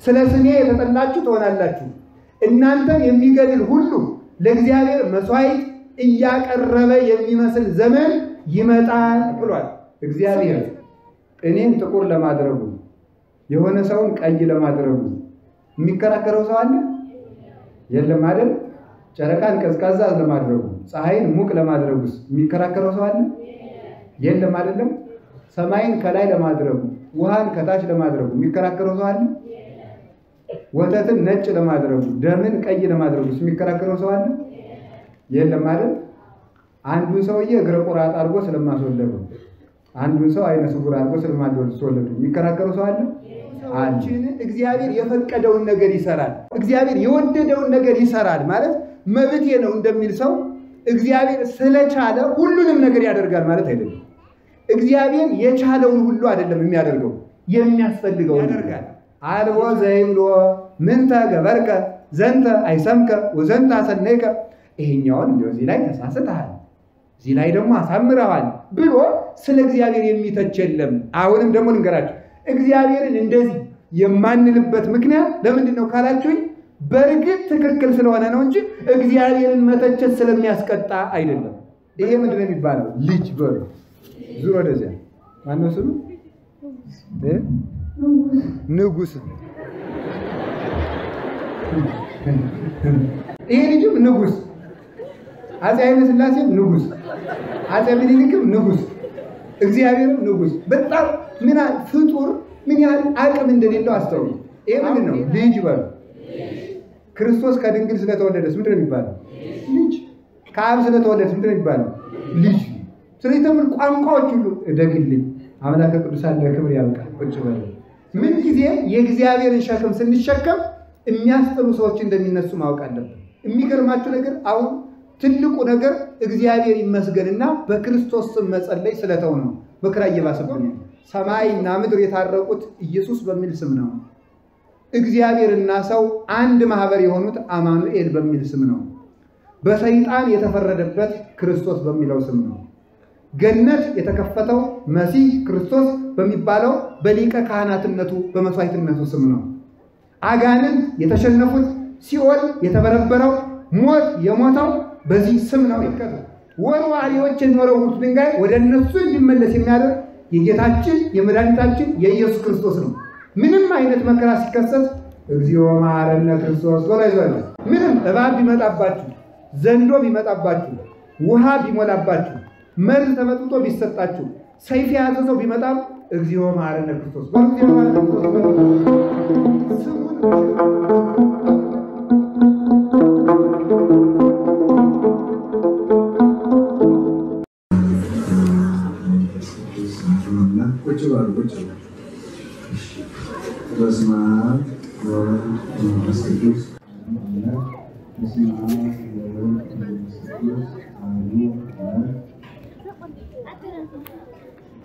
ስለ ስሜ የተጠላችሁ ትሆናላችሁ እናንተን የሚገድል ሁሉ ለእግዚአብሔር መስዋዕት እያቀረበ የሚመስል ዘመን ይመጣል ብሏል እግዚአብሔር እኔን ጥቁር ለማድረጉ የሆነ ሰውን ቀይ ለማድረጉ የሚከራከረው ሰው አለ የለም አይደል ጨረቃን ቀዝቃዛ ለማድረጉ ፀሐይን ሙቅ ለማድረጉስ የሚከራከረው ሰው አለ የለም አይደለም ሰማይን ከላይ ለማድረጉ ውሃን ከታች ለማድረጉ የሚከራከረው ሰው አለ ወተትን ነጭ ለማድረጉ ደምን ቀይ ለማድረጉስ የሚከራከረው ሰው አለ የለም አይደል አንዱን ሰውዬ እግረ ቁራጥ አድርጎ ስለማስወለዱ አንዱን ሰው አይነ ስውር አድርጎ ስለማስወለዱ የሚከራከረው ሰው አለ አንቺን እግዚአብሔር የፈቀደውን ነገር ይሰራል እግዚአብሔር የወደደውን ነገር ይሰራል ማለት መብቴ ነው እንደሚል ሰው እግዚአብሔር ስለቻለ ሁሉንም ነገር ያደርጋል ማለት አይደለም እግዚአብሔር የቻለውን ሁሉ አይደለም የሚያደርገው የሚያስፈልገው ያደርጋል አልቦ ዘይብሎ ምንተ ገበርከ ዘንተ አይሰምከ ወዘንተ አሰነይከ ይሄኛውን እንደዚህ ላይ ተሳስተሃል እዚህ ላይ ደግሞ አሳምረዋል ብሎ ስለ እግዚአብሔር የሚተች የለም አሁንም ደግሞ ልንገራችሁ እግዚአብሔርን እንደዚህ የማንልበት ምክንያት ለምንድን ነው ካላችሁኝ በርግጥ ትክክል ስለሆነ ነው እንጂ እግዚአብሔርን መተቸት ስለሚያስቀጣ አይደለም ይሄ ምንድነው የሚባለው ልጅ በሉ ዙሮ ወደዚያ ማነው ስሙ ንጉስ ይሄ ልጅም ንጉስ አፄ ኃይለ ሥላሴም ንጉስ አፄ ምኒልክም ንጉስ እግዚአብሔርም ንጉስ በጣም ምን ፍጡር ምን ያህል አቅም እንደሌለው አስተውሉ ይሄ ምንድነው ልጅ በሉ ክርስቶስ ከድንግል ስለተወለደስ ምንድነው የሚባለው ልጅ ከአብ ስለተወለደስ ምንድነው የሚባለው ልጅ ስለዚህ ተምን ቋንቋዎች ሁሉ እደግልኝ አምላከ ቅዱሳን ለክብር ያብቃል ቁጭ በሉ ምን ጊዜ የእግዚአብሔርን ሸክም ስንሸከም የሚያስጥሉ ሰዎች እንደሚነሱ ማወቅ አለብን የሚገርማችሁ ነገር አሁን ትልቁ ነገር እግዚአብሔር ይመስገንና በክርስቶስ ስም መጸለይ ስለተው ነው በክራ እየባሰብን ሰማይና ምድር የታረቁት ኢየሱስ በሚል ስም ነው እግዚአብሔርና ሰው አንድ ማህበር የሆኑት አማኑኤል በሚል ስም ነው በሰይጣን የተፈረደበት ክርስቶስ በሚለው ስም ነው ገነት የተከፈተው መሲህ ክርስቶስ በሚባለው በሊቀ ካህናትነቱ በመስዋዕትነቱ ስም ነው አጋንንት የተሸነፉት ሲኦል የተበረበረው ሞት የሞተው በዚህ ስም ነው ይከተል ወርዋሪዎች የኖሩት ድንጋይ ወደ እነሱ እንዲመለስ የሚያደርግ የጌታችን የመድኃኒታችን የኢየሱስ ክርስቶስ ነው ምንም አይነት መከራ ሲከሰት እግዚኦ መሐረነ ክርስቶስ ወላይዘነ ምንም እባብ ቢመጣባችሁ ዘንዶ ቢመጣባችሁ ውሃ ቢሞላባችሁ መርዝ ተመጥቶ ቢሰጣችሁ ሰይፍ ያዘዘው ቢመጣም እግዚኦ መሐረነ ክርስቶስ ወልግዚኦ መሐረነ ክርስቶስ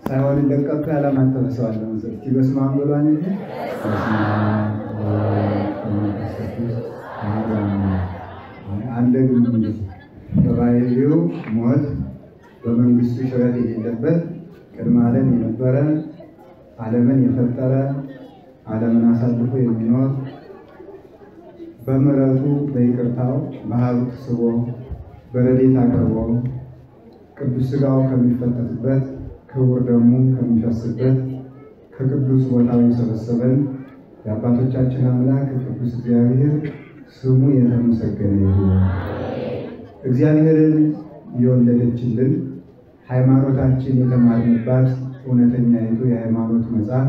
ሳይሆን ለቀጥ ያላማን ተበሰዋል ማለት ይበስማም ብሏን እንጂ አንድ ግን ተባይዩ ሞት በመንግስቱ ሽረት የሌለበት ቅድመ ዓለም የነበረ ዓለምን የፈጠረ ዓለምን አሳልፎ የሚኖር በምሕረቱ በይቅርታው በሀብት ስቦ በረድኤት አቅርቦ ቅዱስ ሥጋው ከሚፈተትበት ክቡር ደሙ ከሚፈስበት ከቅዱስ ቦታው የሰበሰበን የአባቶቻችን አምላክ ቅዱስ እግዚአብሔር ስሙ የተመሰገነ ይሁን። እግዚአብሔርን የወለደችልን ሃይማኖታችን የተማርንባት እውነተኛይቱ የሃይማኖት መጽሐፍ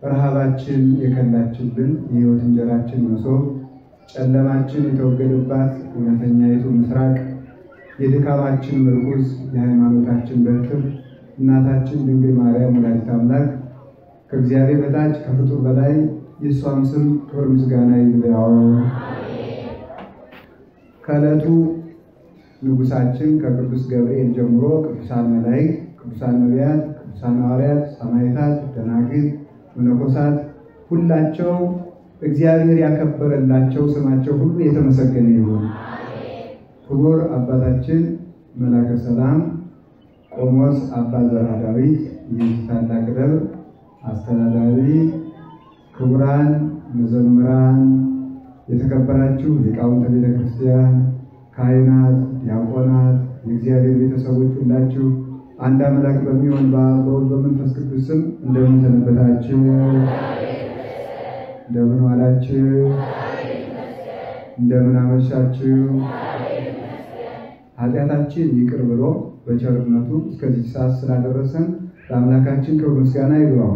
ረሃባችን የከላችልን የሕይወት እንጀራችን መሶብ ጨለማችን የተወገደባት እውነተኛይቱ ምስራቅ የድካማችን ምርኩዝ የሃይማኖታችን በትር እናታችን ድንግል ማርያም ወላዲተ አምላክ ከእግዚአብሔር በታች ከፍጡር በላይ የሷም ስም ክብር ምስጋና ይግባው። ከዕለቱ ንጉሳችን ከቅዱስ ገብርኤል ጀምሮ ቅዱሳን መላእክት፣ ቅዱሳን ነቢያት፣ ቅዱሳን ሐዋርያት፣ ሰማዕታት፣ ደናግል፣ መነኮሳት ሁላቸው እግዚአብሔር ያከበረላቸው ስማቸው ሁሉ የተመሰገነ ይሁን። ክቡር አባታችን መላከ ሰላም ቆሞስ አባ ዘርዓ ዳዊት የዚህ ታላቅ ደብር አስተዳዳሪ፣ ክቡራን መዘምራን፣ የተከበራችሁ ሊቃውንተ ቤተ ክርስቲያን፣ ካህናት፣ ዲያቆናት፣ የእግዚአብሔር ቤተሰቦች ሁላችሁ አንድ አምላክ በሚሆን በአብ በወልድ በመንፈስ ቅዱስ ስም እንደምን ሰነበታችሁ? እንደምን ዋላችሁ? እንደምን አመሻችሁ? ኃጢአታችን ይቅር ብሎ በቸርነቱ እስከዚህ ሰዓት ስላደረሰን ለአምላካችን ክብር ምስጋና ይግባው።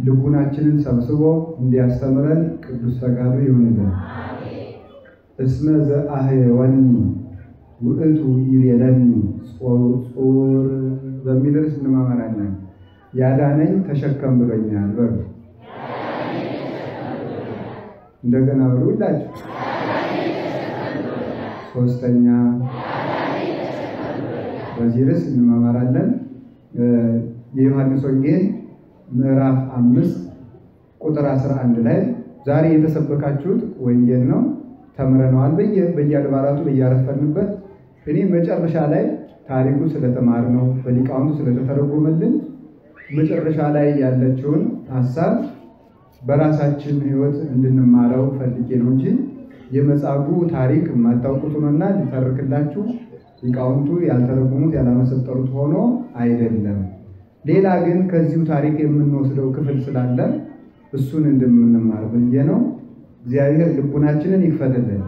ልቡናችንን ሰብስቦ እንዲያስተምረን ቅዱስ ፈቃዱ ይሁንልን። እስመ ዘአህወኒ ውእቱ ይቤለኒ ጾር በሚል ርዕስ እንማማራለን። ያዳነኝ ተሸከም ብሎኛል በሉ። እንደገና በሉ ሁላችሁ። ሶስተኛ በዚህ ርዕስ እንማማራለን። የዮሐንስ ወንጌል ምዕራፍ 5 ቁጥር 11 ላይ ዛሬ የተሰበካችሁት ወንጌል ነው። ተምረናል በየአድባራቱ በያረፈንበት። እኔ መጨረሻ ላይ ታሪኩ ስለተማርነው በሊቃውንቱ ስለተተረጎመልን መጨረሻ ላይ ያለችውን ሐሳብ በራሳችን ሕይወት እንድንማረው ፈልጌ ነው እንጂ የመጻጉዕ ታሪክ የማታውቁት ነውና ሊተርክላችሁ ሊቃውንቱ ያልተረጎሙት ያላመሰጠሩት ሆኖ አይደለም። ሌላ ግን ከዚሁ ታሪክ የምንወስደው ክፍል ስላለ እሱን እንደምንማር ብዬ ነው። እግዚአብሔር ልቡናችንን ይክፈትልን።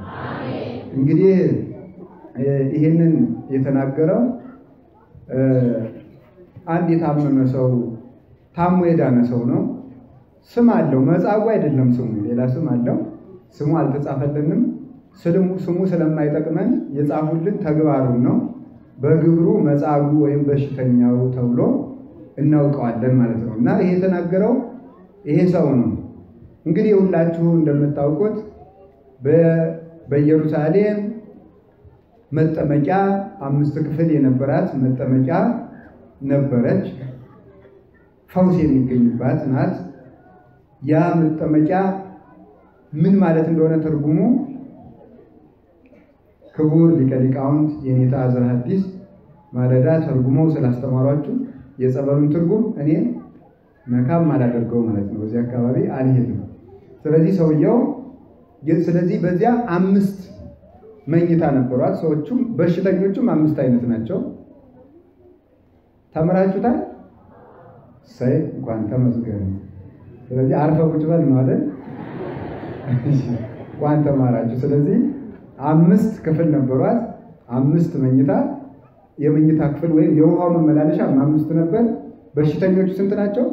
እንግዲህ ይሄንን የተናገረው አንድ የታመመ ሰው ታሞ የዳነ ሰው ነው። ስም አለው፣ መጻጉዕ አይደለም ስሙ፣ ሌላ ስም አለው። ስሙ አልተጻፈልንም። ስሙ ስለማይጠቅመን የጻፉልን ተግባሩን ነው። በግብሩ መጻጉዕ ወይም በሽተኛው ተብሎ እናውቀዋለን ማለት ነው። እና ይሄ የተናገረው ይሄ ሰው ነው። እንግዲህ ሁላችሁ እንደምታውቁት በኢየሩሳሌም መጠመቂያ 5 ክፍል የነበራት መጠመቂያ ነበረች። ፈውስ የሚገኝባት ናት። ያ መጠመቂያ ምን ማለት እንደሆነ ትርጉሙ ክቡር ሊቀ ሊቃውንት የኔታ ዘርዓ ሐዲስ ማለዳ ተርጉመው ስላስተማሯችሁ የጸበሉን ትርጉም እኔ ነካም አላደርገው ማለት ነው። በዚህ አካባቢ አልሄድም። ስለዚህ ሰውየው ስለዚህ በዚያ 5 መኝታ ነበሯት። ሰዎቹም በሽተኞቹም 5 አይነት ናቸው። ተምራችሁታል? ሳይ እንኳን ተመስገን። ስለዚህ አርፈ ቁጭ በል ነው አይደል? እንኳን ተማራችሁ። ስለዚህ 5 ክፍል ነበሯት፣ 5 መኝታ። የመኝታ ክፍል ወይም የውሃው መመላለሻ 5 ነበር። በሽተኞቹ ስንት ናቸው?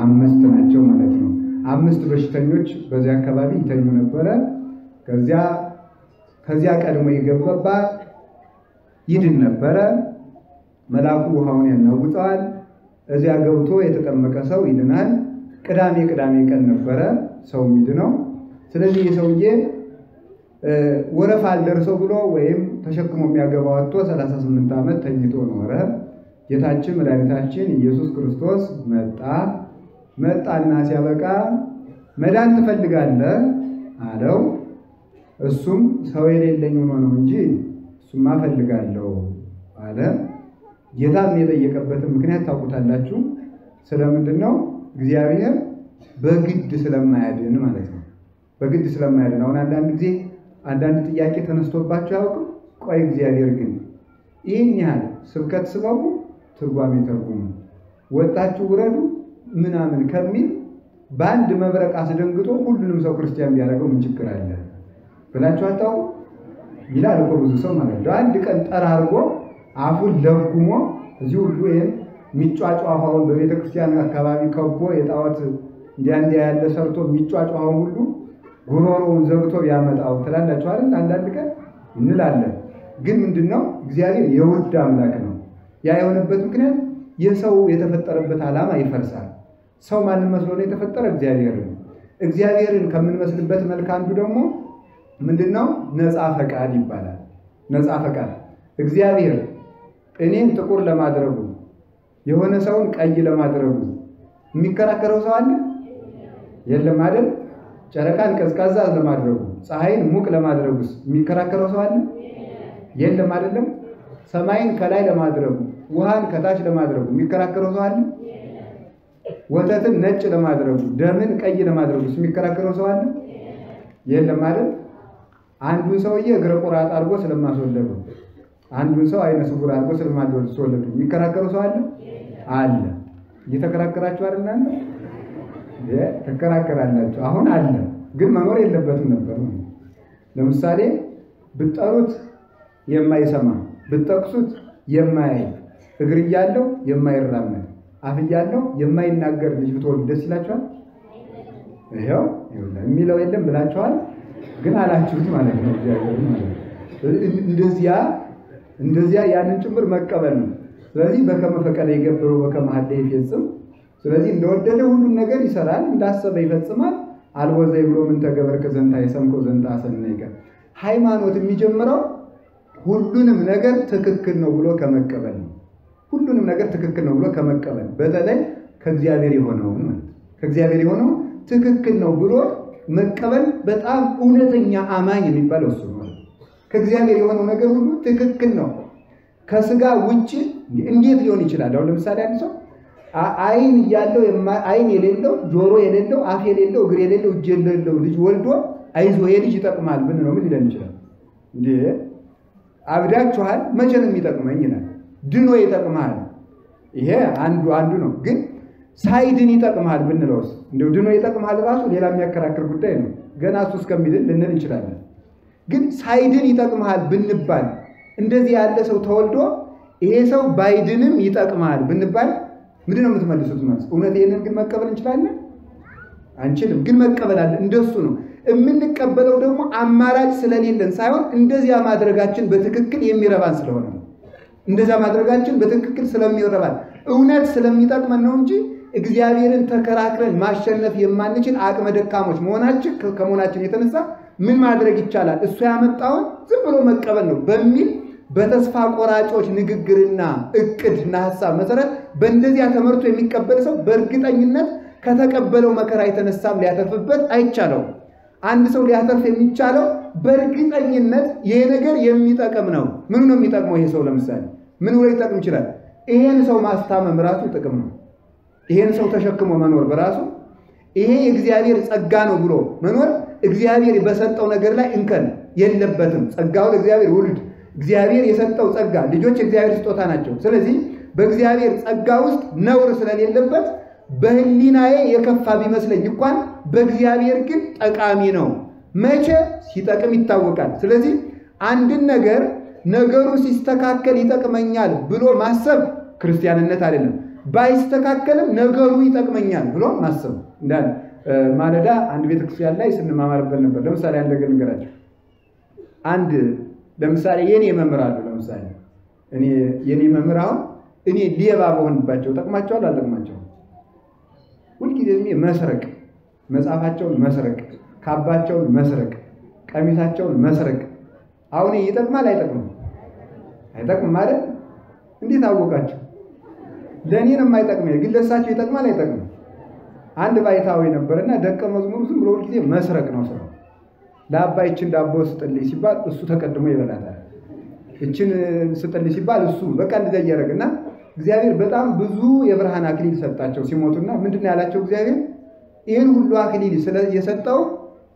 5 ናቸው ማለት ነው። 5 በሽተኞች በዚያ አካባቢ ይተኙ ነበረ። ከዚያ ቀድሞ የገባ ይድን ነበረ። መልአኩ ውሃውን ያናውጠዋል። እዚያ ገብቶ የተጠመቀ ሰው ይድናል። ቅዳሜ ቀን ነበረ ሰው የሚድነው። ስለዚህ የሰውዬ ወረፋ አልደርሰው ብሎ ወይም ተሸክሞ የሚያገባው አጥቶ 38 ዓመት ተኝቶ ኖረ። ጌታችን መድኃኒታችን ኢየሱስ ክርስቶስ መጣና ሲያበቃ መዳን ትፈልጋለህ አለው። እሱም ሰው የሌለኝ ሆኖ ነው እንጂ እሱማ እፈልጋለሁ አለ። ጌታም የጠየቀበትን ምክንያት ታውቁታላችሁ። ስለምንድን ነው? እግዚአብሔር በግድ ስለማያድን ማለት ነው። በግድ ስለማያድን። አሁን አንዳንድ ጥያቄ ተነስቶባችሁ ያውቁ? ቆይ እግዚአብሔር ግን ይህን ያህል ስብከት ስበኩ፣ ትርጓሜ ተርጉሙ፣ ወጣችሁ ውረዱ ምናምን ከሚል በአንድ መብረቅ አስደንግጦ ሁሉንም ሰው ክርስቲያን ቢያደርገው ምን ችግር አለ ብላችሁ አታውቁ? ይላል እኮ ብዙ ሰው ማለት ነው። አንድ ቀን ጠራርጎ አፉን ለጉሞ እዚህ ሁሉ ይሄን የሚጫጫዋውን በቤተ ክርስቲያን አካባቢ ከቦ የጣዖት እንዲያ ያለ ሰርቶ የሚጫጫዋውን ሁሉ ጉሮሮውን ዘግቶ ያመጣው ትላላችሁ አይደል? አንዳንድ ቀን እንላለን። ግን ምንድነው? እግዚአብሔር የውድ አምላክ ነው። ያ የሆነበት ምክንያት የሰው የተፈጠረበት ዓላማ ይፈርሳል። ሰው ማንን መስሎ ነው የተፈጠረ? እግዚአብሔርን። እግዚአብሔርን ከምንመስልበት መልክ አንዱ ደግሞ ምንድነው? ነፃ ፈቃድ ይባላል። ነፃ ፈቃድ እግዚአብሔር እኔን ጥቁር ለማድረጉ የሆነ ሰውን ቀይ ለማድረጉ የሚከራከረው ሰው አለ? የለም አይደል? ጨረቃን ቀዝቃዛ ለማድረጉ ፀሐይን ሙቅ ለማድረጉስ የሚከራከረው ሰው አለ? የለም አይደለም? ሰማይን ከላይ ለማድረጉ ውሃን ከታች ለማድረጉ የሚከራከረው ሰው አለ? ወተትን ነጭ ለማድረጉ ደምን ቀይ ለማድረጉ የሚከራከረው ሰው አለ? የለም አይደል? አንዱን ሰውዬ እግረ ቁራጥ አድርጎ ስለማስወለዱ አንዱን ሰው አይነ ስውር አድርጎ ስለማስወለዱ የሚከራከረው ሰው አለ? አለ። እየተከራከራችሁ አይደል? እናንተ ተከራከራላችሁ። አሁን አለ፣ ግን መኖር የለበትም ነበር። ለምሳሌ ብትጠሩት የማይሰማ ብትጠቅሱት የማያይ እግር እያለው የማይራመድ አፍ እያለው የማይናገር ልጅ ብትወልዱ ደስ ይላችኋል? ይሄው የሚለው የለም ብላችኋል፣ ግን አላችሁት ማለት ነው። እግዚአብሔር ማለት እንደዚያ ያንን ጭምር መቀበል ነው። ስለዚህ በከመ ፈቀደ ይገብሩ በከመ ሀደየ ይፈጽም። ስለዚህ እንደወደደ ሁሉን ነገር ይሰራል፣ እንዳሰበ ይፈጽማል። አልወዘ ብሎ ምን ተገበርከ ዘንታ የሰምኮ ዘንታ አሰነይከ። ሃይማኖት የሚጀምረው ሁሉንም ነገር ትክክል ነው ብሎ ከመቀበል ነው። ሁሉንም ነገር ትክክል ነው ብሎ ከመቀበል፣ በተለይ ከእግዚአብሔር የሆነው ማለት ከእግዚአብሔር የሆነው ትክክል ነው ብሎ መቀበል በጣም እውነተኛ አማኝ የሚባለው እሱ ነው። ከእግዚአብሔር የሆነው ነገር ሁሉ ትክክል ነው። ከስጋ ውጪ እንዴት ሊሆን ይችላል? አሁን ለምሳሌ አንድ ሰው አይን ያለው አይን የሌለው ጆሮ የሌለው አፍ የሌለው እግር የሌለው እጅ የሌለው ልጅ ወልዶ አይዞ የልጅ ይጠቅማል ምን ነው ምን ሊለን ይችላል? እንዴ አብዳችኋል፣ መቼ ነው የሚጠቅመኝ ይላል። ድኖ ይጠቅማል። ይሄ አንዱ ነው። ግን ሳይድን ይጠቅማል ብንለውስ እንደው ድኖ ይጠቅማል ራሱ ሌላ የሚያከራክር ጉዳይ ነው። ገና እሱ እስከሚድን ልንል እንችላለን። ግን ሳይድን ይጠቅማል ብንባል እንደዚህ ያለ ሰው ተወልዶ ይሄ ሰው ባይድንም ይጠቅማል ብንባል ምንድነው የምትመልሱት? ማለት እውነት ይሄንን ግን መቀበል እንችላለን? አንችልም። ግን መቀበል አለ። እንደሱ ነው የምንቀበለው። ደግሞ አማራጭ ስለሌለን ሳይሆን እንደዚያ ማድረጋችን በትክክል የሚረባን ስለሆነ ነው። እንደዚያ ማድረጋችን በትክክል ስለሚረባን እውነት ስለሚጠቅመን ነው እንጂ እግዚአብሔርን ተከራክረን ማሸነፍ የማንችል አቅመ ደካሞች ከመሆናችን የተነሳ ምን ማድረግ ይቻላል? እሱ ያመጣውን ዝም ብሎ መቀበል ነው በሚል በተስፋ ቆራጮች ንግግርና እቅድና ሐሳብ መሰረት በእንደዚያ ተመርቶ የሚቀበል ሰው በእርግጠኝነት ከተቀበለው መከራ የተነሳም ሊያተርፍበት አይቻለው። አንድ ሰው ሊያተርፍ የሚቻለው በእርግጠኝነት ይሄ ነገር የሚጠቅም ነው። ምን ነው የሚጠቅመው? ይሄ ሰው ለምሳሌ ምን ወይ ይጠቅም ይችላል? ይሄን ሰው ማስታመም ራሱ ጥቅም ነው። ይሄን ሰው ተሸክሞ መኖር በራሱ ይሄ የእግዚአብሔር ጸጋ ነው ብሎ መኖር እግዚአብሔር በሰጠው ነገር ላይ እንከን የለበትም። ጸጋው ለእግዚአብሔር ውልድ እግዚአብሔር የሰጠው ጸጋ ልጆች እግዚአብሔር ስጦታ ናቸው። ስለዚህ በእግዚአብሔር ጸጋ ውስጥ ነውር ስለሌለበት በህሊናዬ የከፋ ቢመስለኝ እንኳን በእግዚአብሔር ግን ጠቃሚ ነው። መቼ ሲጠቅም ይታወቃል። ስለዚህ አንድን ነገር ነገሩ ሲስተካከል ይጠቅመኛል ብሎ ማሰብ ክርስቲያንነት አይደለም። ባይስተካከልም ነገሩ ይጠቅመኛል ብሎ ማሰብ እንዳለ ማለዳ አንድ ቤተክርስቲያን ላይ ስንማማርበት ነበር። ለምሳሌ አንድ ነገር ልንገራችሁ። አንድ ለምሳሌ የኔ መምህር አሉ። ለምሳሌ የኔ መምህር አሁን እኔ ሌባ በሆንባቸው ጠቅማቸዋል አልጠቅማቸውም? ሁልጊዜ መስረቅ፣ መጽሐፋቸውን መስረቅ፣ ካባቸውን መስረቅ፣ ቀሚሳቸውን መስረቅ አሁን ይጠቅማል አይጠቅምም? አይጠቅም ማለት እንዴት አወቃችሁ? ለኔ ነው የማይጠቅመኝ፣ ግን ለሳቸው ይጠቅማል አይጠቅምም? አንድ ባይታዊ ነበርና ደቀ መዝሙሩ ዝም ብሎ ሁልጊዜ መስረቅ ነው ስራው። ለአባይችን ዳቦ ስጥልኝ ሲባል እሱ ተቀድሞ ይበላታል። እችን ስጥልኝ ሲባል እሱ በቃ እንደዛ ያደርግና እግዚአብሔር በጣም ብዙ የብርሃን አክሊል ሰጣቸው ሲሞቱና ምንድነው ያላቸው? እግዚአብሔር ይሄን ሁሉ አክሊል የሰጠው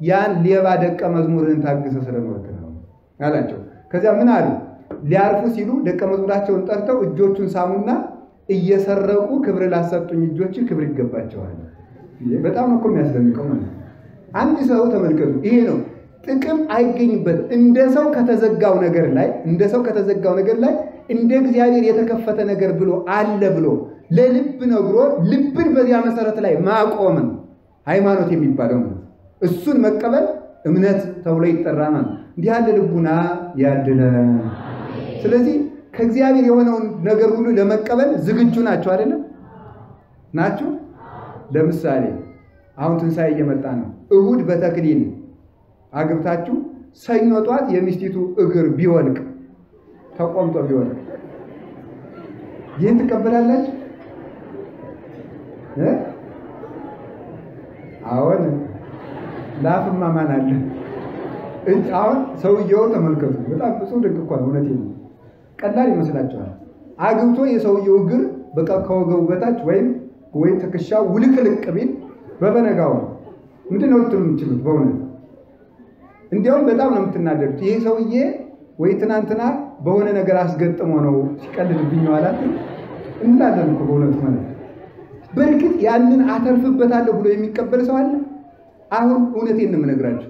ያን ሌባ ደቀ መዝሙርህን ታግሰ ስለኖርክ ነው አላቸው። ከዚያ ምን አሉ? ሊያርፉ ሲሉ ደቀ መዝሙራቸውን ጠርተው እጆቹን ሳሙና እየሰረቁ ክብር ላሰጡኝ እጆች ክብር ይገባቸዋል። በጣም ነው የሚያስደንቀው ማለት ነው። አንድ ሰው ተመልከቱ፣ ይሄ ነው ጥቅም አይገኝበት። እንደ ሰው ከተዘጋው ነገር ላይ እንደ እግዚአብሔር የተከፈተ ነገር ብሎ አለ ብሎ ለልብ ነግሮ ልብን በዚያ መሰረት ላይ ማቆም ነው ሃይማኖት የሚባለው ነው። እሱን መቀበል እምነት ተብሎ ይጠራናል። እንዲህ ያለ ልቡና ያድለን። ስለዚህ ከእግዚአብሔር የሆነውን ነገር ሁሉ ለመቀበል ዝግጁ ናቸው አይደለም? ናችሁ? ለምሳሌ አሁን ትንሣኤ እየመጣ ነው። እሁድ በተክሊል አግብታችሁ ሰኞ ጧት የሚስቲቱ እግር ቢወልቅ ተቆምጦ ቢወልቅ ይህን ትቀበላላችሁ? አሁን ላፍማ ማን አለ? አሁን ሰውየው ተመልከቱ። በጣም ብዙ ድንቅ እኮ ነው። እውነቴን ነው። ቀላል ይመስላችኋል? አግብቶ የሰውየው እግር በቃ ከወገቡ በታች ወይም ወይ ተከሻው ውልቅልቅ ቢል በበነጋው ምንድነው የምትሉት? በእውነት እንዲያውም በጣም ነው የምትናደዱት። ይሄ ሰውዬ ወይ ትናንትና በሆነ ነገር አስገጥሞ ነው ሲቀልድብኝ ነው አላት እንዳለን እኮ በእውነት ማለት በርግጥ ያንን አተርፍበታለሁ ብሎ የሚቀበል ሰው አለ? አሁን እውነቴን ነው የምነግራችሁ።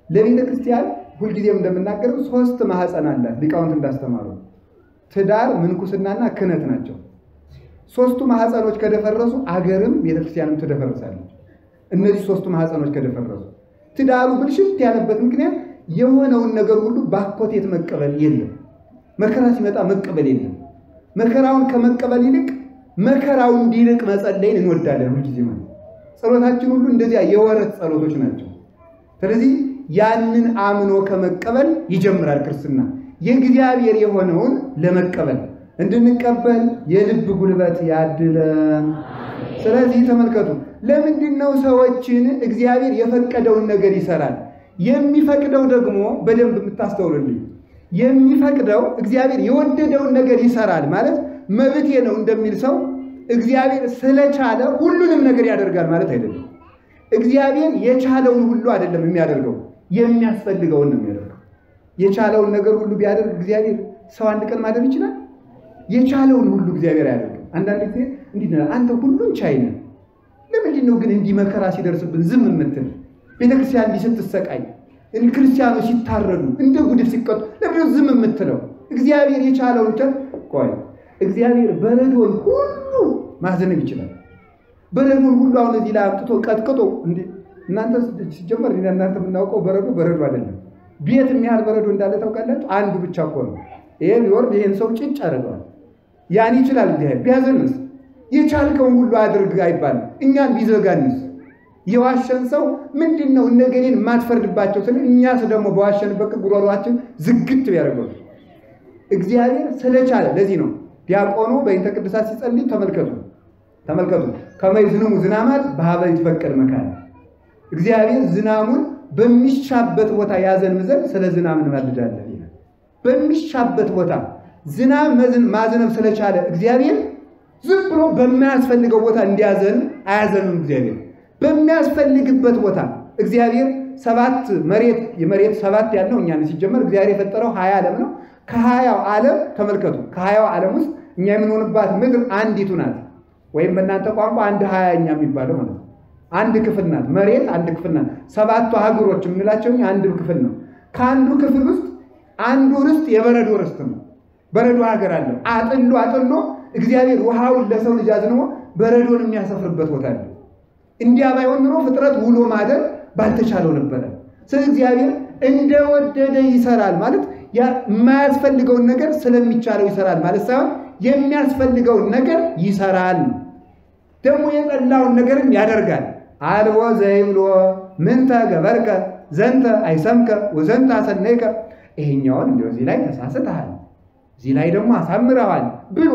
ለቤተ ክርስቲያን ሁልጊዜም እንደምናገረው 3 ማህፀን አላት ሊቃውንት እንዳስተማሩ። ትዳር፣ ምንኩስናና ክህነት ናቸው። 3ቱ ማህፀኖች ከደፈረሱ አገርም ቤተክርስቲያንም ትደፈርሳለች። እነዚህ 3ቱ ማህፀኖች ከደፈረሱ ትዳሩ ብልሽት ያለበት ምክንያት የሆነውን ነገር ሁሉ ባኮቴት መቀበል የለም። መከራ ሲመጣ መቀበል የለም። መከራውን ከመቀበል ይልቅ መከራው እንዲርቅ መጸለይን እንወዳለን ሁልጊዜ ማለት። ጸሎታችን ሁሉ እንደዚያ የወረት ጸሎቶች ናቸው። ስለዚህ ያንን አምኖ ከመቀበል ይጀምራል ክርስትና። የእግዚአብሔር የሆነውን ለመቀበል እንድንቀበል የልብ ጉልበት ያድለን። ስለዚህ ተመልከቱ፣ ለምንድነው ሰዎችን እግዚአብሔር የፈቀደውን ነገር ይሰራል? የሚፈቅደው ደግሞ በደንብ የምታስተውሉልኝ፣ የሚፈቅደው እግዚአብሔር የወደደውን ነገር ይሰራል ማለት መብቴ ነው እንደሚል ሰው እግዚአብሔር ስለቻለ ሁሉንም ነገር ያደርጋል ማለት አይደለም። እግዚአብሔር የቻለውን ሁሉ አይደለም የሚያደርገው፣ የሚያስፈልገውን ነው የሚያደርገው። የቻለውን ነገር ሁሉ ቢያደርግ እግዚአብሔር ሰው አንድ ቀን ማደር ይችላል? የቻለውን ሁሉ እግዚአብሔር ያደርጋል። አንዳንድ ጊዜ እንዲህ ነው፣ አንተ ሁሉን ቻይ ነህ፣ ለምንድን ነው ግን እንዲህ መከራ ሲደርስብን ዝም የምትል? ቤተክርስቲያን እንዲህ ስትሰቃይ፣ ክርስቲያኖች ሲታረዱ፣ እንደ ጉድፍ ሲቀጡ ለምንድን ነው ዝም የምትለው? እግዚአብሔር የቻለውን ቆይ እግዚአብሔር በረዶን ሁሉ ማዘነብ ይችላል። በረዶን ሁሉ አሁን እዚህ ላይ አምጥቶ ቀጥቅጦ እንዴ! እናንተ ሲጀመር እናንተ የምናውቀው በረዶ አይደለም። ቤት የሚያህል በረዶ እንዳለ ታውቃላችሁ? አንዱ ብቻ እኮ ነው። ይሄ ቢወርድ ይሄን ሰው ጭጭ አደረገዋል። ያን ይችላል እግዚአብሔር። ቢያዘንስ የቻልከውን ሁሉ አድርግ አይባልም። እኛን ቢዘጋንስ? የዋሸን ሰው ምንድነው እነገሌን ማትፈርድባቸው ስለ እኛስ ደግሞ በዋሸንበት ጉሮሮአችን ዝግት ቢያደርገው እግዚአብሔር ስለቻለ። ለዚህ ነው ዲያቆኑ በእንተ ቅድሳት ሲጸልይ ተመልከቱ ከመይዝነሙ ዝናማት በሀበ ይትፈቀድ መካን። እግዚአብሔር ዝናሙን በሚሻበት ቦታ ያዘን ዘንድ ስለ ዝናም እንማልዳለን ይላል። በሚሻበት ቦታ ዝናም ማዘነብ ስለቻለ እግዚአብሔር ዝም ብሎ በማያስፈልገው ቦታ እንዲያዘን አያዘንም። እግዚአብሔር በሚያስፈልግበት ቦታ እግዚአብሔር የመሬት 7 ያለው እኛን ሲጀመር እግዚአብሔር የፈጠረው 20 ዓለም ነው። ከ20ው ዓለም ተመልከቱ፣ ከ20ው ዓለም ውስጥ እኛ የምንሆንባት ምድር አንዲቱ ናት። ወይም በእናንተ ቋንቋ 1/20 የሚባለው ማለት ነው። አንድ ክፍል ናት መሬት፣ አንድ ክፍል ናት። 7ቱ ሀገሮች የምንላቸው አንድ ክፍል ነው። ከአንዱ ክፍል ውስጥ አንዱ ርስት የበረዶ ርስት ነው። በረዶ ሀገር አለ። አጥሎ እግዚአብሔር ውሃውን ለሰው ልጅ አዝንሞ በረዶን የሚያሰፍርበት ቦታ አለ። እንዲያ ባይሆን ኖሮ ፍጥረት ውሎ ማደር ባልተቻለው ነበር። ስለዚህ እግዚአብሔር እንደወደደ ይሰራል ማለት የማያስፈልገውን ነገር ስለሚቻለው ይሰራል ማለት ሳይሆን የሚያስፈልገውን ነገር ይሰራል። ደግሞ የጠላውን ነገርም ያደርጋል። አልቦ ዘይብሎ ምንተ ገበርከ ዘንተ አይሰምከ ወዘንተ አሰነይከ፣ ይሄኛውን እንደው እዚህ ላይ ተሳስተሃል፣ እዚህ ላይ ደግሞ አሳምረዋል ብሎ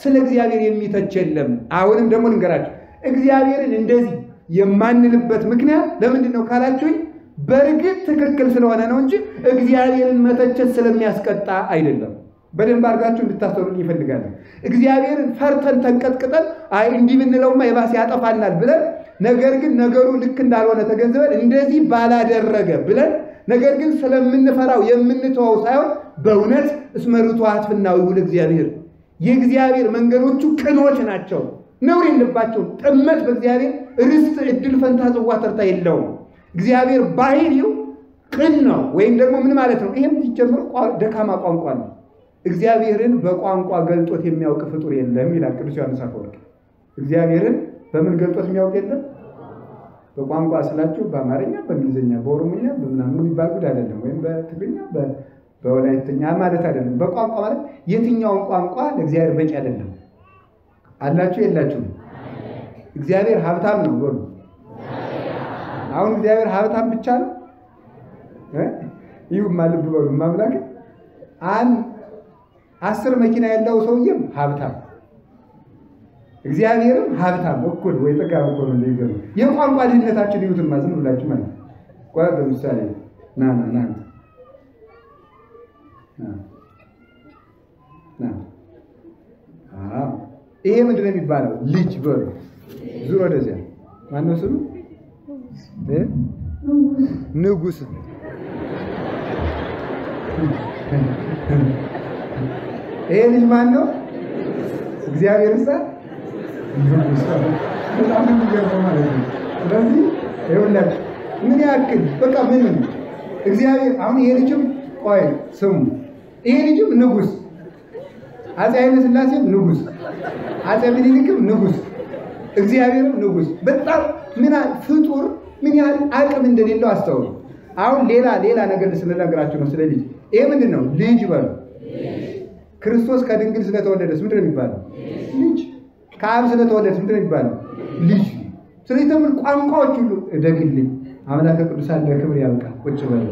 ስለ እግዚአብሔር የሚተች የለም። አሁንም ደግሞ ልንገራችሁ፣ እግዚአብሔርን እንደዚህ የማንልበት ምክንያት ለምንድን ነው ካላችሁኝ፣ በርግጥ ትክክል ስለሆነ ነው እንጂ እግዚአብሔርን መተቸት ስለሚያስቀጣ አይደለም። በደንብ አድርጋችሁ እንድታስተውሉ ይፈልጋል። እግዚአብሔርን ፈርተን ተንቀጥቅጠን አይ እንዲህ ብንለውማ የባሰ ያጠፋናል ብለን ነገር ግን ነገሩ ልክ እንዳልሆነ ተገንዝበን እንደዚህ ባላደረገ ብለን ነገር ግን ስለምንፈራው የምንተወው ሳይሆን በእውነት እስመሩቱ አትፍናው ይሁን እግዚአብሔር የእግዚአብሔር መንገዶቹ ቅኖች ናቸው፣ ነውር የለባቸውም። ጥመት በእግዚአብሔር ርስት እድል ፈንታ ጽዋ ተርታ የለውም። እግዚአብሔር ባህሪው ቅን ነው። ወይም ደግሞ ምን ማለት ነው? ይሄም ሲጀምር ደካማ ቋንቋ ነው። እግዚአብሔርን በቋንቋ ገልጦት የሚያውቅ ፍጡር የለም ይላል ቅዱስ ዮሐንስ አፈወርቅ። እግዚአብሔርን በምን ገልጦት የሚያውቅ የለም? በቋንቋ ስላችሁ በአማርኛ፣ በእንግሊዝኛ፣ በኦሮሞኛ በምናምን የሚባል ጉድ አይደለም። ወይም በትግርኛ በወላይትኛ ማለት አይደለም። በቋንቋ ማለት የትኛውን ቋንቋ ለእግዚአብሔር በቂ አይደለም። አላችሁ የላችሁም? እግዚአብሔር ሀብታም ነው በሉ። አሁን እግዚአብሔር ሀብታም ብቻ ነው? ይሁን ማለት በሉ ማምላክ 10 መኪና ያለው ሰውዬም ሀብታም፣ እግዚአብሔርም ሀብታም እኩል ወይ ጥጋብ እኮ ነው ለይገሩ። የቋንቋ ድህነታችን ይሁንማ ዝም ብላችሁ ማለት ቆይ ለምሳሌ ና ይሄ ምንድነው የሚባለው? ልጅ በሉ ዙሮ ወደዚያ ማነው ስሙ? ንጉስ። ይሄ ልጅ ማን ነው? እግዚአብሔር ሳ በጣም የሚገርመው ማለት ነው። ስለዚህ ይኸውላችሁ ምን ያክል በቃ ምን እግዚአብሔር አሁን ይሄ ልጅም ቆይ ስሙ ይሄ ልጅም ንጉስ፣ አፄ ኃይለ ሥላሴም ንጉስ፣ አፄ ምኒልክም ንጉስ፣ እግዚአብሔርም ንጉስ። በጣም ምን ፍጡር ምን ያህል አቅም እንደሌለው አስተውሉ። አሁን ሌላ ነገር ስለነገራችሁ ነው ስለ ልጅ። ይሄ ምንድነው? ልጅ በሉ። ክርስቶስ ከድንግል ስለተወለደስ ምንድን ነው የሚባለው? ልጅ። ከአብ ስለተወለደስ ምንድን ነው የሚባለው? ልጅ። ስለዚህ ተምን ቋንቋዎች ሁሉ እደግልኝ አምላከ ቅዱሳን ለክብር ያብቃ ቁጭ በሉ።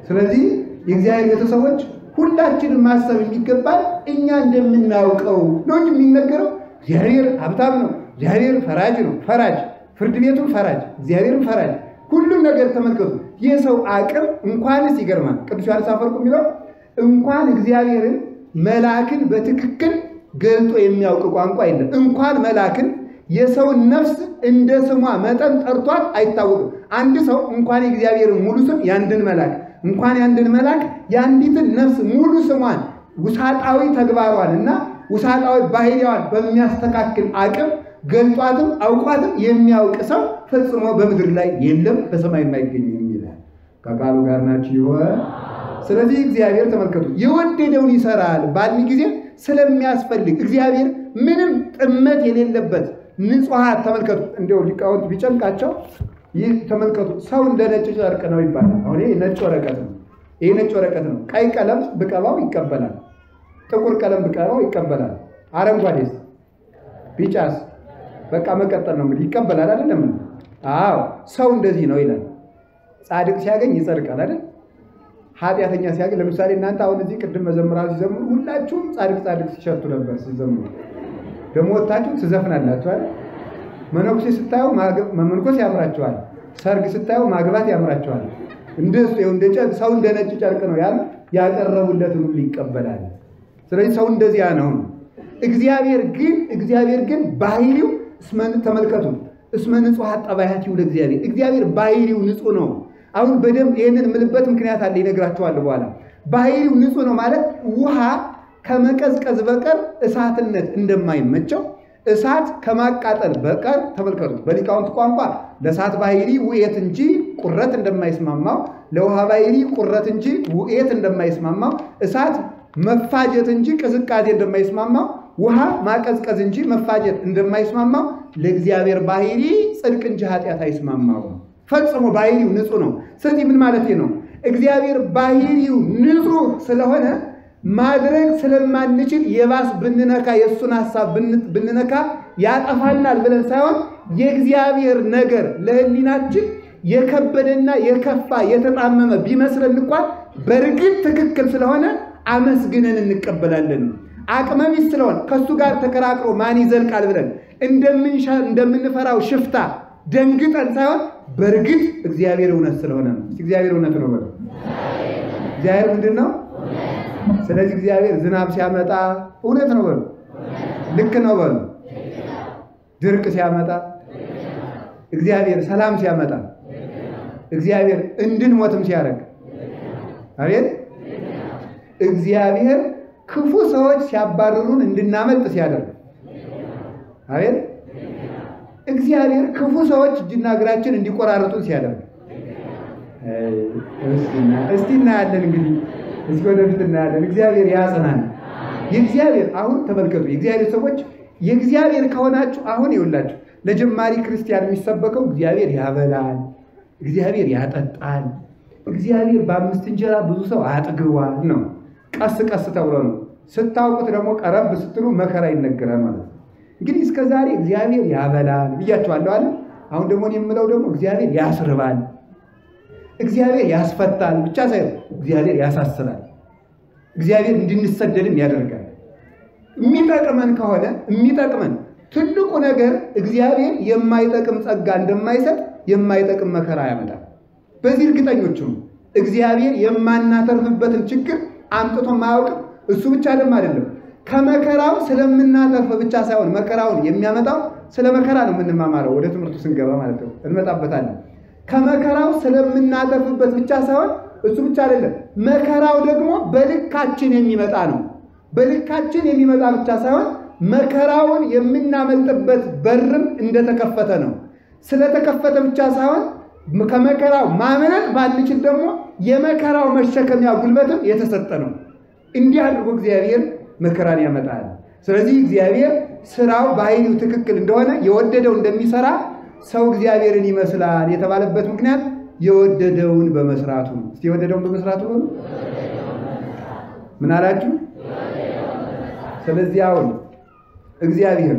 ስለዚህ የእግዚአብሔር ቤተሰቦች ሁላችንም ማሰብ የሚገባል እኛ እንደምናውቀው ነው እንጂ የሚነገረው እግዚአብሔር ሀብታም ነው፣ እግዚአብሔር ፈራጅ ነው፣ ፈራጅ ፍርድ ቤቱን ፈራጅ፣ እግዚአብሔርን ፈራጅ። ሁሉም ነገር ተመልከቱ። የሰው አቅም እንኳንስ ይገርማል። ቅዱስ ዮሐንስ አፈወርቅ የሚለው እንኳን እግዚአብሔርን መልአክን በትክክል ገልጦ የሚያውቅ ቋንቋ የለም። እንኳን መልአክን የሰውን ነፍስ እንደ ስሟ መጠን ጠርቷት አይታወቅም። አንድ ሰው እንኳን የእግዚአብሔርን ሙሉ ስም ያንድን መልአክ እንኳን ያንድን መልአክ ያንዲትን ነፍስ ሙሉ ስሟን ውሳጣዊ ተግባሯን እና ውሳጣዊ ባህሪዋን በሚያስተካክል አቅም ገልጧትም አውቋትም የሚያውቅ ሰው ፈጽሞ በምድር ላይ የለም በሰማይ የማይገኝም ይላል። ከቃሉ ጋር ናችሁ ይሆን? ስለዚህ እግዚአብሔር ተመልከቱ የወደደውን ይሰራል ባልን ጊዜ ስለሚያስፈልግ እግዚአብሔር ምንም ጥመት የሌለበት ንጹሃት ተመልከቱ። እንደው ሊቃውንት ቢጨንቃቸው ይህ ተመልከቱ ሰው እንደ ነጭ ጨርቅ ነው ይባላል። አሁን ይሄ ነጭ ወረቀት ነው። ይሄ ነጭ ወረቀት ነው። ቀይ ቀለም ብቀባው ይቀበላል። ጥቁር ቀለም ብቀባው ይቀበላል። አረንጓዴስ ቢጫስ በቃ መቀጠል ነው እንግዲህ ይቀበላል አይደለም? አዎ ሰው እንደዚህ ነው ይላል። ጻድቅ ሲያገኝ ይጸድቃል አይደል? ኃጢአተኛ ሲያገኝ ለምሳሌ እናንተ አሁን እዚህ ቅድም መዘምራን ሲዘምሩ ሁላችሁም ጻድቅ ሲሸቱ ነበር ሲዘምሩ። ደግሞ ወጣችሁ ትዘፍናላችሁ አይደል? መነኩሴ ስታዩ መመንኮስ ያምራችኋል። ሰርግ ስታዩ ማግባት ያምራችኋል። እንደሱ ሰው እንደ ነጭ ጨርቅ ነው ያለ ያቀረቡለትን ሁሉ ይቀበላል። ስለዚህ ሰው እንደዚያ ነው። እግዚአብሔር ግን ባህሪው ተመልከቱ እስመ ንጹሐ ጠባያቲው ለእግዚአብሔር እግዚአብሔር ባህሪው ንጹህ ነው። አሁን በደንብ ይሄንን ምልበት ምክንያት አለ ይነግራችኋለሁ በኋላ። ባህሪው ንጹህ ነው ማለት ውሃ ከመቀዝቀዝ በቀር እሳትነት እንደማይመቸው እሳት ከማቃጠል በቀር ተመልከቱ በሊቃውንት ቋንቋ ለእሳት ባህሪ ውኤት እንጂ ቁረት እንደማይስማማው ለውሃ ባህሪ ቁረት እንጂ ውኤት እንደማይስማማው እሳት መፋጀት እንጂ ቅዝቃዜ እንደማይስማማው ውሃ ማቀዝቀዝ እንጂ መፋጀት እንደማይስማማው ለእግዚአብሔር ባህሪ ጽድቅ እንጂ ኃጢአት አይስማማው። ፈጽሞ ባህሪው ንጹህ ነው። ስለዚህ ምን ማለት ነው? እግዚአብሔር ባህሪው ንጹህ ስለሆነ ማድረግ ስለማንችል የባስ ብንነካ የሱን ሐሳብ ብንነካ ያጠፋናል ብለን ሳይሆን የእግዚአብሔር ነገር ለህሊናችን የከበደና የከፋ የተጣመመ ቢመስለን እንኳን በርግጥ ትክክል ስለሆነ አመስግነን እንቀበላለን። አቅመቢስ ስለሆነ ከሱ ጋር ተከራክሮ ማን ይዘልቃል ብለን እንደምንፈራው ሽፍታ ደንግጠን ሳይሆን በርግጥ እግዚአብሔር እውነት ስለሆነ ነው። እግዚአብሔር እውነት ነው በሉ። እግዚአብሔር ምንድነው? ስለዚህ እግዚአብሔር ዝናብ ሲያመጣ እውነት ነው በሉ። ልክ ነው በሉ። ድርቅ ሲያመጣ እግዚአብሔር ሰላም ሲያመጣ እግዚአብሔር እንድንሞትም ሲያደርግ አቤት እግዚአብሔር ክፉ ሰዎች ሲያባርሩን እንድናመልጥ ሲያደርግ አቤት እግዚአብሔር ክፉ ሰዎች እጅና እግራችን እንዲቆራረጡን ሲያደርግ እስቲ እናያለን። እንግዲህ እስኪ ወደፊት እናያለን። እግዚአብሔር ያጽናን። የእግዚአብሔር አሁን ተመልከቱ የእግዚአብሔር ሰዎች የእግዚአብሔር ከሆናችሁ አሁን ይውላችሁ ለጀማሪ ክርስቲያን የሚሰበከው እግዚአብሔር ያበላል፣ እግዚአብሔር ያጠጣል፣ እግዚአብሔር በአምስት እንጀራ ብዙ ሰው አጥግቧል ነው። ቀስ ቀስ ተብሎ ነው። ስታውቁት ደግሞ ቀረብ ስትሉ መከራ ይነገራል ማለት ነው። እንግዲህ እስከ ዛሬ እግዚአብሔር ያበላል ብያችኋለሁ አይደል? አሁን ደግሞ የምለው ደግሞ እግዚአብሔር ያስርባል፣ እግዚአብሔር ያስፈታል ብቻ ሳይሆን እግዚአብሔር ያሳስራል፣ እግዚአብሔር እንድንሰደድም ያደርጋል። የሚጠቅመን ከሆነ የሚጠቅመን ትልቁ ነገር እግዚአብሔር የማይጠቅም ጸጋ እንደማይሰጥ የማይጠቅም መከራ ያመጣል። በዚህ እርግጠኞች ነው። እግዚአብሔር የማናተርፍበትን ችግር አምጥቶ ማያውቅም። እሱ ብቻ አይደለም ከመከራው ስለምናተርፍ ብቻ ሳይሆን መከራውን የሚያመጣው ስለ መከራ ነው የምንማማረው ወደ ትምህርቱ ስንገባ ማለት ነው እንመጣበታለን ከመከራው ስለምናተርፍበት ብቻ ሳይሆን እሱ ብቻ አይደለም መከራው ደግሞ በልካችን የሚመጣ ነው በልካችን የሚመጣ ብቻ ሳይሆን መከራውን የምናመልጥበት በርም እንደተከፈተ ነው ስለተከፈተ ብቻ ሳይሆን ከመከራው ማመለጥ ባንችል ደግሞ የመከራው መሸከሚያ ጉልበትም የተሰጠ ነው እንዲህ አድርጎ እግዚአብሔር መከራን ያመጣል ስለዚህ እግዚአብሔር ስራው በኃይሉ ትክክል እንደሆነ የወደደው እንደሚሰራ ሰው እግዚአብሔርን ይመስላል የተባለበት ምክንያት የወደደውን በመስራቱ ነው እስቲ የወደደውን በመስራቱ ነው ምን አላችሁ ስለዚህ አሁን እግዚአብሔር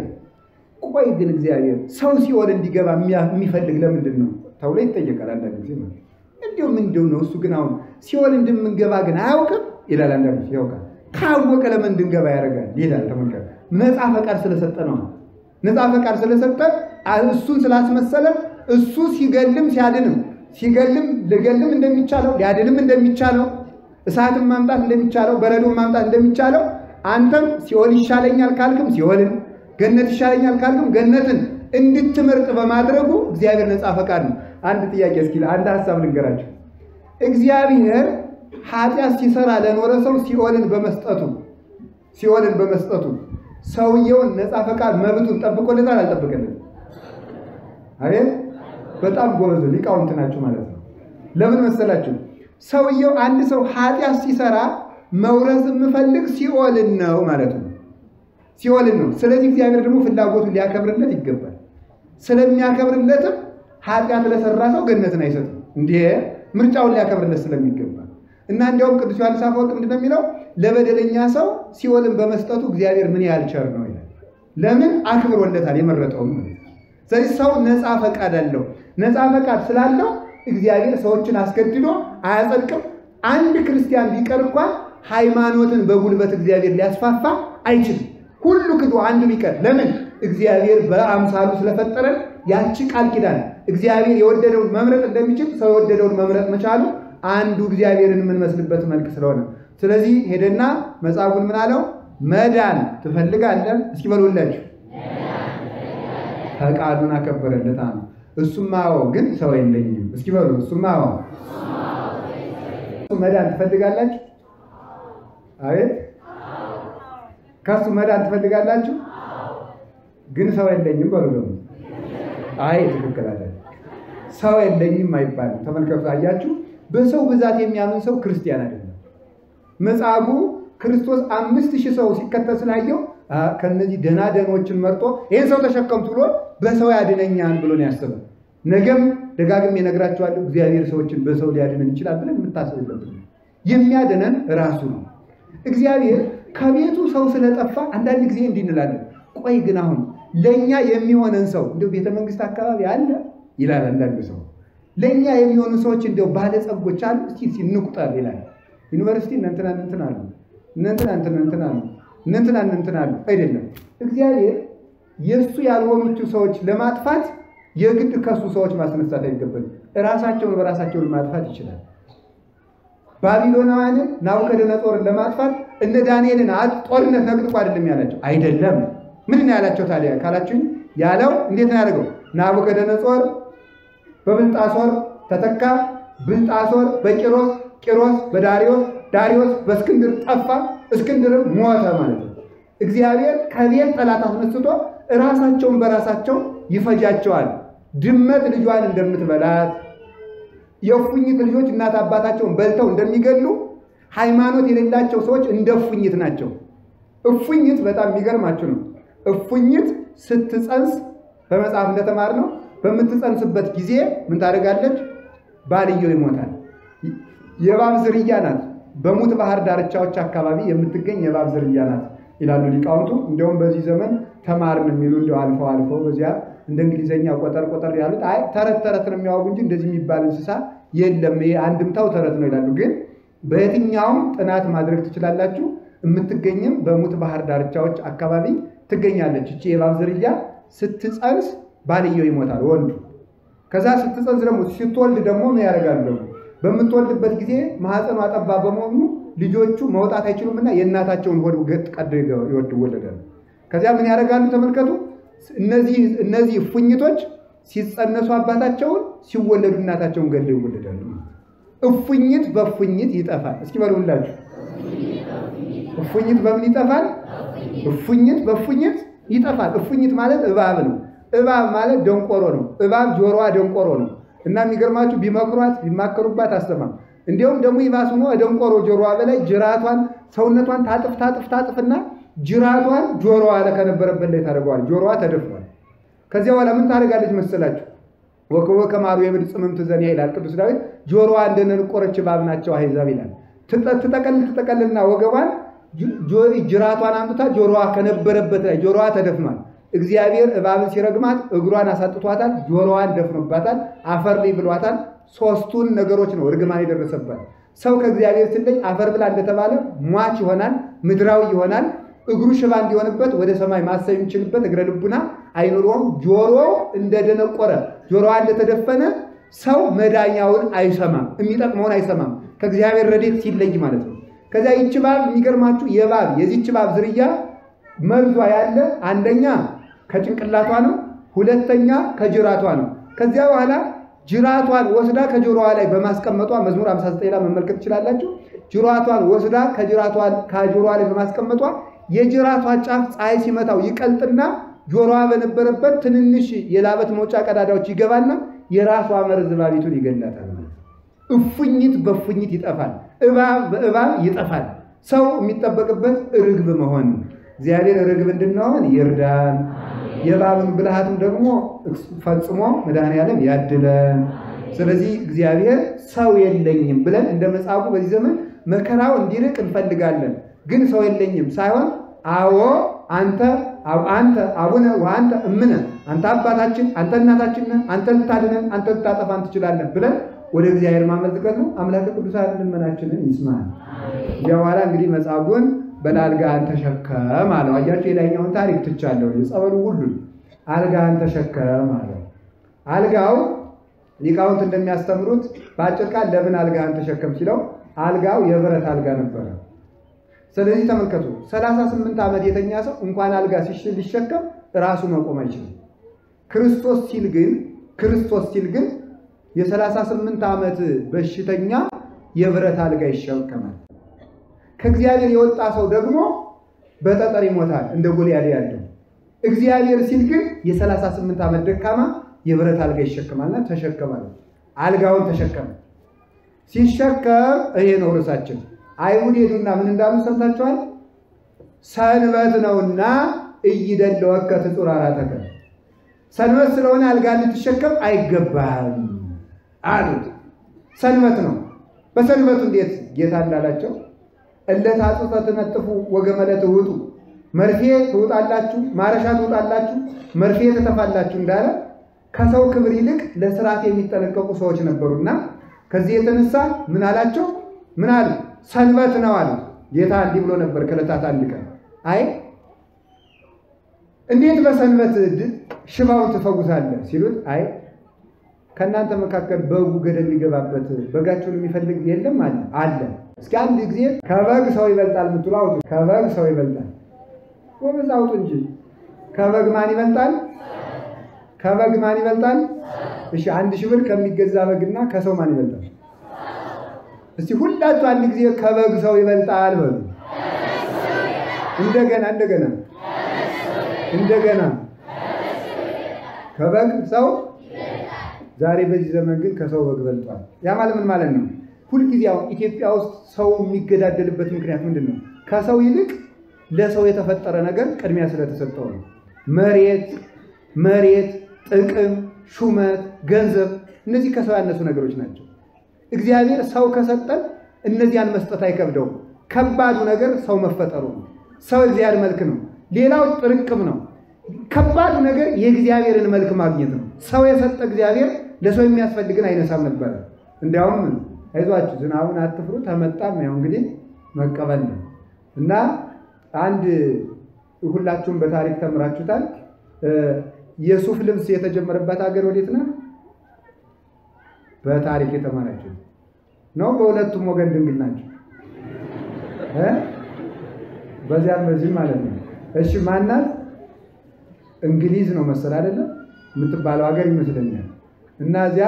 ቆይ ግን እግዚአብሔር ሰው ሲኦል እንዲገባ የሚፈልግ ለምንድን ነው ተብሎ ይጠየቃል አንዳንድ ጊዜ ማለት እንዴው ምንድነው ነው እሱ ግን አሁን ሲኦል እንደምንገባ ግን አያውቅም ይላል አንዳንድ ጊዜ ያውቃል ካወቀ ለምን እንድንገባ ያደርጋል ይላል ተመልከቱ ነፃ ፈቃድ ስለሰጠ ነው ነፃ ፈቃድ ስለሰጠ እሱን ስላስመሰለ እሱ ሲገልም ሲያድንም ሲገልም ለገልም እንደሚቻለው ሊያድንም እንደሚቻለው እሳትን ማምጣት እንደሚቻለው በረዶን ማምጣት እንደሚቻለው አንተም ሲኦል ይሻለኛል ካልክም ሲኦልን ገነት ይሻለኛል ካልክም ገነትን እንድትመርጥ በማድረጉ እግዚአብሔር ነፃ ፈቃድ ነው አንድ ጥያቄ እስኪ አንድ ሐሳብ ልንገራችሁ እግዚአብሔር ኃጢአት ሲሰራ ለኖረ ሰው ሲኦልን በመስጠቱ ሰውየውን ነፃ ፈቃድ መብቱን ጠብቆለታል አልጠበቀለትም አይደል በጣም ጎበዝ ሊቃውንት ናችሁ ማለት ነው ለምን መሰላችሁ ሰውየው አንድ ሰው ኃጢአት ሲሰራ መውረስ የምፈልግ ሲኦልን ነው ማለት ነው ሲኦልን ነው ስለዚህ እግዚአብሔር ደግሞ ፍላጎቱን ሊያከብርለት ይገባል ስለሚያከብርለትም ኃጢአት ለሰራ ሰው ገነትን አይሰጥም እንዴ ምርጫውን ሊያከብርለት ስለሚገባ እና እንዲያውም ቅዱስ ዮሐንስ አፈወርቅ ምንድነው የሚለው ለበደለኛ ሰው ሲኦልን በመስጠቱ እግዚአብሔር ምን ያህል ቸር ነው ይላል ለምን አክብሮለታል የመረጠው ነው ስለዚህ ሰው ነፃ ፈቃድ አለው ነፃ ፈቃድ ስላለው እግዚአብሔር ሰዎችን አስገድዶ አያጸድቅም አንድ ክርስቲያን ቢቀር እንኳን ሃይማኖትን በጉልበት እግዚአብሔር ሊያስፋፋ አይችልም ሁሉ ክዶ አንዱ ቢቀር ለምን እግዚአብሔር በአምሳሉ ስለፈጠረን ያቺ ቃል ኪዳን እግዚአብሔር የወደደውን መምረጥ እንደሚችል ሰው የወደደውን መምረጥ መቻሉ አንዱ እግዚአብሔርን ምን መስልበት መልክ ስለሆነ ስለዚህ ሄደና መጻጉን ምን አለው መዳን ትፈልጋለህ እስኪ በሉላችሁ ፈቃዱን አከበረለት አለ እሱማው ግን ሰው የለኝም እስኪ በሉ እሱማው መዳን ትፈልጋላችሁ አቤት ከሱ መዳን ትፈልጋላችሁ ግን ሰው የለኝም በሉ ደግሞ አይ ትክክል አይደል ሰው የለኝም አይባልም ተመልከቱ አያችሁ በሰው ብዛት የሚያምን ሰው ክርስቲያን አይደለም መጻጉ ክርስቶስ 5000 ሰው ሲከተል ስላየው ከነዚህ ደናደኖችን መርጦ ይሄን ሰው ተሸከምቱ ብሎ በሰው ያድነኛል ብሎ ነው ያሰበው ነገም ደጋግም የነግራቸዋለሁ እግዚአብሔር ሰዎችን በሰው ሊያድነን ይችላል ብለን የምታስብበት የሚያድነን ራሱ ነው እግዚአብሔር ከቤቱ ሰው ስለጠፋ አንዳንድ ጊዜ እንዲንላለን ቆይ ግን አሁን ለኛ የሚሆነን ሰው እንደው ቤተ መንግስት አካባቢ አለ ይላል አንዳንድ ሰው ለኛ የሚሆኑ ሰዎች እንደው ባለጸጎች አሉ እስቲ ሲንቁጣል ይላል ዩኒቨርሲቲ እንትና አሉ አይደለም እግዚአብሔር የሱ ያልሆኑት ሰዎች ለማጥፋት የግድ ከሱ ሰዎች ማስነሳት አይገባም ራሳቸውን በራሳቸው ማጥፋት ይችላል ባቢሎናውያንን ናቡከደነጾርን ለማጥፋት እነ ዳንኤልን ጦርነት ነቅጥቆ አይደለም ያላቸው አይደለም ምን ያላቸው ታዲያ ካላችሁ ያለው እንዴት ነው ያደረገው ናቡከደነጾር በብልጣሶር ተተካ ብልጣሶር በቂሮስ ቂሮስ በዳሪዮስ ዳሪዮስ በእስክንድር ጠፋ እስክንድርም ሞተ ማለት ነው እግዚአብሔር ከቤት ጠላት አስነስቶ ራሳቸውን በራሳቸው ይፈጃቸዋል ድመት ልጇን እንደምትበላት የፉኝት ልጆች እናት አባታቸውን በልተው እንደሚገሉ ሃይማኖት የሌላቸው ሰዎች እንደፉኝት ናቸው እፉኝት በጣም የሚገርማችሁ ነው እፉኝት ስትጸንስ በመጽሐፍ እንደተማርነው በምትጸንስበት ጊዜ ምን ታደርጋለች ባልየው ይሞታል የባብ ዝርያ ናት በሙት ባህር ዳርቻዎች አካባቢ የምትገኝ የባብ ዝርያ ናት ይላሉ ሊቃውንቱ እንደውም በዚህ ዘመን ተማርን የሚሉ እንደው አልፎ በዚያ እንደ እንግሊዘኛ ቆጠር ያሉት አይ ተረት ነው የሚያወጉ እንጂ እንደዚህ የሚባል እንስሳ የለም ይሄ አንድምታው ተረት ነው ይላሉ ግን በየትኛውም ጥናት ማድረግ ትችላላችሁ የምትገኝም በሙት ባህር ዳርቻዎች አካባቢ ትገኛለች እቺ የባብ ዝርያ ስትጸንስ ባልየው ይሞታል ወንዱ ከዛ ስትጸንስ ደግሞ ስትወልድ ደግሞ ምን ያደርጋሉ በምትወልድበት ጊዜ ማህፀኗ ጠባብ በመሆኑ ልጆቹ መውጣት አይችሉምና የእናታቸውን ሆድ ገጥ ቀደው ይወልዳሉ ከዛ ምን ያደርጋሉ ተመልከቱ እነዚህ እፉኝቶች ሲጸነሱ አባታቸውን ሲወለዱ እናታቸውን ገለው ይወለዳሉ። እፉኝት በእፉኝት ይጠፋል። እስኪ በሉላችሁ እፉኝት በምን ይጠፋል? እፉኝት በእፉኝት ይጠፋል። እፉኝት ማለት እባብ ነው። እባብ ማለት ደንቆሮ ነው። እባብ ጆሮዋ ደንቆሮ ነው እና የሚገርማችሁ ቢመክሯት ቢማከሩባት አስተማም እንዲያውም ደግሞ ይባስ ሆኖ ደንቆሮ ጆሮዋ በላይ ጅራቷን ሰውነቷን ታጥፍና ጅራቷን ጆሮዋ ለከነበረበት ላይ ታደርገዋል። ጆሮዋ ተደፍኗል። ከዚያ በኋላ ምን ታደርጋለች መሰላችሁ? ወከወ ከማሩ የምድ ጽምም ትዘኒያ ይላል ቅዱስ ዳዊት። ጆሮዋ እንደነቆረች እባብ ናቸው አሕዛብ ይላል። ትጠቀልልና ወገቧን ጅራቷን አምጥታ ጆሮዋ ከነበረበት ላይ ጆሮዋ ተደፍኗል። እግዚአብሔር እባብን ሲረግማት እግሯን አሳጥቷታል፣ ጆሮዋን ደፍኖባታል፣ አፈር ላይ ብሏታል። ሶስቱን ነገሮች ነው እርግማን የደረሰባት። ሰው ከእግዚአብሔር ሲለይ አፈር ብላ እንደተባለ ሟች ይሆናል፣ ምድራዊ ይሆናል። እግሩ ሽባ እንዲሆንበት ወደ ሰማይ ማሰብ የሚችልበት እግረ ልቡና አይኖረውም። ጆሮው እንደደነቆረ ጆሮዋ እንደተደፈነ ሰው መዳኛውን አይሰማም፣ የሚጠቅመውን አይሰማም። ከእግዚአብሔር ረድኤት ሲለይ ማለት ነው። ከዛ ይህች እባብ የሚገርማችሁ የዚህች እባብ ዝርያ መርዟ ያለ አንደኛ ከጭንቅላቷ ነው፣ ሁለተኛ ከጅራቷ ነው። ከዚያ በኋላ ጅራቷን ወስዳ ከጆሮዋ ላይ በማስቀመጧ መዝሙር 59 ላይ መመልከት ትችላላችሁ። ጅራቷን ወስዳ ከጆሮዋ ላይ በማስቀመጧ የጅራቷ ጫፍ ፀሐይ ሲመታው ይቀልጥና ጆሮዋ በነበረበት ትንንሽ የላበት መውጫ ቀዳዳዎች ይገባና የራሷ መርዝ እባቢቱን ይገላታል። እፉኝት በእፉኝት ይጠፋል፣ እባብ በእባብ ይጠፋል። ሰው የሚጠበቅበት ርግብ መሆን ነው። እግዚአብሔር ርግብ እንድንሆን ይርዳን። የእባብን ብልሃቱን ደግሞ ፈጽሞ መድኃኔዓለም ያድለን። ስለዚህ እግዚአብሔር ሰው የለኝም ብለን እንደ መጻጉዕ በዚህ ዘመን መከራው እንዲርቅ እንፈልጋለን። ግን ሰው የለኝም ሳይሆን አዎ አንተ አቡነ ወአንተ እምነ፣ አንተ አባታችን አንተ እናታችን ነህ፣ አንተ ልታድነን አንተ ልታጠፋን ትችላለህ ብለን ወደ እግዚአብሔር ማመልከት ነው። አምላከ ቅዱሳን ልመናችንን ይስማል። በኋላ እንግዲህ መጻጉዕን በአልጋህን ተሸከም አለው። አያችሁ የላይኛውን ታሪክ ትቻለሁ። የጸበሉ ሁሉ አልጋህን ተሸከም አለው። አልጋው ሊቃውንት እንደሚያስተምሩት በአጭር ቃል ለምን አልጋህን ተሸከም ሲለው አልጋው የብረት አልጋ ነበረ። ስለዚህ ተመልከቱ 38 ዓመት የተኛ ሰው እንኳን አልጋ ሊሸከም ራሱ መቆም አይችልም። ክርስቶስ ሲል ግን የ38 ዓመት በሽተኛ የብረት አልጋ ይሸከማል። ከእግዚአብሔር የወጣ ሰው ደግሞ በጠጠር ይሞታል እንደ ጎልያድ ያለው። እግዚአብሔር ሲል ግን የ38 ዓመት ደካማ የብረት አልጋ ይሸከማልና ተሸከማል። አልጋውን ተሸከመ። ሲሸከም ይሄ ነው ርዕሳችን። አይሁድ ሄዱና ምን እንዳሉ ሰምታችኋል? ሰንበት ነውና እይደለወከ ትጹር አራተከ፣ ሰንበት ስለሆነ አልጋ ልትሸከም አይገባም አሉት። ሰንበት ነው። በሰንበቱ እንዴት ጌታ እንዳላቸው እለታጡት ተነጥፉ ወገመለ ትውጡ፣ መርፌ ትውጣላችሁ፣ ማረሻ ትውጣላችሁ፣ መርፌ ተተፋላችሁ እንዳለ ከሰው ክብር ይልቅ ለሥርዓት የሚጠነቀቁ ሰዎች ነበሩና ከዚህ የተነሳ ምን አላቸው? ምን አሉ? ሰንበት ነው አሉ። ጌታ እንዲህ ብሎ ነበር ከዕለታት አንድ ቀን አይ እንዴት በሰንበት ሽባውን ትፈውሳለህ ሲሉት አይ ከእናንተ መካከል በጉ ገደል የሚገባበት በጋቸውን የሚፈልግ የለም አለ። እስኪ አንድ ጊዜ ከበግ ሰው ይበልጣል የምትሉ አውጡ። ከበግ ሰው ይበልጣል ወበዛ አውጡ እንጂ ከበግ ማን ይበልጣል? ከበግ ማን ይበልጣል? እሺ 1000 ብር ከሚገዛ በግና ከሰው ማን ይበልጣል? እስቲ ሁላችሁ አንድ ጊዜ ከበግ ሰው ይበልጣል በሉ። እንደገና ከበግ ሰው ዛሬ በዚህ ዘመን ግን ከሰው በግ በልጧል። ያ ማለት ምን ማለት ነው? ሁሉ ጊዜ አሁን ኢትዮጵያ ውስጥ ሰው የሚገዳደልበት ምክንያት ምንድነው? ከሰው ይልቅ ለሰው የተፈጠረ ነገር ቅድሚያ ስለተሰጠው ነው። መሬት፣ ጥቅም፣ ሹመት፣ ገንዘብ እነዚህ ከሰው ያነሱ ነገሮች ናቸው። እግዚአብሔር ሰው ከሰጠን እነዚያን መስጠት አይከብደውም። ከባዱ ነገር ሰው መፈጠሩ ነው። ሰው እግዚአብሔር መልክ ነው። ሌላው ጥርቅም ነው። ከባዱ ነገር የእግዚአብሔርን መልክ ማግኘት ነው። ሰው የሰጠ እግዚአብሔር ለሰው የሚያስፈልግን አይነሳም ነበር። እንዲያውም አይዟችሁ ዝናቡን አትፍሩ ተመጣም ያው እንግዲህ መቀበል ነው። እና አንድ ሁላችሁም በታሪክ ተምራችሁታል። የሱፍ ልብስ የተጀመረበት ሀገር ወዴት ነው? በታሪክ የተማራችሁ ነው። በሁለቱም ወገን ድንግል ናቸው በዚያም በዚህ ማለት ነው። እሺ ማናት? እንግሊዝ ነው መሰል አይደለም የምትባለው ሀገር ይመስለኛል። እና እዚያ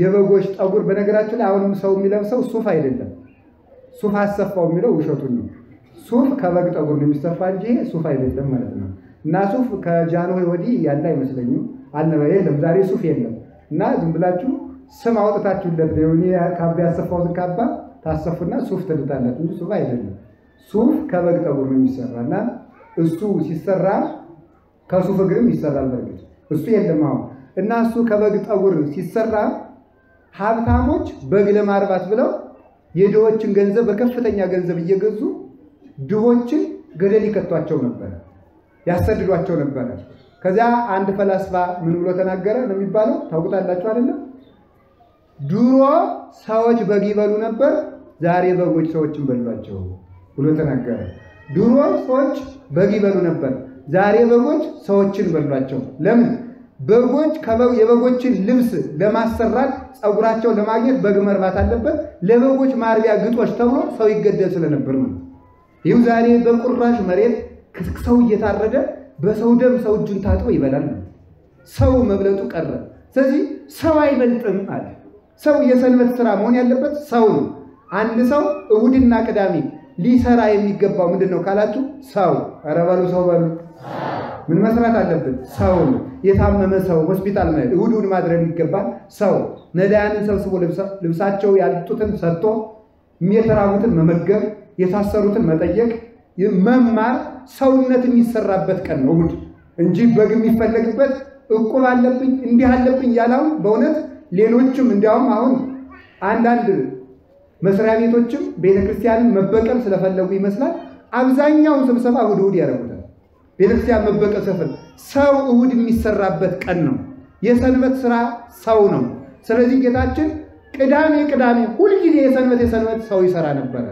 የበጎች ጠጉር በነገራችን ላይ አሁንም ሰው የሚለብሰው ሱፍ አይደለም። ሱፍ አሰፋው የሚለው ውሸቱን ነው። ሱፍ ከበግ ጠጉር ነው የሚሰፋ እንጂ ሱፍ አይደለም ማለት ነው። እና ሱፍ ከጃንሆይ ወዲህ ያለ አይመስለኝም አልነበረ የለም ዛሬ ሱፍ የለም። እና ዝም ብላችሁ ስም አውጥታችሁለት ነው እኔ ካባ ያሰፋውን ካባ ታሰፉና ሱፍ ትልታላችሁ እንጂ ሱፍ አይደለም። ሱፍ ከበግ ጠጉር ነው የሚሰራና እሱ ሲሰራ ከሱፍ እግርም ይሰራል በርግጥ እሱ የለም አሁን። እና እሱ ከበግ ጠጉር ሲሰራ ሀብታሞች በግ ለማርባት ብለው የድሆችን ገንዘብ በከፍተኛ ገንዘብ እየገዙ ድሆችን ገደል ይከቷቸው ነበር፣ ያሰድዷቸው ነበር። ከዛ አንድ ፈላስፋ ምን ብሎ ተናገረ ነው የሚባለው ታውቁታላችሁ አይደለም? ድሮ ሰዎች በግ ይበሉ ነበር፣ ዛሬ በጎች ሰዎችን በሏቸው ብሎ ተናገረ። ድሮ ሰዎች በግ ይበሉ ነበር፣ ዛሬ በጎች ሰዎችን በሏቸው። ለምን? በጎች የበጎችን ልብስ ለማሰራት ጸጉራቸው ለማግኘት በግ መርባት አለበት። ለበጎች ማርቢያ ግጦሽ ተብሎ ሰው ይገደል ስለነበር ነው። ይኸው ዛሬ በቁራሽ መሬት ሰው እየታረደ በሰው ደም ሰው እጁን ታጥቦ ይበላል። ሰው መብለጡ ቀረ። ስለዚህ ሰው አይበልጥም አለ። ሰው የሰንበት ስራ መሆን ያለበት ሰው ነው። አንድ ሰው እሁድና ቅዳሜ ሊሰራ የሚገባው ምንድነው ካላችሁ ሰው ኧረ በሉ ሰው በሉ ምን መስራት አለበት? ሰው ነው። የታመመ ሰው ሆስፒታል ማለት እሁድ ማድረግ ይገባል። ሰው ነዳያንን ሰብስቦ ልብሳቸው ያልጡትን ሰጥቶ የሚተራቡትን መመገብ የታሰሩትን መጠየቅ መማር ሰውነት የሚሰራበት ቀን ነው እሁድ እንጂ በግ የሚፈለግበት እቁብ አለብኝ እንዲህ አለብኝ ያላው በእውነት ሌሎችም እንዲያውም አሁን አንዳንድ መስሪያ ቤቶችም ቤተክርስቲያንን መበቀል ስለፈለጉ ይመስላል አብዛኛውን ስብሰባ እሁድ ያደርጉታል። ቤተክርስቲያን መበቀል ሰፈል ሰው እሁድ የሚሰራበት ቀን ነው። የሰንበት ስራ ሰው ነው። ስለዚህ ጌታችን ቅዳሜ ሁሉ ጊዜ የሰንበት ሰው ይሰራ ነበር።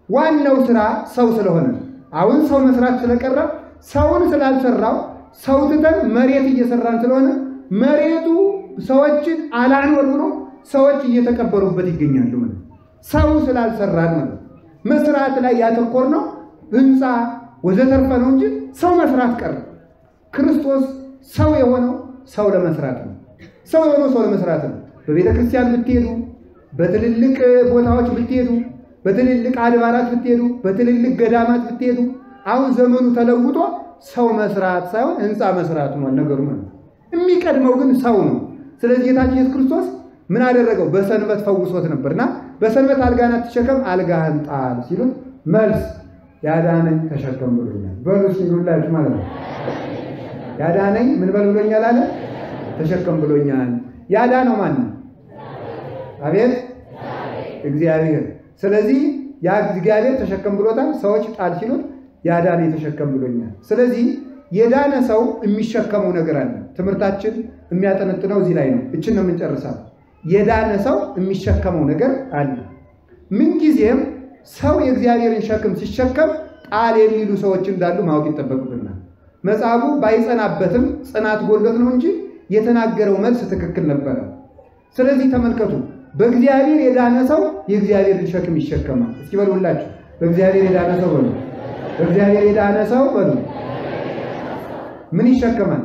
ዋናው ስራ ሰው ስለሆነ አሁን ሰው መስራት ስለቀረ ሰውን ስላልሰራው ሰው ትተን መሬት እየሰራን ስለሆነ መሬቱ ሰዎችን አላኖር ብሎ ሰዎች እየተቀበሩበት ይገኛሉ ማለት ሰው ስላልሰራን ማለት መስራት ላይ ያተኮርነው ህንፃ ወዘተርፈ ነው እንጂ ሰው መስራት ቀረ። ክርስቶስ ሰው የሆነው ሰው ለመስራት ነው። ሰው የሆነው ሰው ለመስራት ነው። በቤተ ክርስቲያን ብትሄዱ፣ በትልልቅ ቦታዎች ብትሄዱ፣ በትልልቅ አድባራት ብትሄዱ፣ በትልልቅ ገዳማት ብትሄዱ አሁን ዘመኑ ተለውጦ ሰው መስራት ሳይሆን ህንፃ መስራት ነው ነገሩ ማለት። የሚቀድመው ግን ሰው ነው። ስለዚህ ጌታችን ኢየሱስ ክርስቶስ ምን አደረገው? በሰንበት ፈውሶት ነበርና በሰንበት አልጋን አትሸከም አልጋህን ጣል ሲሉት መልስ ያዳነኝ ተሸከም ብሎኛል በሉ ሲሉላችሁ ማለት ነው። ያዳነኝ ምን በል ብሎኛል አለ? ተሸከም ብሎኛል። ያዳነው ማን ነው? አቤት እግዚአብሔር። ስለዚህ ያ እግዚአብሔር ተሸከም ብሎታል። ሰዎች ጣል ሲሉት ያዳነኝ ተሸከም ብሎኛል። ስለዚህ የዳነ ሰው የሚሸከመው ነገር አለ። ትምህርታችን የሚያጠነጥነው እዚህ ላይ ነው። እችን ነው የምንጨርሳው። የዳነ ሰው የሚሸከመው ነገር አለ። ምን ጊዜም ሰው የእግዚአብሔርን ሸክም ሲሸከም ጣል የሚሉ ሰዎች እንዳሉ ማወቅ ይጠበቅብናል። መጽሐፉ ባይጸናበትም ጽናት ጎሎት ነው እንጂ የተናገረው መልስ ትክክል ነበረ። ስለዚህ ተመልከቱ፣ በእግዚአብሔር የዳነ ሰው የእግዚአብሔርን ሸክም ይሸከማል። እስኪ በሉላችሁ በእግዚአብሔር የዳነ ሰው በሉ። በእግዚአብሔር የዳነ ሰው በሉ ምን ይሸከማል?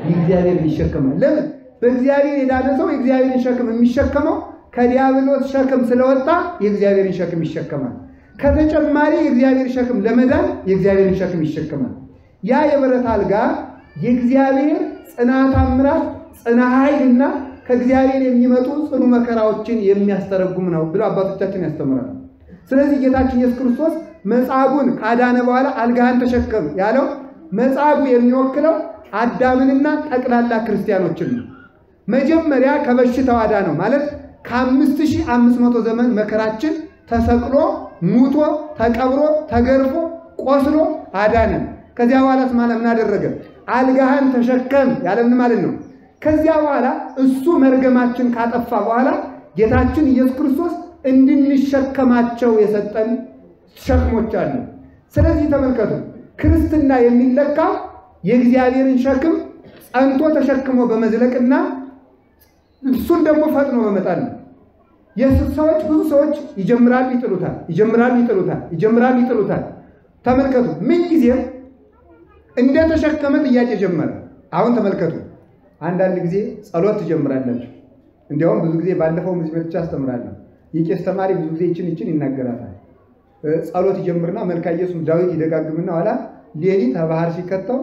የእግዚአብሔርን ይሸከማል። ለምን? በእግዚአብሔር የዳነ ሰው የእግዚአብሔርን ሸክም የሚሸከመው ከዲያብሎስ ሸክም ስለወጣ የእግዚአብሔርን ሸክም ይሸከማል። ከተጨማሪ የእግዚአብሔር ሸክም ለመዳን የእግዚአብሔርን ሸክም ይሸከማል። ያ የብረት አልጋ የእግዚአብሔር ጽናት አምራት ጽና ኃይልና ከእግዚአብሔር የሚመጡ ጽኑ መከራዎችን የሚያስተረጉም ነው ብለው አባቶቻችን ያስተምራሉ። ስለዚህ ጌታችን ኢየሱስ ክርስቶስ መጻጉዕን ካዳነ በኋላ አልጋህን ተሸከም ያለው መጻጉዕ የሚወክለው አዳምንና ጠቅላላ ክርስቲያኖችን ነው። መጀመሪያ ከበሽታው አዳነው ማለት ከ5500 ዘመን መከራችን ተሰቅሎ ሙቶ ተቀብሮ ተገርፎ ቆስሎ አዳነን። ከዚያ በኋላስ ማለት ምን አደረገ? አልጋህን ተሸከም ያለን ማለት ነው። ከዚያ በኋላ እሱ መርገማችን ካጠፋ በኋላ ጌታችን ኢየሱስ ክርስቶስ እንድንሸከማቸው የሰጠን ሸክሞች አሉ። ስለዚህ ተመልከቱ፣ ክርስትና የሚለካው የእግዚአብሔርን ሸክም ጸንቶ ተሸክሞ በመዝለቅና እሱን ደግሞ ፈጥኖ በመጣል ነው። የሰዎች ብዙ ሰዎች ይጀምራሉ ይጥሉታል። ተመልከቱ፣ ምን ጊዜም እንደተሸከመ ጥያቄ ጀመረ። አሁን ተመልከቱ አንዳንድ ጊዜ ጸሎት ትጀምራላችሁ እንዲያውም ብዙ ጊዜ ባለፈው ምዝብ ብቻ አስተምራለሁ የቄስ ተማሪ ብዙ ጊዜ ይችን ይናገራል ጸሎት ይጀምርና መልካ ኢየሱስ ዳዊት ይደጋግምና ኋላ ሌሊት ባህር ሲከተው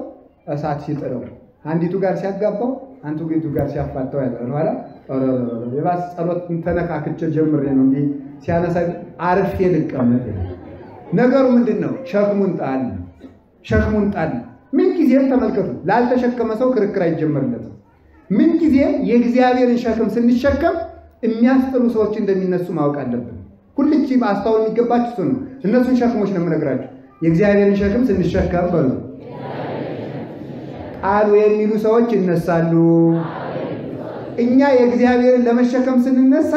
እሳት ሲጥለው አንዲቱ ጋር ሲያጋባው አንቱ ጌቱ ጋር ሲያፋታው ያለው ኋላ የባስ ጸሎት ተነካክቼ ጀምሬ ነው እንዴ ሲያነሳ አርፌ ልቀመጥ ነገሩ ምንድነው ሸክሙን ጣል ምን ጊዜም ተመልከቱ ላልተሸከመ ሰው ክርክር አይጀመርለትም ምን ጊዜም የእግዚአብሔርን ሸክም ስንሸከም የሚያስጥሉ ሰዎች እንደሚነሱ ማወቅ አለብን ሁልጊዜ ማስተዋል የሚገባችሁ ነው እነሱን ሸክሞች ነው የምነግራችሁ የእግዚአብሔርን ሸክም ስንሸከም በሉ ጣሉ የሚሉ ሰዎች ይነሳሉ እኛ የእግዚአብሔርን ለመሸከም ስንነሳ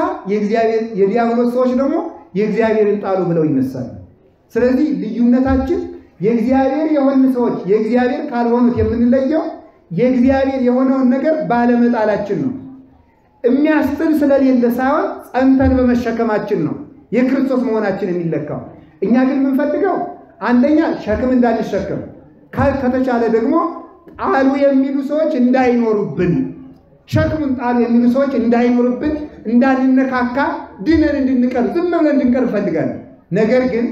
የዲያብሎስ ሰዎች ደግሞ የእግዚአብሔርን ጣሉ ብለው ይነሳሉ ስለዚህ ልዩነታችን የእግዚአብሔር የሆኑ ሰዎች የእግዚአብሔር ካልሆኑት የምንለየው የእግዚአብሔር የሆነውን ነገር ባለመጣላችን ነው የሚያስጥል ስለሌለ ሳይሆን ጸንተን በመሸከማችን ነው የክርስቶስ መሆናችን የሚለካው እኛ ግን የምንፈልገው አንደኛ ሸክም እንዳንሸከም ከተቻለ ደግሞ ጣሉ የሚሉ ሰዎች እንዳይኖሩብን ሸክሙን ጣሉ የሚሉ ሰዎች እንዳይኖሩብን እንዳንነካካ ድነን እንድንቀር ዝም ብለን እንድንቀር ፈልጋለን ነገር ግን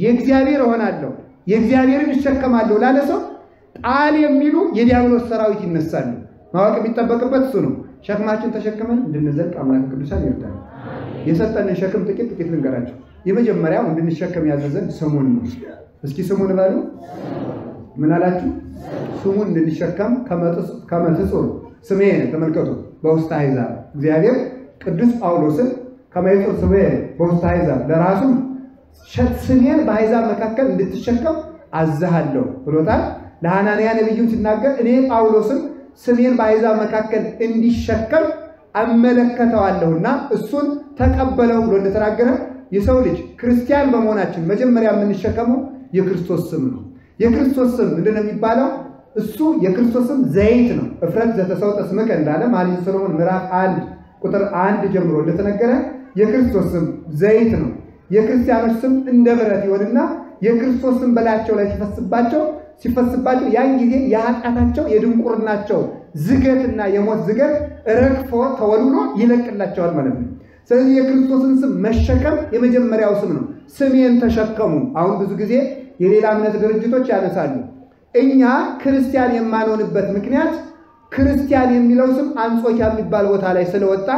የእግዚአብሔር ሆናለሁ የእግዚአብሔርን እሸከማለሁ ላለ ሰው ጣል የሚሉ የዲያብሎስ ሰራዊት ይነሳሉ ማወቅ የሚጠበቅበት እሱ ነው ሸክማችን ተሸክመን እንድንዘልቅ አምላክ ቅዱሳን ይርዳል የሰጠንን ሸክም ጥቂት ልንገራችሁ የመጀመሪያው እንድንሸከም ያዘዘን ስሙን ነው እስኪ ስሙን ባሉ ምን አላችሁ ስሙን እንድንሸከም ከመትጹር ስሜ ተመልከቱ በውስጥ አይዛብ እግዚአብሔር ቅዱስ ጳውሎስን ከመይጹር ስሜ በውስጥ አይዛብ ለራሱ ስሜን በአይዛብ መካከል እንድትሸከም አዘሃለሁ ብሎታል ለሐናንያ ነብዩም ሲናገር እኔ ጳውሎስን ስሜን በአይዛብ መካከል እንዲሸከም አመለከተዋለሁና እሱን ተቀበለው ብሎ እንደተናገረ የሰው ልጅ ክርስቲያን በመሆናችን መጀመሪያ የምንሸከመው የክርስቶስ ስም ነው የክርስቶስ ስም ምንድነው የሚባለው እሱ የክርስቶስ ስም ዘይት ነው እፍረት ዘተሰውጠ ስምከ እንዳለ መኃልየ ሰሎሞን ምዕራፍ 1 ቁጥር 1 ጀምሮ እንደተነገረ የክርስቶስ ስም ዘይት ነው የክርስቲያኖች ስም እንደ ብረት ይሆንና የክርስቶስ ስም በላያቸው ላይ ሲፈስባቸው ያን ጊዜ የኃጢአታቸው የድንቁርናቸው ዝገትና የሞት ዝገት ረግፎ ተወልሎ ይለቅላቸዋል ማለት ነው ስለዚህ የክርስቶስን ስም መሸከም የመጀመሪያው ስም ነው ስሜን ተሸከሙ አሁን ብዙ ጊዜ የሌላ እምነት ድርጅቶች ያነሳሉ እኛ ክርስቲያን የማንሆንበት ምክንያት ክርስቲያን የሚለው ስም አንጾኪያ የሚባል ቦታ ላይ ስለወጣ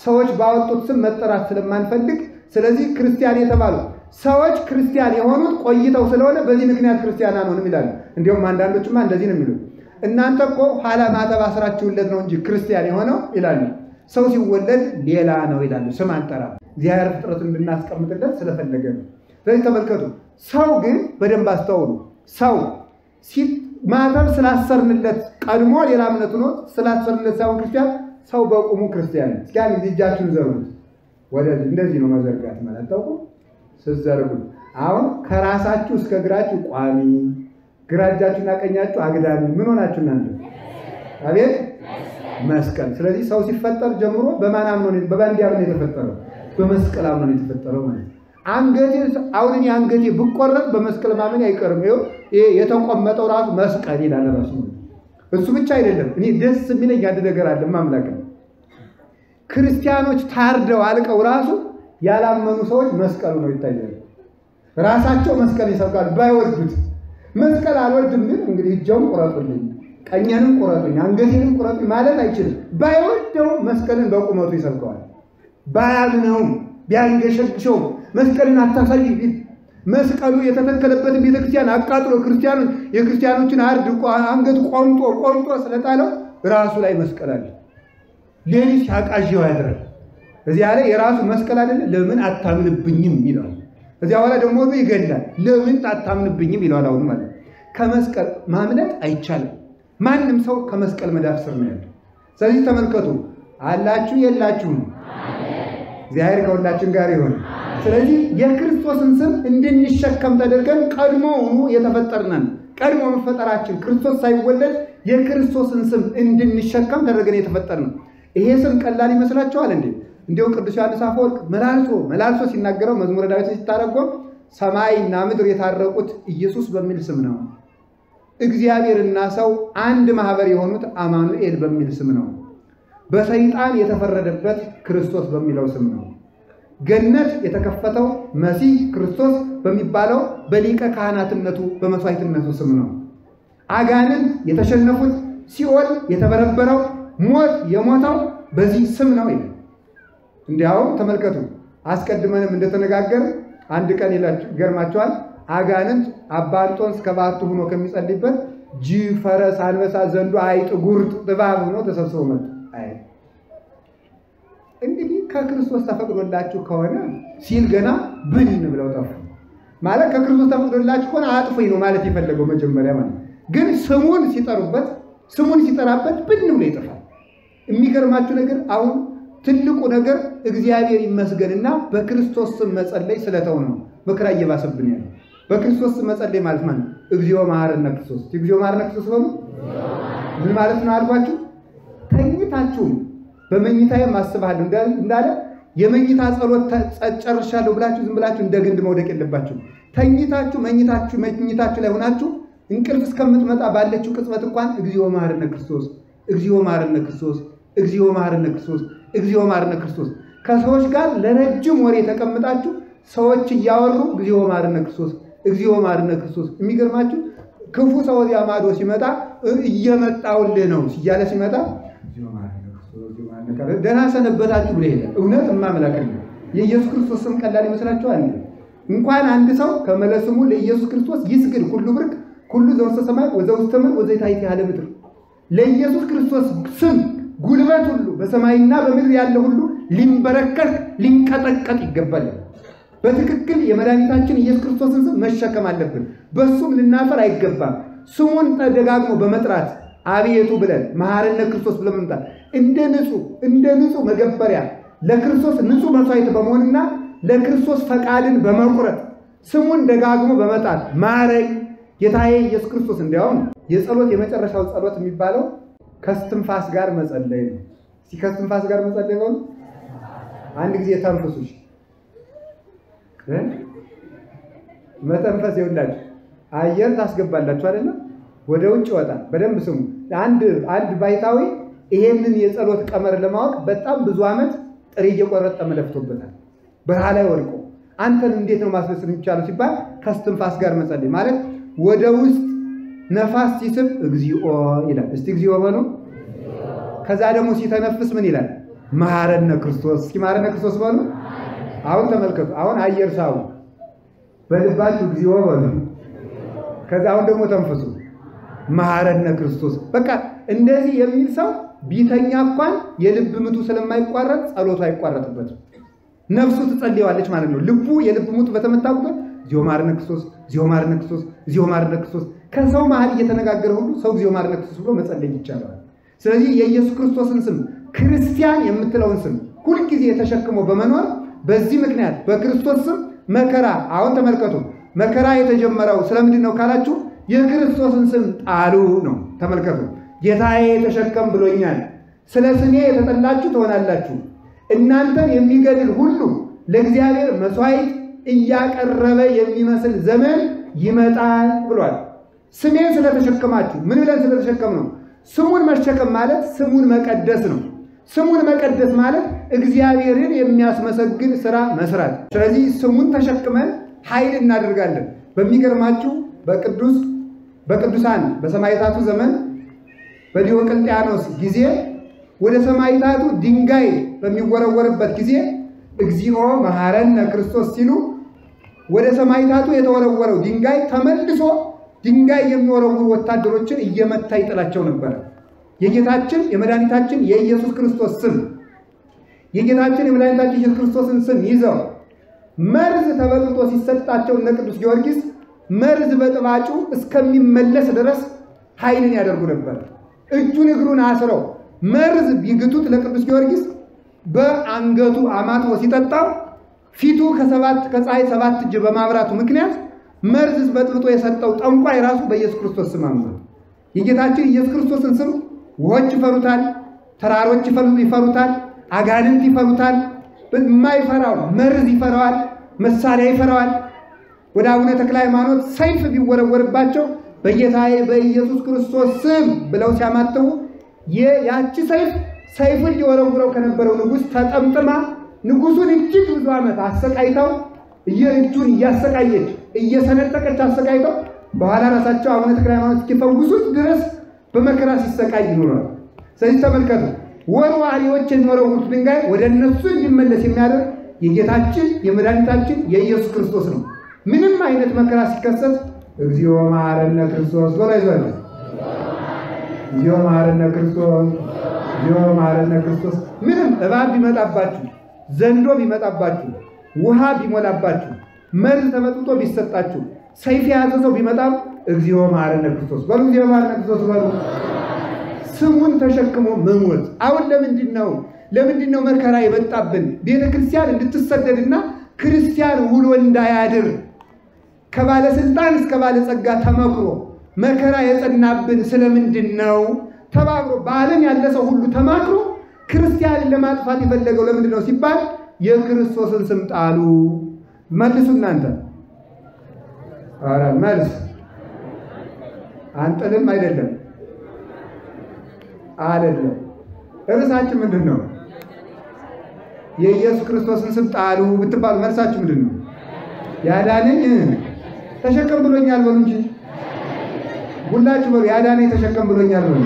ሰዎች ባወጡት ስም መጠራት ስለማንፈልግ ስለዚህ ክርስቲያን የተባሉ ሰዎች ክርስቲያን የሆኑት ቆይተው ስለሆነ በዚህ ምክንያት ክርስቲያን አንሆንም ይላሉ እንዲሁም አንዳንዶችማ እንደዚህ ነው የሚሉት እናንተ እኮ ኋላ ማተብ አስራችሁለት ነው እንጂ ክርስቲያን የሆነው ይላሉ ሰው ሲወለድ ሌላ ነው ይላሉ ስም አንጠራ እግዚአብሔር ፍጥረቱን እንድናስቀምጥለት ስለፈለገ ነው ስለዚህ ተመልከቱ ሰው ግን በደንብ አስተውሉ ሰው ማተብ ስላሰርንለት ቀድሞ ሌላ እምነት ነው ስላሰርንለት ሳይሆን ክርስቲያን ሰው በቁሙ ክርስቲያን ነው እስኪ አንድ እጃችሁን ዘርጉት ወደዚህ እንደዚህ ነው መዘርጋት ማለት ታውቁ ስዘርጉት አሁን ከራሳችሁ እስከ እግራችሁ ቋሚ ግራጃችሁና ቀኛችሁ አግዳሚ ምን ሆናችሁ እናንተ አቤት መስቀል ስለዚህ ሰው ሲፈጠር ጀምሮ በማን አምኖ ነው በባንዲያ ነው የተፈጠረው በመስቀል አምኖ ነው የተፈጠረው ማለት አንገቴ አሁን አንገቴ ብቆረጥ በመስቀል ማመን አይቀርም ይሄ የተቆመጠው ራሱ መስቀል ይላል ራሱ እሱ ብቻ አይደለም እኔ ደስ የሚለኝ አንድ ነገር አለ ማምላክ ክርስቲያኖች ታርደው አልቀው ራሱ ያላመኑ ሰዎች መስቀሉ ነው ይታያል ራሳቸው መስቀል ይሰብካሉ ባይወዱት መስቀል አልወድም እንግዲህ እጃውን ቆራጡልኝ ቀኛንም ቆራጡኝ አንገቴንም ቆራጡኝ ማለት አይችልም ባይወደው መስቀልን በቁመቱ ይሰብከዋል ባያምነው ቢያንገሸግሸው መስቀልን አታሳይ መስቀሉ የተተከለበት ቤተክርስቲያን አቃጥሎ የክርስቲያኖችን አርድ አንገት ቆምጦ ስለጣለው ራሱ ላይ መስቀል አለ ሌሊት ያቃዥው ያድራል እዚያ ላይ የራሱ መስቀል አይደለ ለምን አታምንብኝም ይላል እዚያ በኋላ ደግሞ ይገላል ለምን አታምንብኝም ይላል አሁን ማለት ከመስቀል ማምለጥ አይቻልም ማንንም ሰው ከመስቀል መዳፍ ስር ነው ያለው ስለዚህ ተመልከቱ አላችሁ የላችሁም እግዚአብሔር ከሁላችን ጋር ይሁን ስለዚህ የክርስቶስን ስም እንድንሸከም ተደርገን ቀድሞውኑ የተፈጠርነን ቀድሞ መፈጠራችን ክርስቶስ ሳይወለድ የክርስቶስን ስም እንድንሸከም ተደርገን የተፈጠርነን ይሄ ስም ቀላል ይመስላችኋል እንዴ እንዲሁ ቅዱስ ዮሐንስ አፈወርቅ መላልሶ ሲናገረው መዝሙረ ዳዊት ሲታረጎም ሰማይና ምድር የታረቁት ኢየሱስ በሚል ስም ነው እግዚአብሔርና ሰው አንድ ማህበር የሆኑት አማኑኤል በሚል ስም ነው። በሰይጣን የተፈረደበት ክርስቶስ በሚለው ስም ነው። ገነት የተከፈተው መሲህ ክርስቶስ በሚባለው በሊቀ ካህናትነቱ በመስዋዕትነቱ ስም ነው። አጋንንት የተሸነፉት ሲኦል የተበረበረው ሞት የሞተው በዚህ ስም ነው ይላል። እንዲያውም ተመልከቱ አስቀድመንም እንደተነጋገር አንድ ቀን ይገርማቸዋል። አጋንንት አባ እንጦንስ ከባቱ ሆኖ ከሚጸልይበት ጅብ፣ ፈረስ፣ አንበሳ፣ ዘንዶ፣ አይጥ፣ ጉርጥ፣ እባብ ሆኖ ተሰብስበው መጡ። አይ እንግዲህ ከክርስቶስ ተፈቅዶላችሁ ከሆነ ሲል ገና ብን ብለው ጠፉ። ማለት ከክርስቶስ ተፈቅዶላችሁ ከሆነ አጥፉኝ ነው ማለት የፈለገው መጀመሪያ ማለት ግን ስሙን ሲጠሩበት ስሙን ሲጠራበት ብን ብሎ ይጠፋል። የሚገርማችሁ ነገር አሁን ትልቁ ነገር እግዚአብሔር ይመስገንና በክርስቶስ ስም መጸለይ ስለተው ነው መከራ እየባሰብን ያለው። በክርስቶስ ስም መጸለይ ማለት ማለት እግዚኦ መሐረነ ክርስቶስ እግዚኦ መሐረነ ክርስቶስ ነው። ምን ማለት ነው አልኳችሁ? ተኝታችሁ በመኝታዬ ማስባለሁ እንዳለ የመኝታ ጸሎት ጨርሻለሁ ብላችሁ ዝም ብላችሁ እንደ ግንድ መውደቅ የለባችሁ። ተኝታችሁ መኝታችሁ ላይ ሆናችሁ እንቅልፍ እስከምትመጣ ባለችው ቅጽበት እንኳን እግዚኦ መሐረነ ክርስቶስ እግዚኦ መሐረነ ክርስቶስ እግዚኦ መሐረነ ክርስቶስ እግዚኦ መሐረነ ክርስቶስ ከሰዎች ጋር ለረጅም ወሬ ተቀምጣችሁ ሰዎች እያወሩ እግዚኦ መሐረነ ክርስቶስ እግዚኦ መሐረነ ክርስቶስ የሚገርማችሁ ክፉ ሰው እዚያ ማዶ ሲመጣ እየመጣውልህ ነው ሲያለ ሲመጣ እግዚኦ መሐረነ ክርስቶስ ደህና ሰነበታችሁ ብለ ይላል። እውነት ማምላክ ነው። የኢየሱስ ክርስቶስ ስም ቀላል ይመስላችኋል? እንኳን አንድ ሰው ከመለስሙ ለኢየሱስ ክርስቶስ ይስግድ ሁሉ ብርክ ሁሉ ዘውስተ ሰማይ ወዘውስተ ምድር ወዘይታይት ያለ ምድር ለኢየሱስ ክርስቶስ ስም ጉልበት ሁሉ በሰማይና በምድር ያለ ሁሉ ሊንበረከክ ሊንቀጠቀጥ ይገባል። በትክክል የመድኃኒታችን ኢየሱስ ክርስቶስን ስም መሸከም አለብን። በሱም ልናፈር አይገባም። ስሙን ተደጋግሞ በመጥራት አቤቱ ብለን መሐረነ ክርስቶስ ብለን መምጣት እንደ ንጹህ መገበሪያ ለክርስቶስ ንጹህ መስዋዕት በመሆንና ለክርስቶስ ፈቃድን በመቁረጥ ስሙን ደጋግሞ በመጣት ማረኝ ጌታዬ ኢየሱስ ክርስቶስ። እንዲያውም የጸሎት የመጨረሻው ጸሎት የሚባለው ከስትንፋስ ጋር መጸለይ ነው። እስቲ ከስትንፋስ ጋር መጸለይ ነው። አንድ ጊዜ ተንፈሱሽ መተንፈስ ይውላችሁ አየር ታስገባላችሁ አይደል? ወደ ውጭ ወጣ። በደንብ ስሙ። አንድ ባይታዊ ይሄንን የጸሎት ቀመር ለማወቅ በጣም ብዙ አመት ጥሬ እየቆረጠ መለፍቶበታል። በረሃ ላይ ወድቆ አንተን እንዴት ነው ማስበስል የሚቻለው ሲባል ከስትንፋስ ጋር መጸለይ ማለት ወደ ውስጥ ነፋስ ሲስብ እግዚኦ ይላል። እስቲ እግዚኦ በሉ። ከዛ ደግሞ ሲተነፍስ ምን ይላል? መሐረነ ክርስቶስ። እስኪ መሐረነ ክርስቶስ በሉ። አሁን ተመልከቱ። አሁን አየር ሳቡ በልባችሁ እግዚኦ በሉ። ከዛ አሁን ደግሞ ተንፈሱ መሐረነ ክርስቶስ። በቃ እንደዚህ የሚል ሰው ቢተኛ እንኳን የልብ ምቱ ስለማይቋረጥ ጸሎቱ አይቋረጥበትም። ነፍሱ ትጸልያለች ማለት ነው። ልቡ የልብ ምቱ በተመታቁበት እግዚኦ መሐረነ ክርስቶስ እግዚኦ መሐረነ ክርስቶስ እግዚኦ መሐረነ ክርስቶስ ከሰው መሃል እየተነጋገረ ሁሉ ሰው እግዚኦ መሐረነ ክርስቶስ ብሎ መጸለይ ይቻላል። ስለዚህ የኢየሱስ ክርስቶስን ስም ክርስቲያን የምትለውን ስም ሁሉ ጊዜ ተሸክሞ በመኖር በዚህ ምክንያት በክርስቶስ ስም መከራ አሁን ተመልከቱ። መከራ የተጀመረው ስለምንድን ነው ካላችሁ የክርስቶስን ስም ጣሉ ነው። ተመልከቱ። ጌታዬ ተሸከም ብሎኛል። ስለ ስሜ የተጠላችሁ ትሆናላችሁ። እናንተን የሚገድል ሁሉ ለእግዚአብሔር መስዋዕት እያቀረበ የሚመስል ዘመን ይመጣል ብሏል። ስሜን ስለተሸከማችሁ ምን ብለን ስለተሸከም ነው? ስሙን መሸከም ማለት ስሙን መቀደስ ነው። ስሙን መቀደስ ማለት እግዚአብሔርን የሚያስመሰግን ስራ መስራት። ስለዚህ ስሙን ተሸክመን ኃይል እናደርጋለን። በሚገርማችሁ በቅዱሳን በሰማዕታቱ ዘመን በዲዮቅልጥያኖስ ጊዜ ወደ ሰማዕታቱ ድንጋይ በሚወረወርበት ጊዜ እግዚኦ መሐረነ ክርስቶስ ሲሉ ወደ ሰማዕታቱ የተወረወረው ድንጋይ ተመልሶ ድንጋይ የሚወረውሩ ወታደሮችን እየመታ ይጥላቸው ነበር። የጌታችን የመድኃኒታችን የኢየሱስ ክርስቶስ ስም የጌታችን የመድኃኒታችን ኢየሱስ ክርስቶስን ስም ይዘው መርዝ ተበልጦ ሲሰጣቸው እነ ቅዱስ ጊዮርጊስ መርዝ በጥባጩ እስከሚመለስ ድረስ ኃይልን ያደርጉ ነበር። እጁን እግሩን አስረው መርዝ ቢግቱት ለቅዱስ ጊዮርጊስ በአንገቱ አማትቦ ሲጠጣው ፊቱ ከፀሐይ 7 እጅ በማብራቱ ምክንያት መርዝ በጥብጦ የሰጠው ጠንቋይ ራሱ በኢየሱስ ክርስቶስ ስም አመነ። የጌታችን ኢየሱስ ክርስቶስን ስም ውሆች ይፈሩታል፣ ተራሮች ይፈሩታል፣ አጋንንት ይፈሩታል። የማይፈራው መርዝ ይፈራዋል፣ መሳሪያ ይፈራዋል። ወደ አቡነ ተክለ ሃይማኖት ሰይፍ ቢወረወርባቸው በጌታዬ በኢየሱስ ክርስቶስ ስም ብለው ሲያማተው ያቺ ሰይፍን ሊወረውረው ከነበረው ንጉሥ ተጠምጥማ ንጉሡን እጅግ ብዙ ዓመት አሰቃይተው እጁን እያሰቃየች እየሰነጠቀች አሰቃይተው በኋላ ራሳቸው አቡነ ተክለ ሃይማኖት እስኪፈውሱት ድረስ በመከራ ሲሰቃይ ይኖራል። ስለዚህ ተመልከቱ፣ ወርዋሪዎች የሚወረውሩት ድንጋይ ወደ እነሱ እንዲመለስ የሚያደርግ የጌታችን የመድኃኒታችን የኢየሱስ ክርስቶስ ነው። ምንም አይነት መከራ ሲከሰት እግዚኦ መሐረነ ክርስቶስ ብሎ ይዟል። እግዚኦ መሐረነ ክርስቶስ፣ እግዚኦ መሐረነ ክርስቶስ። ምንም እባብ ቢመጣባችሁ፣ ዘንዶ ቢመጣባችሁ፣ ውሃ ቢሞላባችሁ፣ መርዝ ተመጥቶ ቢሰጣችሁ፣ ሰይፍ የያዘ ሰው ቢመጣም እግዚኦ መሐረነ ክርስቶስ በሉ። እግዚኦ መሐረነ ክርስቶስ በሉ። ስሙን ተሸክሞ መሞት። አሁን ለምንድን ነው መከራ የመጣብን? ቤተ ክርስቲያን እንድትሰደድና ክርስቲያን ውሎ እንዳያድር ከባለስልጣን እስከ ባለጸጋ ተመክሮ መከራ የጸናብን ስለምንድን ነው? ተባብሮ በዓለም ያለ ሰው ሁሉ ተማክሮ ክርስቲያንን ለማጥፋት የፈለገው ለምንድን ነው ሲባል የክርስቶስን ስም ጣሉ። መልሱ እናንተ። ኧረ መልስ አንጥልም አይደለም ርዕሳችን ምንድን ነው? የኢየሱስ ክርስቶስን ስም ጣሉ ብትባሉ መልሳችሁ ምንድን ነው? ያዳነኝ ተሸከም ብሎኛል በሉ እንጂ ሁላችሁ በሉ። ያዳነኝ ተሸከም ብሎኛል በሉ።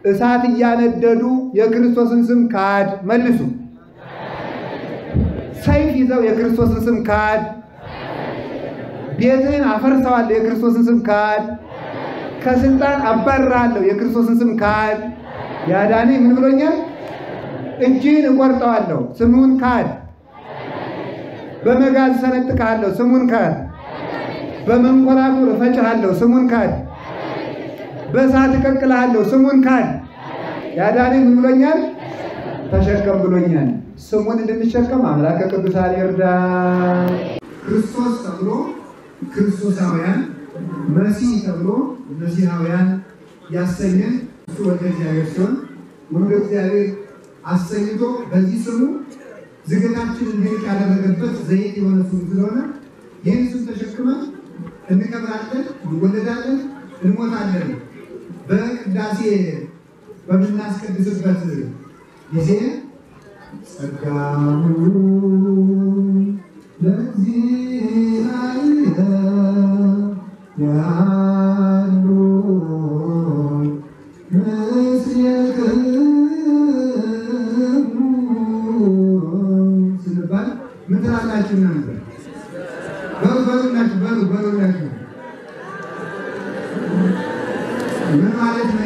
እሳት እያነደዱ የክርስቶስን ስም ካድ። መልሱ። ሰይፍ ይዘው የክርስቶስን ስም ካድ። ቤትህን አፈርሰዋለሁ የክርስቶስን ስም ካድ። ከስልጣን አባርራለሁ የክርስቶስን ስም ካድ። ያዳነኝ ምን ብሎኛል? እጅህን እቆርጠዋለሁ ስሙን ካድ። በመጋዝ ሰነጥቃለሁ ስሙን ካድ። በመንኮራኩር እፈጭሃለሁ ስሙን ካድ። በእሳት እቀቅልሃለሁ ስሙን ካድ። ያዳነኝ ምን ብሎኛል? ተሸከም ብሎኛል። ስሙን እንድንሸከም አምላከ ቅዱሳን ይርዳን። ክርስቶስ ተብሎ ክርስቶሳውያን፣ መሲህ ተብሎ መሲሐውያን ያሰኘን እሱ ወደ እግዚአብሔር ሲሆን ወደ እግዚአብሔር አሰኝቶ በዚህ ስሙ ዝገታችን እንዲልቅ ያደረገበት ዘይት የሆነ ስሙ ስለሆነ ይህን ስም ተሸክመን እንከብራለን፣ እንወለዳለን፣ እንሞታለን። በቅዳሴ በምናስቀድስበት ጊዜ ጸጋሁ ለእግዚአብሔር ያሉ ምስሌክሙ ስንባል ምን ትላላችሁ እናንተ? በሉላችሁ ምን ማለት ነው?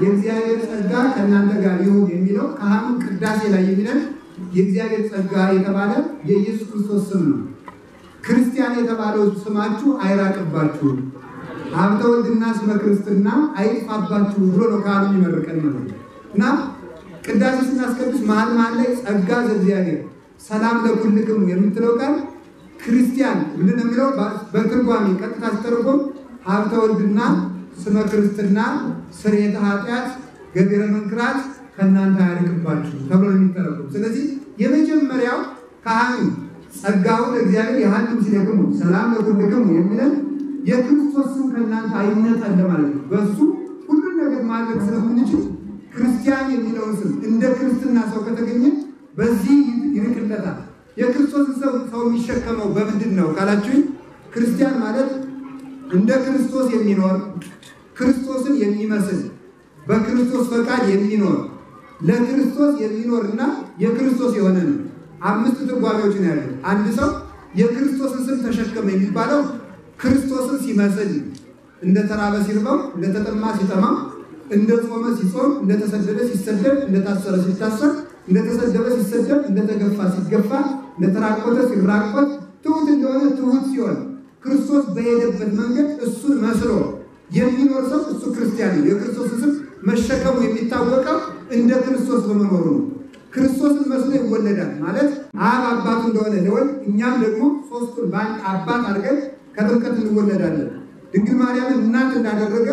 የእግዚአብሔር ጸጋ ከእናንተ ጋር ይሁን የሚለው ካህኑ ቅዳሴ ላይ የሚለን የእግዚአብሔር ጸጋ የተባለ የኢየሱስ ክርስቶስ ስም ነው። ክርስቲያን የተባለው ስማችሁ አይራቅባችሁ፣ ሀብተ ወልድና ስመ ክርስትና አይጥፋባችሁ ብሎ ነው ካህኑ የሚመርቀን ማለት ነው። እና ቅዳሴ ስናስቀድስ መሀል ላይ ጸጋ ዘእግዚአብሔር ሰላም ለኩልክሙ የምትለው ቃል ክርስቲያን ምንድን ነው የሚለው? በትርጓሜ ቀጥታ ሲተረጎም ሀብተ ወልድና ስመ ክርስትና ስርየተ ኃጢአት ገቢረ መንክራት ከእናንተ አያርቅባችሁ ተብሎ ነው የሚተረጎም። ስለዚህ የመጀመሪያው ካህኑ ጸጋውን እግዚአብሔር ያህል ሲለክሙ ሰላም ለኩልክሙ የሚለን የክርስቶስ ስም ከእናንተ አይነጠል ማለት ነው። በሱ ሁሉን ነገር ማድረግ ስለምንችል ክርስቲያን የሚለውን ስም እንደ ክርስትና ሰው ከተገኘ በዚህ ይርቅለታል። የክርስቶስ ሰው የሚሸከመው በምንድን ነው ካላችሁኝ፣ ክርስቲያን ማለት እንደ ክርስቶስ የሚኖር ክርስቶስን የሚመስል በክርስቶስ ፈቃድ የሚኖር ለክርስቶስ የሚኖርና የክርስቶስ የሆነ ነው። አምስት ትርጓሜዎች ነው ያሉት። አንድ ሰው የክርስቶስን ስም ተሸከመ የሚባለው ክርስቶስን ሲመስል፣ እንደተራበ ሲርበው፣ እንደተጠማ ሲጠማው፣ እንደጾመ ሲጾም፣ እንደተሰደደ ሲሰደድ፣ እንደታሰረ ሲታሰር፣ እንደተሰደበ ሲሰደብ፣ እንደተገፋ ሲገፋ፣ እንደተራቆተ ሲራቆት፣ ትሁት እንደሆነ ትሁት ሲሆን ክርስቶስ በሄደበት መንገድ እሱን መስሎ የሚኖር ሰው እሱ ክርስቲያን ነው። የክርስቶስ ስም መሸከሙ የሚታወቀው እንደ ክርስቶስ በመኖሩ ነው። ክርስቶስን መስሎ ይወለዳል ማለት አብ አባቱ እንደሆነ ለወልድ እኛም ደግሞ ሶስቱን በአንድ አባት አድርገን ከጥምቀት እንወለዳለን። ድንግል ማርያምን እናት እንዳደረገ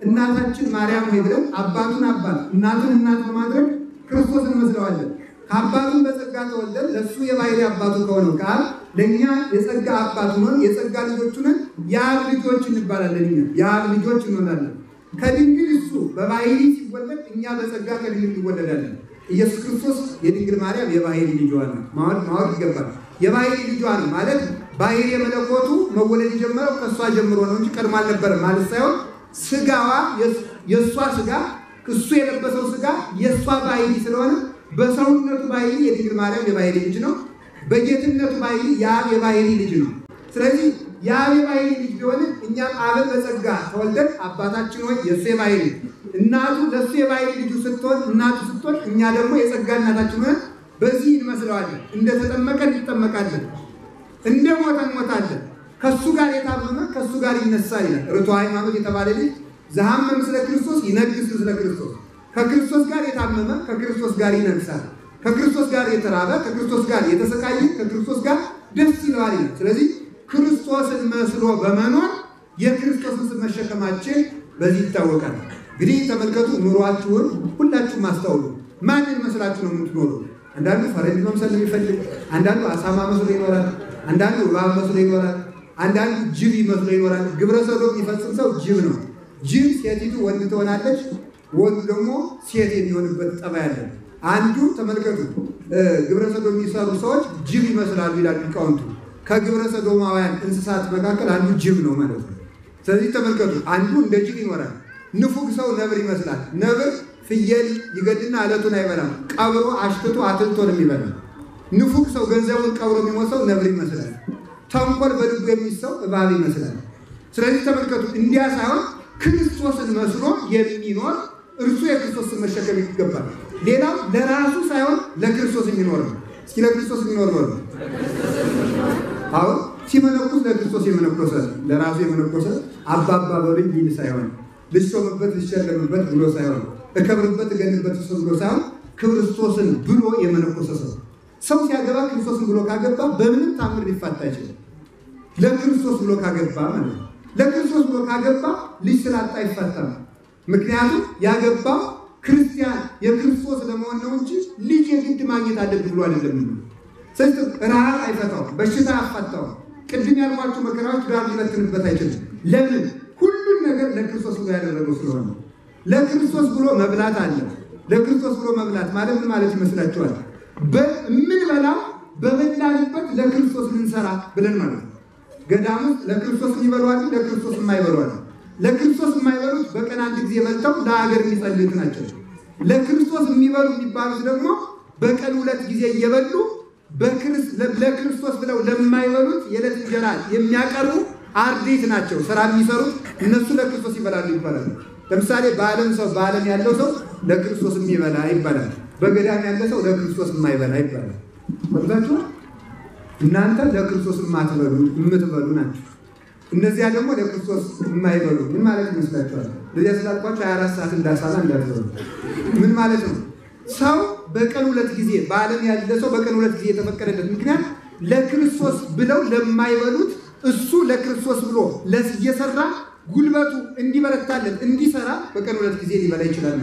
እናታችን ማርያም ወይ ብለን አባቱን አባት እናቱን እናት በማድረግ ክርስቶስን መስለዋለን። ከአባቱ በጸጋ ተወልደን ለሱ የባህሪ አባቱ ከሆነው ቃል ለኛ የጸጋ አባት ሆነን የጸጋ ልጆች ነን። የአብ ልጆች እንባላለን። የአብ ልጆች እንሆናለን። ከድንግል እሱ በባህሪ ሲወለድ እኛ በጸጋ ከድንግል እንወለዳለን። ኢየሱስ ክርስቶስ የድንግል ማርያም የባህሪ ልጇ ነው። ማወቅ ይገባል። የባህሪ ልጇ ነው ማለት ባህሪ የመለኮቱ መወለድ የጀመረው ከሷ ጀምሮ ነው እንጂ ቀድሞ አልነበረም ማለት ሳይሆን ስጋዋ የሷ ስጋ እሱ የለበሰው ስጋ የሷ ባህሪ ስለሆነ በሰውነቱ ባህሪ የድንግል ማርያም የባህሪ ልጅ ነው። በጌትነቱ ባህሪ የአብ የባህሪ ልጅ ነው። ስለዚህ የአብ የባህሪ ልጅ ቢሆን እኛም አብን በጸጋ ተወልደን አባታችን ሆይ የሱ የባህሪ እናቱ ለሱ የባህሪ ልጁ ስትሆን እናቱ ስትሆን እኛ ደግሞ የጸጋ እናታችን ሆነን በዚህ እንመስለዋለን። እንደተጠመቀን እንጠመቃለን፣ እንደ ሞተ እንሞታለን። ከሱ ጋር የታመመ ከሱ ጋር ይነሳል ይላል። ርቱዐ ሃይማኖት የተባለ ልጅ ዘሐመ ምስለ ክርስቶስ ይነግሥ ምስለ ክርስቶስ። ከክርስቶስ ጋር የታመመ ከክርስቶስ ጋር ይነግሳል። ከክርስቶስ ጋር የተራበ ከክርስቶስ ጋር የተሰቃየ ከክርስቶስ ጋር ደስ ይለዋል ይላል። ስለዚህ ክርስቶስን መስሎ በመኖር የክርስቶስን ስም መሸከማችን በዚህ ይታወቃል። እንግዲህ ተመልከቱ፣ ኑሯችሁን ሁላችሁም አስተውሉ። ማንን መስላችሁ ነው የምትኖሩ? አንዳንዱ ፈረንጅ መምሰል የሚፈልግ፣ አንዳንዱ አሳማ መስሎ ይኖራል፣ አንዳንዱ እባብ መስሎ ይኖራል፣ አንዳንዱ ጅብ መስሎ ይኖራል። ግብረ ሰዶም የሚፈጽም ሰው ጅብ ነው። ጅብ ሴቲቱ ወንድ ትሆናለች፣ ወንዱ ደግሞ ሴት የሚሆንበት ጠባይ አለ። አንዱ ተመልከቱ፣ ግብረ ሰዶም የሚሰሩ ሰዎች ጅብ ይመስላሉ ይላል ሊቃውንቱ። ከግብረ ሰዶማውያን እንስሳት መካከል አንዱ ጅብ ነው ማለት ነው። ስለዚህ ተመልከቱ፣ አንዱ እንደ ጅብ ይኖራል። ንፉግ ሰው ነብር ይመስላል። ነብር ፍየል ይገድና አለቱን አይበላም፣ ቀብሮ አሽትቶ አትልቶ ነው የሚበላ። ንፉግ ሰው ገንዘቡን ቀብሮ የሚሞሰው ነብር ይመስላል። ተንኮል በልቡ የሚሰው እባብ ይመስላል። ስለዚህ ተመልከቱ፣ እንዲያ ሳይሆን ክርስቶስን መስሎ የሚኖር እርሱ የክርስቶስን መሸከም ይገባል። ሌላው ለራሱ ሳይሆን ለክርስቶስ የሚኖር ነው። እስኪ ለክርስቶስ የሚኖር ነው። አሁን ሲመነኩስ ለክርስቶስ የመነኮሰ ለራሱ የመነኮሰ አባባ በልጅ ሊል ሳይሆን ልሾምበት ልሸለምበት ብሎ ሳይሆን እከብርበት እገንበት ብሎ ሳይሆን ክርስቶስን ብሎ የመነኮሰ ሰው ሲያገባ ክርስቶስን ብሎ ካገባ በምንም ታምር ሊፋታ አይችልም። ለክርስቶስ ብሎ ካገባ ማለት ነው። ለክርስቶስ ብሎ ካገባ ልጅ ስላጣ አይፋታም። ምክንያቱም ያገባው ክርስቲያን የክርስቶስ ለመሆን ነው እንጂ ልጅ የግድ ማግኘት አለብህ ብሎ አይደለም። ስለዚህ ረሃብ አይፈታው፣ በሽታ አፋታው። ቅድም ያልኳቸው መከራዎች ጋር ሊበትንበት አይችልም። ለምን? ሁሉን ነገር ለክርስቶስ ብሎ ያደረገው ስለሆነ። ለክርስቶስ ብሎ መብላት አለ። ለክርስቶስ ብሎ መብላት ማለት ምን ማለት ይመስላችኋል? በምንበላው በበላንበት ለክርስቶስ ልንሰራ ብለን ማለት ነው። ገዳም ውስጥ ለክርስቶስ የሚበሏል፣ ለክርስቶስ የማይበሏል። ለክርስቶስ የማይበሉት በቀን አንድ ጊዜ በልተው ለሀገር የሚጸልዩት ናቸው። ለክርስቶስ የሚበሉ የሚባሉት ደግሞ በቀን 2 ጊዜ እየበሉ ለክርስቶስ ብለው ለማይበሉት የዕለት እንጀራ የሚያቀርቡ አርድእት ናቸው። ስራ የሚሰሩት እነሱ ለክርስቶስ ይበላሉ ይባላል። ለምሳሌ በዓለም ያለው ሰው ለክርስቶስ የሚበላ ይባላል። በገዳም ያለ ሰው ለክርስቶስ የማይበላ ይባላል። ወጣችሁ እናንተ ለክርስቶስ የምትበሉ ናችሁ። እነዚያ ደግሞ ለክርስቶስ የማይበሉ ምን ማለት ይመስላችኋል? ለዚያ ስላልኳችሁ 24 ሰዓት እንዳሳላ እንዳትበሉ ምን ማለት ነው? ሰው በቀን 2 ጊዜ በዓለም ያለ ሰው በቀን 2 ጊዜ የተፈቀደለት ምክንያት ለክርስቶስ ብለው ለማይበሉት እሱ ለክርስቶስ ብሎ እየሰራ ጉልበቱ እንዲበረታለት እንዲሰራ በቀን 2 ጊዜ ሊበላ ይችላል።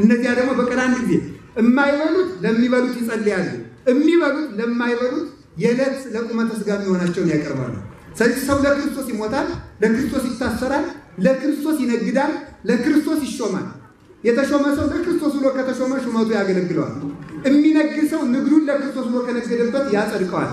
እነዚያ ደግሞ በቀን 1 ጊዜ የማይበሉት ለሚበሉት ይጸልያሉ፣ የሚበሉት ለማይበሉት የዕለት ለቁመተ ሥጋ የሚሆናቸውን ያቀርባሉ። ስለዚህ ሰው ለክርስቶስ ይሞታል፣ ለክርስቶስ ይታሰራል፣ ለክርስቶስ ይነግዳል፣ ለክርስቶስ ይሾማል። የተሾመ ሰው ለክርስቶስ ብሎ ከተሾመ ሹመቱ ያገለግለዋል። የሚነግድ ሰው ንግዱን ለክርስቶስ ብሎ ከነገደበት ያጸድቀዋል።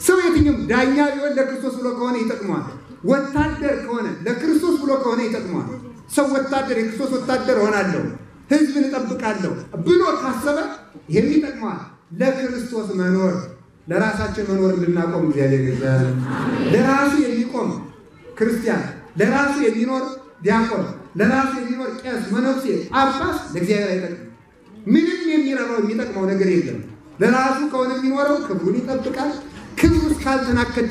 ሰው የትኛውም ዳኛ ቢሆን ለክርስቶስ ብሎ ከሆነ ይጠቅመዋል። ወታደር ከሆነ ለክርስቶስ ብሎ ከሆነ ይጠቅመዋል። ሰው ወታደር የክርስቶስ ወታደር ሆናለሁ ሕዝብን እጠብቃለሁ ብሎ ካሰበ ይሄን ይጠቅመዋል። ለክርስቶስ መኖር ለራሳችን መኖር እንድናቆም እግዚአብሔር ይርዳል። ለራሱ የሚቆም ክርስቲያን፣ ለራሱ የሚኖር ዲያቆን፣ ለራሱ የሚኖር ቄስ፣ መነኩሴ፣ ጳጳስ ለእግዚአብሔር አይጠቅም። ምንም የሚረባው የሚጠቅመው ነገር የለም። ለራሱ ከሆነ የሚኖረው ክብሩን ይጠብቃል። ክብሩ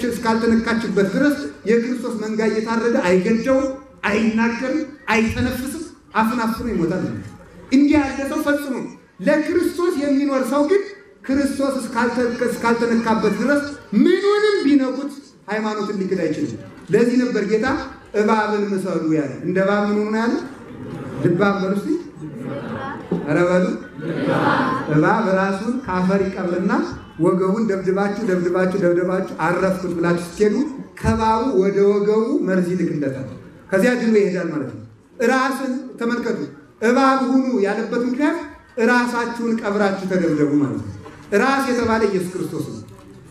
እስካልተነካችበት ድረስ የክርስቶስ መንጋ እየታረደ አይገደውም፣ አይናገርም፣ አይተነፍስም፣ አፉን አፍኖ ይሞታል። እንዲህ ያለ ሰው ፈጽሞ ለክርስቶስ የሚኖር ሰው ግን ክርስቶስ እስካልተነካበት ድረስ ምኑንም ቢነኩት ሃይማኖትን ሊክድ አይችልም። ለዚህ ነበር ጌታ እባብን ምሰሉ ያለ። እንደ እባብ ምን ሆነ ያለ? ልባም በሉ እስቲ ኧረ በሉ እባብ ራሱን ካፈር ይቀብርና ወገቡን ደብድባችሁ አረፍኩት ብላችሁ ስትሄዱ ከባቡ ወደ ወገቡ መርዝ ይልክለታል። ከዚያ ድኖ ይሄዳል ማለት ነው። ራስን ተመልከቱ። እባብ ሁኑ ያለበት ምክንያት ራሳችሁን ቀብራችሁ ተደብደቡ ማለት ነው። ራስ የተባለ ኢየሱስ ክርስቶስ ነው።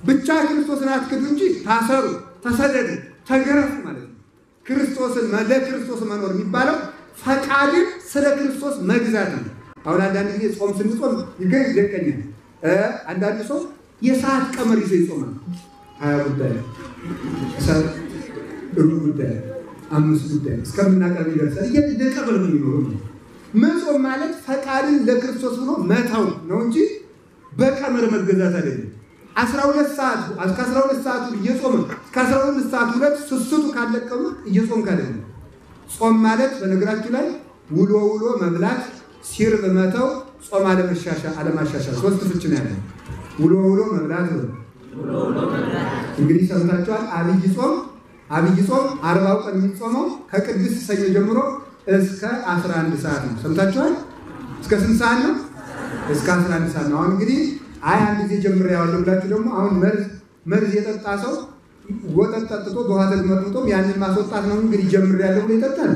ብቻ ክርስቶስን አትክዱ እንጂ ታሰሩ፣ ተሰደዱ፣ ተገረፉ ማለት ነው። ለክርስቶስ መኖር የሚባለው ፈቃድን ስለ ክርስቶስ መግዛት ነው። አሁን አንዳንድ ጊዜ ጾም ስንጾም ይገኛል። አንዳንድ ሰው የሰዓት ቀመር ይዞ ይጾማል። 20 ጉዳይ፣ 10 ጉዳይ፣ 5 ጉዳይ እስከምናቀርብ ይደርሳል። እየተቀበል ነው የሚኖረው። መጾም ማለት ፈቃድን ለክርስቶስ ሆኖ መተው ነው እንጂ በቀመር መገዛት አይደለም። 12 ሰዓት እስከ 12 ሰዓት እየጾም እስከ 12 ሰዓት ሁለት ስስቱ ካለቀሙ እየጾም ካደለም። ጾም ማለት በነገራችሁ ላይ ውሎ መብላት፣ ሲርብ መተው፣ ጾም አለማሻሻል ሶስት ፍች ነው ያለው። ውሎ መብላት ነው። እንግዲህ ሰምታችኋል። አብይ ጾም 40 ቀን የሚጾመው ከቅድስት ሰኞ ጀምሮ እስከ 11 ሰዓት ነው። ሰምታችኋል። እስከ ስንት ሰዓት ነው? እስከ 11 ሰዓት ነው። አሁን እንግዲህ አንድ ጊዜ ጀምሬያለሁ ብላችሁ ደግሞ አሁን መርዝ የጠጣ ሰው ወተት ጠጥቶ በውሃ ተመጥቶ ያንን ማስወጣት ነው እንግዲህ ጀምሬያለሁ ብሎ ይጠጣል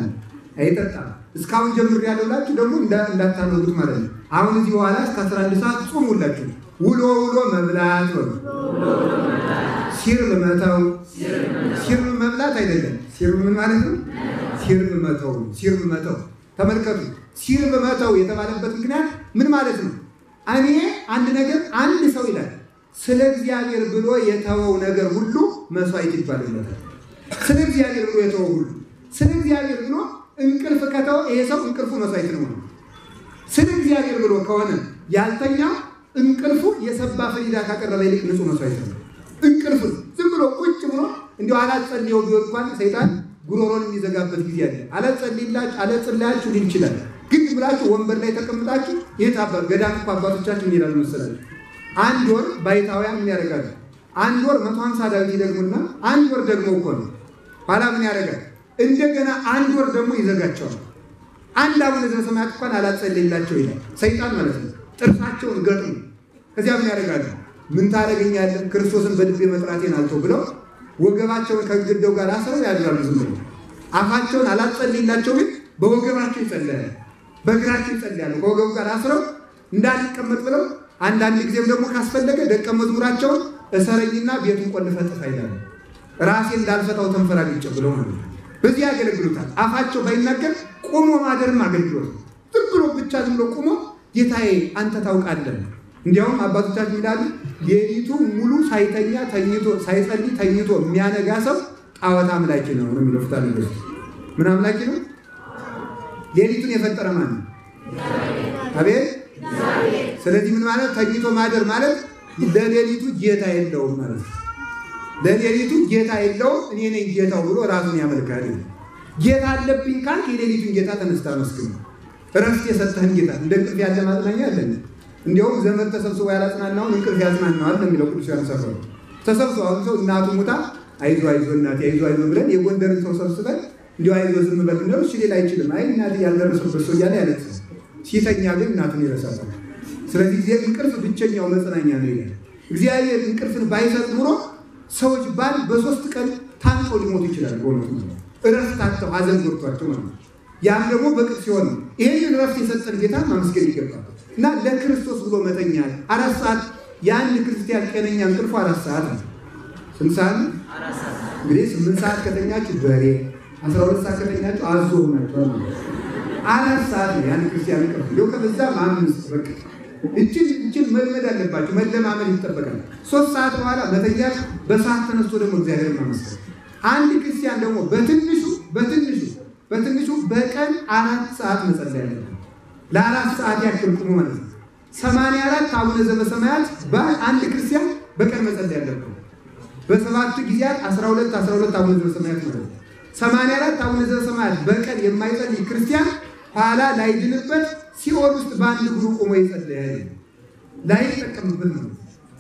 አይጠጣም። እስካሁን ጀምሬያለሁ ብላችሁ ደግሞ እንዳታኖሩት ማለት ነው። አሁን እዚህ በኋላ እስከ 11 ሰዓት ጾሙላችሁ። ውሎ መብላት ነው። ሲርብ መተው፣ ሲርብ መብላት አይደለም። ሲርብ ምን ማለት ነው? ሲርብ መተው። ተመልከቱ። ሲርብ መተው የተባለበት ምክንያት ምን ማለት ነው? እኔ አንድ ሰው ይላል ስለ እግዚአብሔር ብሎ የተወው ነገር ሁሉ መስዋዕት ይባልለታል። ስለ እግዚአብሔር ብሎ የተወው ሁሉ ስለ እግዚአብሔር ብሎ እንቅልፍ ከተወ ይሄ ሰው እንቅልፉ መስዋዕት ነው። ስለ እግዚአብሔር ብሎ ከሆነ ያልተኛ እንቅልፉ የሰባ ፍሪዳ ካቀረበ ይልቅ ንጹህ መስዋዕት ነው። እንቅልፉ ዝም ብሎ ቁጭ ብሎ እንዲሁ አላጸልየው ቢሆን እንኳን ሰይጣን ጉሮሮን የሚዘጋበት ጊዜ አለ። አላጸልያችሁ ሊል ይችላል። ግን ብላችሁ ወንበር ላይ ተቀምጣችሁ የታባል ገዳም እኮ አባቶቻችን ምን ይላሉ መሰላችሁ? አንድ ወር ባይታውያን ምን ያደርጋሉ? አንድ ወር 150 ዳዊት ይደግሙና አንድ ወር ደግሞ እኮ ነው ኋላ ምን ያደርጋል? እንደገና አንድ ወር ደግሞ ይዘጋቸዋል። አንድ አቡነ ዘበሰማያት እንኳን አላጸልይላቸው ይላል ሰይጣን ማለት ነው። ጥርሳቸውን ገጥሙ። ከዚያ ምን ያደርጋሉ? ምን ታደርገኛለህ ክርስቶስን በልቤ መጥራቴን አልተው ብለው ወገባቸውን ከግድግዳው ጋር አስረው ያድራሉ። ዝም ብለው አፋቸውን አላጸልይላቸው ግን በወገባቸው ይጸልያሉ፣ በእግራቸው ይጸልያሉ። ከወገቡ ጋር አስረው እንዳልቀመጥ ብለው አንዳንድ ጊዜም ደግሞ ካስፈለገ ደቀ መዝሙራቸውን እሰረኝና ቤቱን ቆልፈህ ጥፋ ይላሉ። ራሴን እንዳልፈታው ተንፈራግጬ ብለው ማለት ነው። በዚህ ያገለግሉታል። አፋቸው ባይናገር ቆሞ ማደርም አገልግሎት ዝም ብሎ ብቻ ዝም ብሎ ቆሞ ጌታዬ አንተ ታውቃለህ። እንዲያውም አባቶቻችን ይላሉ ሌሊቱ ሙሉ ሳይጸልይ ተኝቶ የሚያነጋ ሰው ጣዖት አምላኪ ነው የሚለው ፍታ ነገር። ምን አምላኪ ነው? ሌሊቱን የፈጠረ ማን ነው? አቤት። ስለዚህ ምን ማለት ተኝቶ ማደር ማለት ለሌሊቱ ጌታ የለውም ማለት ነው። ለሌሊቱ ጌታ የለውም እኔ ነኝ ጌታው ብሎ ራሱን ያመልካል። ጌታ አለብኝ ካልክ የሌሊቱን ጌታ ተነስታ መስክር። እረፍት የሰጠህን ጌታ እንደ እንቅልፍ ያለ ማጽናኛ አለን። እንዲያውም ዘመድ ተሰብስቦ ያላጽናናውን እንቅልፍ ያጽናናዋል ነው የሚለው ቅዱስ ዮሐንስ አፈወርቅ። ተሰብስቦ አሁን ሰው እናቱ ሙታ አይዞ እናቴ አይዞ ብለን የጎንደርን ሰው ሰብስበን እንዲሁ አይዞ ዝም በል ነው እሺ ሌላ አይችልም። አይ እናቴ ያልደረሰበት ሰው እያለ ያለቅሳል። ሲተኛ ግን እናቱን ይረሳል። ስለዚህ እንቅልፍ ብቸኛው መጽናኛ ነው ይላል። እግዚአብሔር እንቅልፍን ባይሰጥ ኑሮ ሰዎች በ3 ቀን ታንቀው ሊሞቱ ይችላል። በእውነቱ እረፍታቸው ሀዘን ጎርቷቸው ማለት ነው። ያም ደግሞ በቅጥ ሲሆን ይሄን እረፍት የሰጠን ጌታ ማመስገን ይገባል። እና ለክርስቶስ ብሎ መተኛል 4 ሰዓት የአንድ ክርስቲያን ጤነኛ እንቅልፉ 4 ሰዓት ነው። ስንት ሰዓት? 4 ሰዓት። እንግዲህ 8 ሰዓት ከተኛችሁ በሬ 12 ሰዓት ከተኛችሁ አዞ ናቸው። 4 ሰዓት ነው የአንድ ክርስቲያን እንቅልፍ። እንደው ከበዛ ማምንስ በቃ እቺን መልመድ አለባችሁ። መለማመድ ይጠበቃል። 3 ሰዓት በኋላ መተኛት፣ በሰዓት ተነስቶ ደግሞ እግዚአብሔርን ማመስገን። አንድ ክርስቲያን ደግሞ በትንሹ በቀን 4 ሰዓት መጸለይ አለበት። ለ4 ሰዓት ያክል ቁሙ ማለት ነው። 84 አቡነ ዘበሰማያት በአንድ ክርስቲያን በቀን መጸለይ አለበት። በ7 ጊዜያት 12 አቡነ ዘበሰማያት ማለት ነው። 84 አቡነ ዘበሰማያት በቀን የማይጸልይ ክርስቲያን ኋላ ላይድንበት ሲኦል ውስጥ በአንድ እግሩ ቆሞ ይጸልያል፣ ላይጠቀምበት ነው።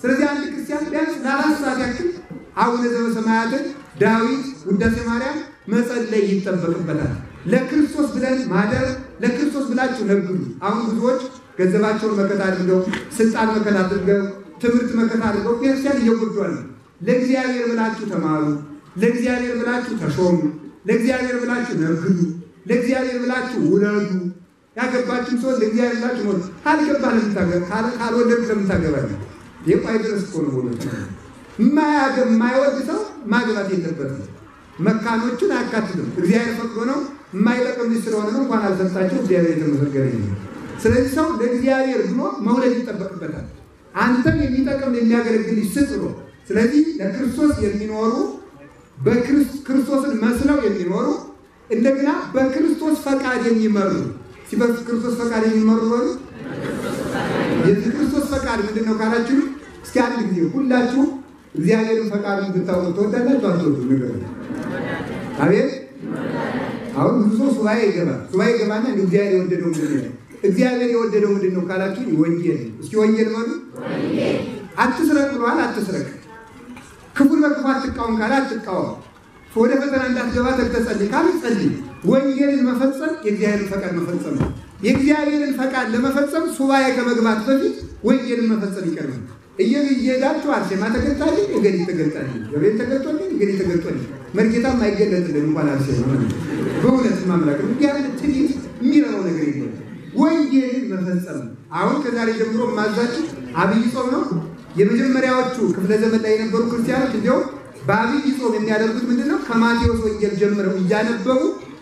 ስለዚህ አንድ ክርስቲያን ቢያንስ ለ4 ሰዓት ያክል አቡነ ዘበሰማያትን፣ ዳዊት፣ ውዳሴ ማርያም መጸለይ ይጠበቅበታል። ለክርስቶስ ብለን ማደር፣ ለክርስቶስ ብላችሁ ነግዱ። አሁን ብዙዎች ገንዘባቸውን መከታ አድርገው ስልጣን መከታ አድርገው ትምህርት መከታ አድርገው ቤተክርስቲያን እየጎዷል። ለእግዚአብሔር ብላችሁ ተማሩ፣ ለእግዚአብሔር ብላችሁ ተሾሙ፣ ለእግዚአብሔር ብላችሁ ነግዱ፣ ለእግዚአብሔር ብላችሁ ውለዱ። ያገባችሁ ሰው ለእግዚአብሔር ብላችሁ ሞት ካልገባህ ለምታገባ ካልወለድክ ለምታገባለህ የቋይ ድረስ እኮ ነው ወለድ የማይወድ ሰው ማግባት የለበትም። መካኖቹን አያካትትም። እግዚአብሔር ፈቅዶ ነው። የማይጠቅም ልጅ ስለሆነ ነው እንኳን አልሰጣቸው እግዚአብሔር የተመሰገነ ይሁን። ስለዚህ ሰው ለእግዚአብሔር ብሎ መውለድ ይጠበቅበታል። አንተም የሚጠቅም የሚያገለግል ልጅ ስጥ ብሎ ስለዚህ ለክርስቶስ የሚኖሩ በክርስቶስን መስለው የሚኖሩ እንደገና በክርስቶስ ፈቃድ የሚመሩ በክርስቶስ ፈቃድ የሚመሩ ነው። የክርስቶስ ፈቃድ ምንድነው ካላችሁ እስኪ አንድ ጊዜ ሁላችሁ እግዚአብሔርን ፈቃዱን ብታውቁ ተወዳላችሁ አትወዱም? ነገር አቤት አሁን ብዙ ሰው ሱባኤ ይገባና እግዚአብሔር የወደደው ምንድነው? እግዚአብሔር የወደደው ምንድነው ካላችሁ ወንጌል። እስኪ ወንጌል ማለት ወንጌል አትስረቅ ብሏል። አትስረቅ፣ ክፉን በክፉ አትቃወም ካለ አትቃወም፣ ወደ ፈተና እንዳትገባ ተጸልይ ካለ ጸልይ። ወንጌልን መፈጸም የእግዚአብሔርን ፈቃድ መፈጸም ነው። የእግዚአብሔርን ፈቃድ ለመፈጸም ሱባኤ ከመግባት በፊት ወንጌልን መፈጸም ይቀርባል። እየሄዳችሁ አርሴማ ተገልጣልኝ፣ እገሌ ተገልጣልኝ፣ ገብርኤል ተገልጦልኝ፣ እገሌ ተገልጦልኝ፣ መርጌታም አይገለጥልኝ እንኳን አርሴማ በእውነት ማምላክ እንዲያለ ትዕቢት የሚረው ነገር የለም። ወንጌልን መፈጸም አሁን ከዛሬ ጀምሮ ማዛችሁ አብይ ጾም ነው። የመጀመሪያዎቹ ክፍለ ዘመን ላይ የነበሩ ክርስቲያኖች እንዲያው በአብይ ጾም የሚያደርጉት ምንድነው? ከማቴዎስ ወንጌል ጀምረው እያነበቡ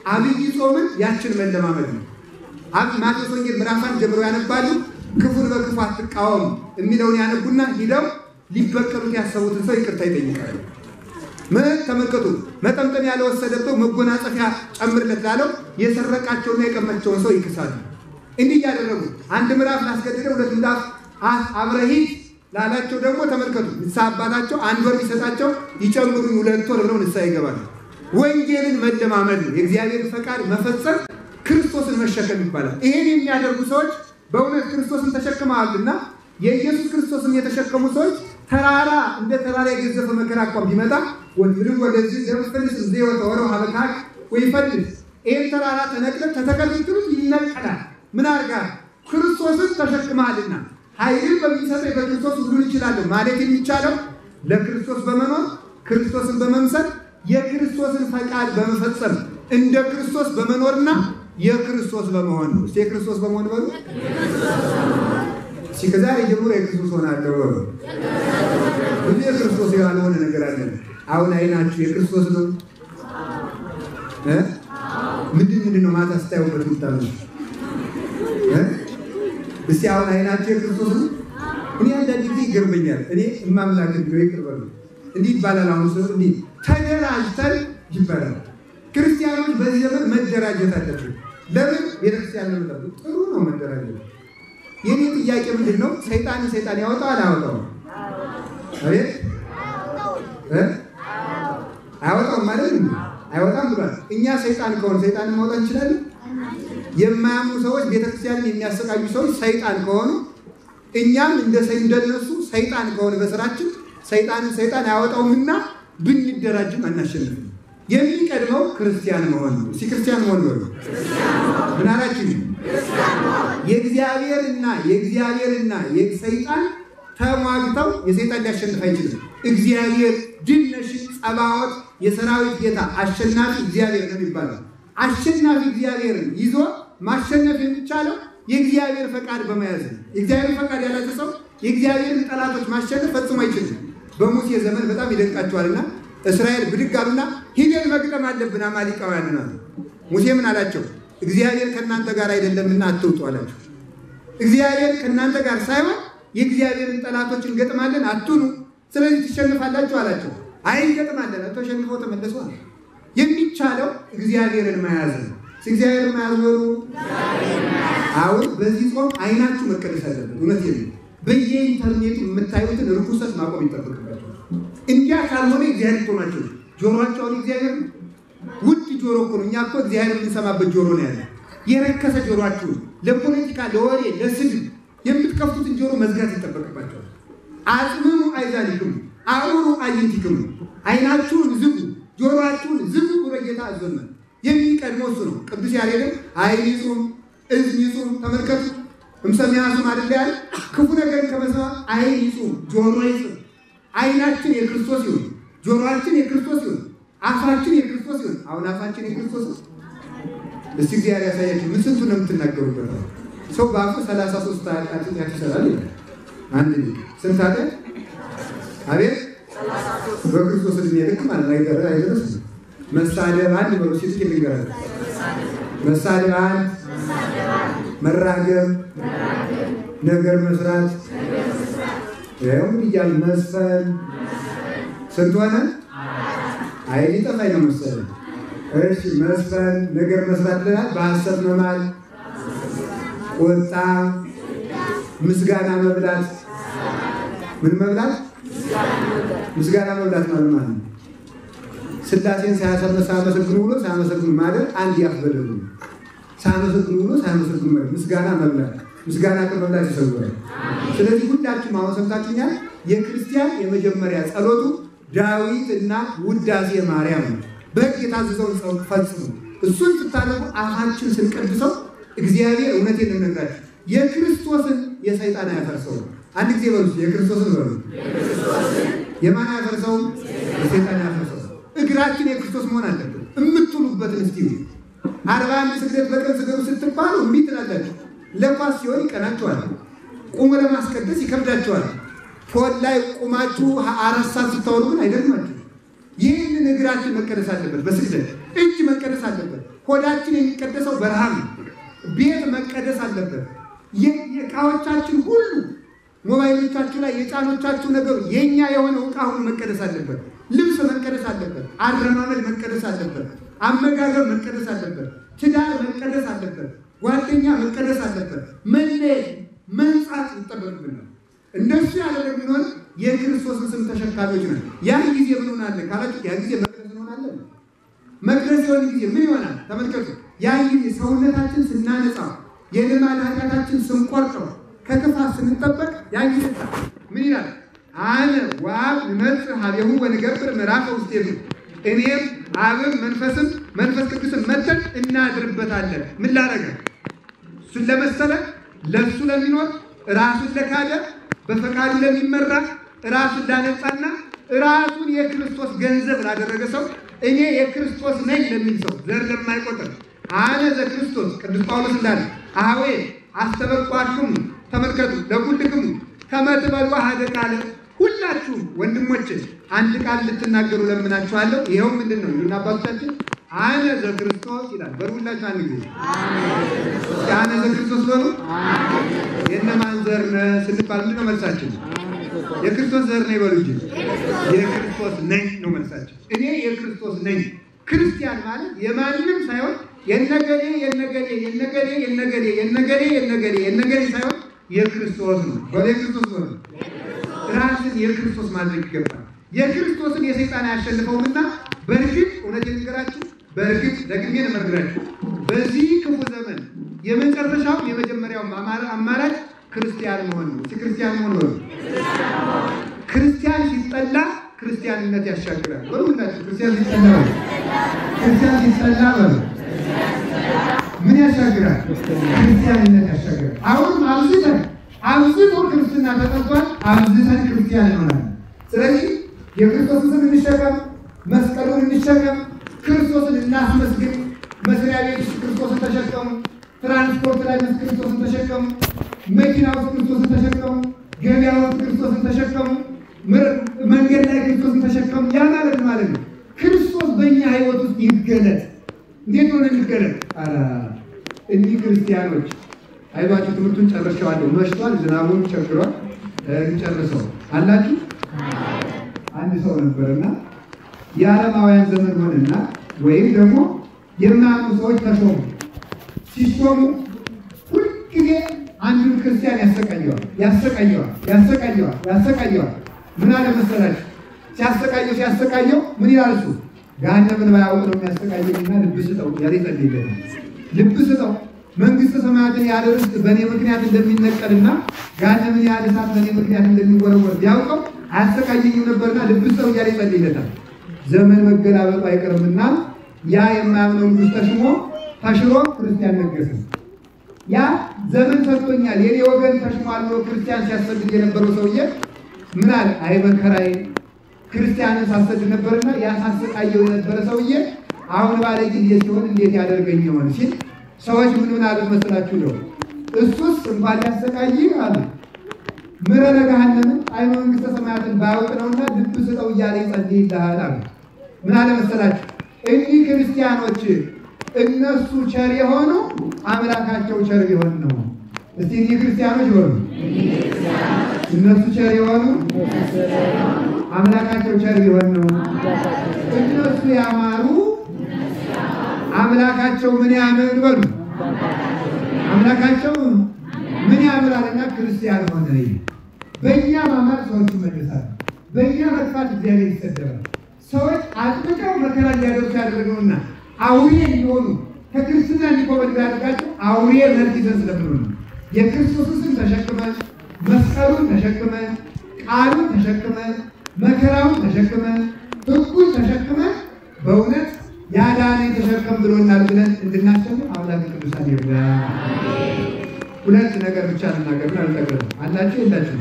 አብይ ጾምን ያችን መለማመድ ነው። ማቴዎስ ወንጌል ምዕራፍ 1 ጀምረው ያነባሉ። ክፉን በክፉ አትቃወም የሚለውን ያነቡና ሂደው ሊበቀሉት ያሰቡትን ሰው ይቅርታ ይጠይቃሉ። ተመልከቱ። መጠምጠም ያልወሰደበት መጎናጸፊያ ጨምርለት ላለው የሰረቃቸውና የቀመቸውን ሰው ይክሳሉ። እንዲህ ያደረጉ አንድ ምዕራፍ ላስገድደው ሁለት ምዕራፍ አብረሂት ላላቸው ደግሞ ተመልከቱ። ንስሐ አባታቸው አንድ ወር ቢሰጣቸው ይጨምሩኝ 2 ወር ብለው ንስሐ ይገባሉ። ወንጌልን መለማመድ ነው። የእግዚአብሔር ፈቃድ መፈጸም ክርስቶስን መሸከም ይባላል። ይሄን የሚያደርጉ ሰዎች በእውነት ክርስቶስን ተሸክመዋልና የኢየሱስ ክርስቶስን የተሸከሙ ሰዎች ተራራ እንደ ተራራ የገዘፈ መከራ እንኳን ቢመጣ ወድሩ ወደዚህ ደምፈልስ ዘይወጣ ወረው ሀበካክ ወይፈልስ ይሄን ተራራ ተነቅለ ተተከልክሉ ይነቀላል። ምን አርጋ ክርስቶስን ተሸክመዋልና ኃይል በሚሰጠው በክርስቶስ ሁሉ ይችላል ማለት የሚቻለው ለክርስቶስ በመኖር ክርስቶስን በመምሰል የክርስቶስን ፈቃድ በመፈጸም እንደ ክርስቶስ በመኖርና የክርስቶስ በመሆን ነው። የክርስቶስ በመሆን በሉ ከዛሬ ጀምሮ የክርስቶስ ሆናለሁ በሉ። ብዙ የክርስቶስ ያልሆነ ነገር አለ። አሁን አይናችሁ የክርስቶስ ነው። ምንድን ነው ማታ ስታዩበት ምታሉ? እስቲ አሁን አይናችሁ የክርስቶስ ነው። እኔ አንዳንድ ጊዜ ይገርመኛል። እኔ እማምላክ ነው ይቅርበሉ እንዲህ ይባላል። አሁን ሰው እንዲህ ተደራጅተን ይባላል። ክርስቲያኖች በዚህ ዘመን መደራጀት አለብን። ለምን? ቤተክርስቲያን ለምን ጥሩ ነው መደራጀት። የኔ ጥያቄ ምንድነው? ሰይጣን ያወጣል አያወጣውም? አቤት አያወጣውም ማለት ነው። አይወጣም ብሏል። እኛ ሰይጣን ከሆነ ሰይጣን ማውጣት እንችላለን? የማያምኑ ሰዎች ቤተክርስቲያንን የሚያሰቃዩ ሰዎች ሰይጣን ከሆኑ እኛም እንደነሱ ሰይጣን ከሆነ በስራችን ሰይጣን አያወጣውምና ብንደራጅም አናሸንፍም። የሚቀድመው ክርስቲያን መሆን ነው። ክርስቲያን መሆን ነው። ምን አላችሁ? የእግዚአብሔርና የሰይጣን ተሟግተው የሰይጣን ሊያሸንፍ አይችልም። እግዚአብሔር ድል ነሽ ጸባዖት የሰራዊት ጌታ አሸናፊ እግዚአብሔር ነው የሚባለው። አሸናፊ እግዚአብሔርን ይዞ ማሸነፍ የሚቻለው የእግዚአብሔር ፈቃድ በመያዝ ነው። የእግዚአብሔር ፈቃድ ያላዘ ሰው የእግዚአብሔርን ጠላቶች ማሸነፍ ፈጽሞ አይችልም። በሙሴ ዘመን በጣም ይደንቃቸዋልና እስራኤል ብድግ አሉና ሂደን መግጠም አለብን አማሊቃውያንን አሉ። ሙሴ ምን አላቸው? እግዚአብሔር ከእናንተ ጋር አይደለምና አትውጡ አላቸው። እግዚአብሔር ከእናንተ ጋር ሳይሆን የእግዚአብሔርን ጠላቶች እንገጥማለን አትኑ፣ ስለዚህ ትሸንፋላችሁ አላቸው። አይ እንገጥማለን ተሸንፈው ተመለሱ አለ። የሚቻለው እግዚአብሔርን መያዝ ነው። እግዚአብሔርን መያዝ ነው። አሁን በዚህ ጾም አይናችሁ መቀደስ አለበት። እውነት ነው። በየኢንተርኔቱ የምታዩትን ርኩሰት ማቆም ይጠበቅባችኋል። እንዲያ ካልሆነ እግዚአብሔር ቆማችሁ ጆሮአችሁ እግዚአብሔር ውድ ጆሮ እኮ ነው። እኛ እኮ እግዚአብሔር የምንሰማበት ጆሮ ነው ያለ። የረከሰ ጆሮአችሁ ለፖለቲካ፣ ለወሬ፣ ለስድብ የምትከፍቱትን ጆሮ መዝጋት ይጠበቅባችኋል። አጽምሙ አይዛሊኩም አውሩ አይንቲኩም፣ አይናችሁን ዝጉ፣ ጆሮአችሁን ዝጉ ብሎ ጌታ አዘዘን። የሚቀድመው እሱ ነው። ቅዱስ ያሬድም አይን ይጹም እዝን ይጹም። ተመልከቱ እምሰሚያሱ ማለት ያለ ክፉ ነገር ከመስማት አይን ይጹም ጆሮ ይጹም። አይናችን የክርስቶስ ይሁን፣ ጆሮአችን የክርስቶስ ይሁን፣ አፋችን የክርስቶስ ይሁን። አሁን አፋችን የክርስቶስ ነው። እስቲ እግዚአብሔር ያሳያችሁ። ምን ስንቱ ነው የምትናገሩበት? ሰው በአፉ 33 ኃጢአት ይሰራል ይላል። አንድ ስንት ኃጢአት? አቤት 33 በክርስቶስ እድሜ ልክ ማለት አይደረስም። መሳደብ አንድ በሉ ሲል ይንገራል። መሳደብ አንድ፣ መራገም፣ ነገር መስራት፣ ያው ይያል መስፈን ስንት ሆነ? አይዲ ጠፋኝ ነው መሰለኝ። እሺ መስፈን፣ ነገር መስራት ይላል። በሐሰት መማል፣ ቁጣ፣ ምስጋና መብላት። ምን መብላት? ምስጋና መብላት ማለት ነው። ስላሴን ሳያመሰግኑ ብሎ ሳያመሰግኑ ማለት አንድ ያፈበደሉ ሳያመሰግኑ ብሎ ሳያመሰግኑ ማለት ምስጋና መብላት። ምስጋና ከመብላት ይሰውራል። ስለዚህ ሁላችሁም አሁን ሰምታችሁኛል። የክርስቲያን የመጀመሪያ ጸሎቱ ዳዊት እና ውዳሴ ማርያም ነው። በሕግ የታዘዘውን ጸሎት ፈጽሙ። እሱን ስታደርጉ አፋችን ስንቀድሰው እግዚአብሔር እውነቴን እንነግራችሁ የክርስቶስን የሰይጣን አያፈርሰው። አንድ ጊዜ በሉ የክርስቶስን በሉ። የማን አያፈርሰው? የሰይጣን አያፈርሰው። እግራችን የክርስቶስ መሆን አለበት። እምትሉበትን እስቲ 41 ስግደት በቀን ስገዱ ስትባሉ እምቢ ትላላችሁ። ለኳስ ሲሆን ይቀናችኋል። ቁሙ ለማስቀደስ ይከብዳችኋል። ፎል ላይ ቁማችሁ 4 ሰዓት ስታወሩ ግን አይደግማችሁ። ይህንን እግራችን መቀደስ አለበት። በስግደት እጅ መቀደስ አለበት። ሆዳችን የሚቀደሰው በረሃም ቤት መቀደስ አለበት። የእቃዎቻችን ሁሉ ሞባይሎቻችሁ ላይ የጫኖቻችሁ ነገር የኛ የሆነው ዕቃ ሁሉ መቀደስ አለበት። ልብስ መቀደስ አለበት። አረማመድ መቀደስ አለበት። አመጋገብ መቀደስ አለበት። ትዳር መቀደስ አለበት። ጓደኛ መቀደስ አለበት። መለየት መንጻት ይጠበቅብናል። እንደሱ ያደረግን ሆነ የክርስቶስን ስም ተሸካሚዎች ነን። ያን ጊዜ ምን ሆናለን ካላችሁ ያን ጊዜ መቅደስ እንሆናለን። መቅደስ የሆነ ጊዜ ምን ይሆናል? ተመልከቱ። ያን ጊዜ ሰውነታችን ስናነጻ የልማድ ኃጢአታችን ስንቆርጠው ከክፋት ስንጠበቅ ያን ጊዜ ምን ይላል? አነ ወአብ ንመጽእ ኀቤሁ ወንገብር ምዕራፈ ውስቴቱ። እኔም አብም መንፈስ ቅዱስም መጥተን እናድርበታለን። ምን ላደረገ? እሱን ለመሰለ ለእሱ ለሚኖር ራሱን ለካደ በፈቃዱ ለሚመራ ራሱን ላነጻና ራሱን የክርስቶስ ገንዘብ ላደረገ ሰው እኔ የክርስቶስ ነኝ ለሚል ሰው ዘር ለማይቆጥር አነ ዘክርስቶስ ቅዱስ ጳውሎስ እንዳለ አዌ አስተበቋችሁም ተመልከቱ ለኩልክሙ ከመትበሉ አሐደ ቃል ሁላችሁም ወንድሞቼ አንድ ቃል ልትናገሩ ለምናችኋለሁ። ይሄው ምንድነው? ይሁን አባቶቻችን አነ ዘክርስቶስ ይላል። በሩላችሁ አንድ ጊዜ አነ ዘክርስቶስ በሉ። የነማን ዘር ነህ ስንባል ምንድነው መልሳችን? የክርስቶስ ዘር ነኝ በሉ እንጂ የክርስቶስ ነኝ ነው መልሳችን። እኔ የክርስቶስ ነኝ። ክርስቲያን ማለት የማንም ሳይሆን የነገሌ ሳይሆን የክርስቶስ ነው። በየክርስቶስ ነው። ራስን የክርስቶስ ማድረግ ይገባል። የክርስቶስን የሰይጣን አያሸንፈውምና በእርግጥ እውነቴን ልንገራችሁ፣ በእርግጥ ደግሜ ልነግራችሁ በዚህ ክፉ ዘመን የመጨረሻው የመጀመሪያው አማራጭ ክርስቲያን መሆን ነው። ክርስቲያን መሆን ነው። ክርስቲያን ሲጠላ ክርስቲያንነት ያሻግራል። በሁላችሁ ክርስቲያን ሲጠላ ምን ያሻግራል? ክርስቲያንነት ያሻግራል። አሁን አብዝቶ ክርስትና ተጠቅቷል። አብዝተን ክርስቲያን እንሆናለን። ስለዚህ የክርስቶስን ስም እንሸከም፣ መስቀሉን እንሸከም፣ ክርስቶስን እናስመስግን። መስሪያ ቤት ክርስቶስን ተሸከሙ፣ ትራንስፖርት ላይ ክርስቶስን ተሸከሙ፣ መኪና ውስጥ ክርስቶስን ተሸከሙ፣ ገበያ ውስጥ ክርስቶስን ተሸከሙ፣ መንገድ ላይ ክርስቶስን ተሸከሙ። ያ ማለት ነው ክርስቶስ በእኛ ህይወት ውስጥ ይገለጥ። እንዴት ሆነ የሚገለጥ? እኒህ ክርስቲያኖች አይዟችሁ ትምህርቱን ጨርሼዋለሁ። መሽቷል፣ ዝናቡን ቸግሯል። እንጨርሰው አላችሁ። አንድ ሰው ነበርና የዓለማውያን ዘመን ሆነና ወይም ደግሞ የማያምኑ ሰዎች ተሾሙ። ሲሾሙ ሁልጊዜ አንዱን ክርስቲያን ያሰቃየዋል። ምን አለ መሰላችሁ? ሲያሰቃየው ምን ይላል እሱ? ገሃነምን ባያውቅ ነው የሚያሰቃየኝና ልብ ስጠው ያለ ይጸልይለታል። ልብ ስጠው መንግስተ ሰማያትን ያለ ርስት በእኔ ምክንያት እንደሚነቀልና ገሃነምን ያለ እሳት በእኔ ምክንያት እንደሚወረወር ቢያውቀው አያሰቃየኝም ነበርና ልብ ስጠው ያለ ይጸልይለታል። ዘመን መገላበጡ አይቀርምና ያ የማያምነው ንጉሥ ተሽሮ ክርስቲያን ነገሰ። ያ ዘመን ሰጥቶኛል የኔ ወገን ተሽሟል ክርስቲያን ሲያሰድድ የነበረው ሰውዬ ምን አለ? አይ መከራዬ ክርስቲያንን ሳሰድድ ነበርና ያሳሰቃየው የነበረ ሰውዬ አሁን ባለ ጊዜ ሲሆን እንዴት ያደርገኝ ይሆን ሲል ሰዎች ምን አሉት መሰላችሁ ነው? እሱስ እንኳን ያሰቃይ አሉ ምረረ ገሃነም አይኑ መንግስተ ሰማያትን ባያውቅ ነውና ልብ ስጠው እያለ ይጸልይልሃል አሉ። ምን አለ መሰላችሁ? እኒህ ክርስቲያኖች እነሱ ቸር የሆኑ አምላካቸው ቸር ቢሆን ነው። እስቲ እኒህ ክርስቲያኖች ሆኑ እነሱ ቸር የሆኑ አምላካቸው ቸር ቢሆን ነው። እነሱ ያማሩ አምላካቸው ምን ያምር በሉ። አምላካቸው ምን ያምራልና ክርስቲያን ሆነ። በእኛ ማማር ሰዎች ይመለሳሉ፣ በእኛ መጥፋት እግዚአብሔር ይሰደባል። ሰዎች አጥብቀው መከራ እንዲያደርሱ ያደረገውና አውሬ እንዲሆኑ ከክርስትና እንዲቆበሉ ያደርጋቸው አውሬ መልክ ይዘን ስለምንሆን ነው። የክርስቶስን ተሸክመን መስቀሉን ተሸክመን ቃሉን ተሸክመን መከራውን ተሸክመን ሕጉን ተሸክመን በእውነት ያዳነኝ ተሸከም ብሎናል ብለን እንድናሸንፍ አምላክ ቅዱሳን ይርዳን። ሁለት ነገር ብቻ ልናገር ነው አልጠገብ አላችሁ የላችሁ?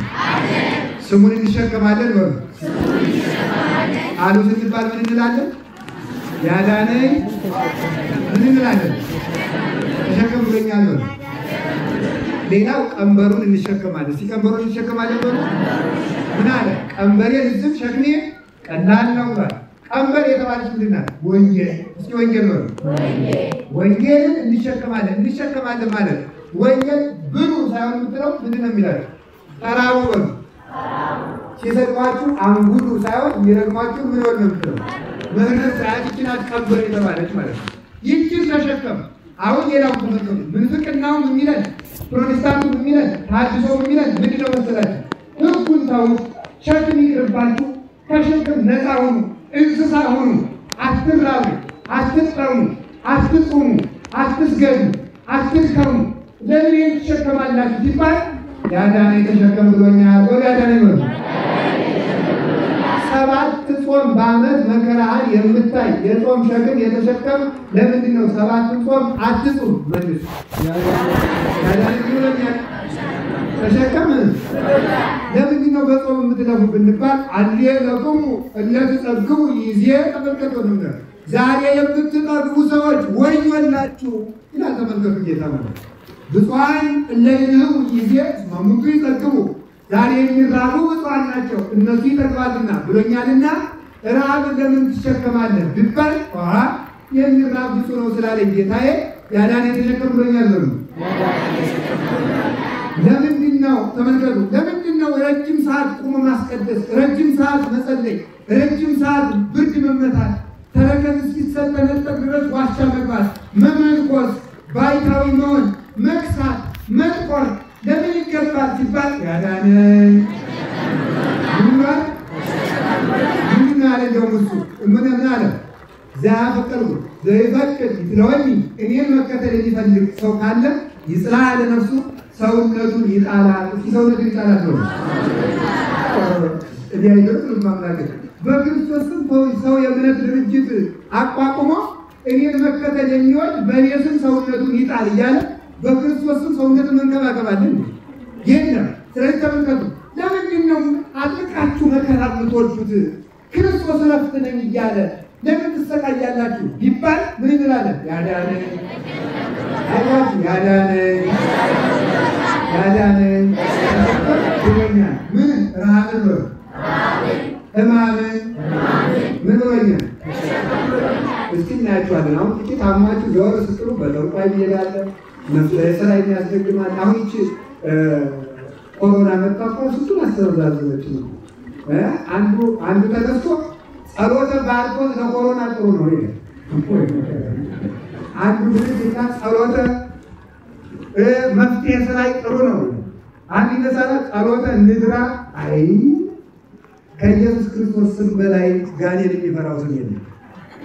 ስሙን እንሸከማለን በሉ። ቃሉ ስንባል ምን እንላለን? ያዳነኝ ምን እንላለን? ተሸከም ብሎኛል በሉ። ሌላው ቀንበሩን እንሸከማለን። እስቲ ቀንበሩን እንሸከማለን በሉ። ምን አለ? ቀንበሬን ዝም ሸክሜ ቀላል ነው ብሏል። ቀንበር የተባለች ምንድን ናት? ወንጌል። እስኪ ወንጌል በሉ። ወንጌልን እንሸከማለን ማለት ወንጌል ብሉ ሳይሆን የምትለው ምንድን ነው የሚላል? ተራቡ በሉ። ሲሰድቧችሁ አንጉዱ ሳይሆን የሚረግሟችሁ ምን ሆነ ነው የምትለው? ምህረት ሳያችችን ቀንበር የተባለች ማለት ነው። ይህችን ተሸከም። አሁን ሌላው ተመልከቱ። ምንፍቅናውም የሚለን ፕሮቴስታንቱም የሚለን ታድሶም የሚለን ምንድን ነው መሰላችሁ? ሕጉን ተዉት፣ ሸክም ይቅርባችሁ፣ ከሸክም ነፃ ሁኑ፣ እንስሳ ሁኑ፣ አትራቡ፣ አትጠሙ፣ አትጹሙ፣ አትስገዱ፣ አትድከሙ። ለምን ትሸከማላችሁ ሲባል ያዳነኝ ተሸከም ብሎኛል። ወደ ያዳነኝ ነው። 7 ጾም በዓመት መከራህን የምታይ የጾም ሸክም የተሸከም ለምንድን ነው? 7 ጾም አትጹም መልስ ያዳነኝ ብሎኛል ተሸከም። ለምንድን ነው በጾም የምትለፉ ብንባል አልየ ለቁሙ እለትጸግቡ ይዜ ተመልከቱ ነው። ዛሬ የምትጠግቡ ሰዎች ወዮላችሁ ይላል። ተመልከቱ ጌታ ማለት ብፁዓን እለይነው ይዜ ማሙቱ ይጠግቡ። ዛሬ የሚራቡ ብፁዓን ናቸው እነሱ ይጠግባሉና ብሎኛልና ራብ ለምን ትሸከማለህ ቢባል የሚራብ ብፁዕ ነው ስላለኝ ጌታዬ ያዳነኝ ተሸከም ብሎኛል ነው። ለምንድን ነው ተመልከቱ፣ ለምንድን ነው ረጅም ሰዓት ቁሞ ማስቀደስ፣ ረጅም ሰዓት መጸለይ፣ ረጅም ሰዓት ብርድ መመታት፣ ተረከዝ እስኪሰጠነጠቅ ድረስ ዋሻ መግባት፣ መመንኮስ፣ ባይታዊ መሆን፣ መክሳት፣ መጥቆር ለምን ይገባል ሲባል ያዳነኝ ምንድን አለ? እንደውም እሱ ምን አለ? ዘያፈቅርኩ ዘይፈቅድ ይትለወኒ እኔን መከተል የሚፈልግ ሰው ካለ ይጽላ ያለ ነፍሱ ሰውነቱን ይጣላል። እስኪ ሰውነቱን ይጣላል ነው እዲያይደርስ ማምናገር በክርስቶስም ሰው የእምነት ድርጅት አቋቁሞ እኔን መከተል የሚወድ በእኔ ስም ሰውነቱን ይጣል እያለ በክርስቶስም ሰውነቱን መንከባከባለን የለም። ስለዚህ ተመልከቱ፣ ለምንድን ነው አጥቃችሁ መከራ የምትወዱት? ክርስቶስ ረፍት ነኝ እያለ ለምን ትሰቃያላችሁ ቢባል ምን እንላለን? ያዳነኝ አይዋችሁ ያዳነኝ ብሎኛል። ምን ረሃብን በሉ፣ ሕማምን ምን ብሎኛል? እስኪ እናያችኋለን። አሁን ጥቂት አሟችሁ ዘወር ስትሉ በጠንቋይ ይሄዳለ፣ ስራ የሚያስደግማል። አሁን ይቺ ኮሮና መጣ እኮ ስንቱን አስተዛዘበች ነው። አንዱ ተነስቶ ጸሎተ ባርኮት ለኮሮና ጥሩ ነው ይላል። አንዱ ብልጭታ ጸሎተ መፍትሄ ስራይ ጥሩ ነው። አንድ ይነሳና ጸሎተ ንድራ አይ ከኢየሱስ ክርስቶስ ስም በላይ ጋኔን የሚፈራው ስም የለም።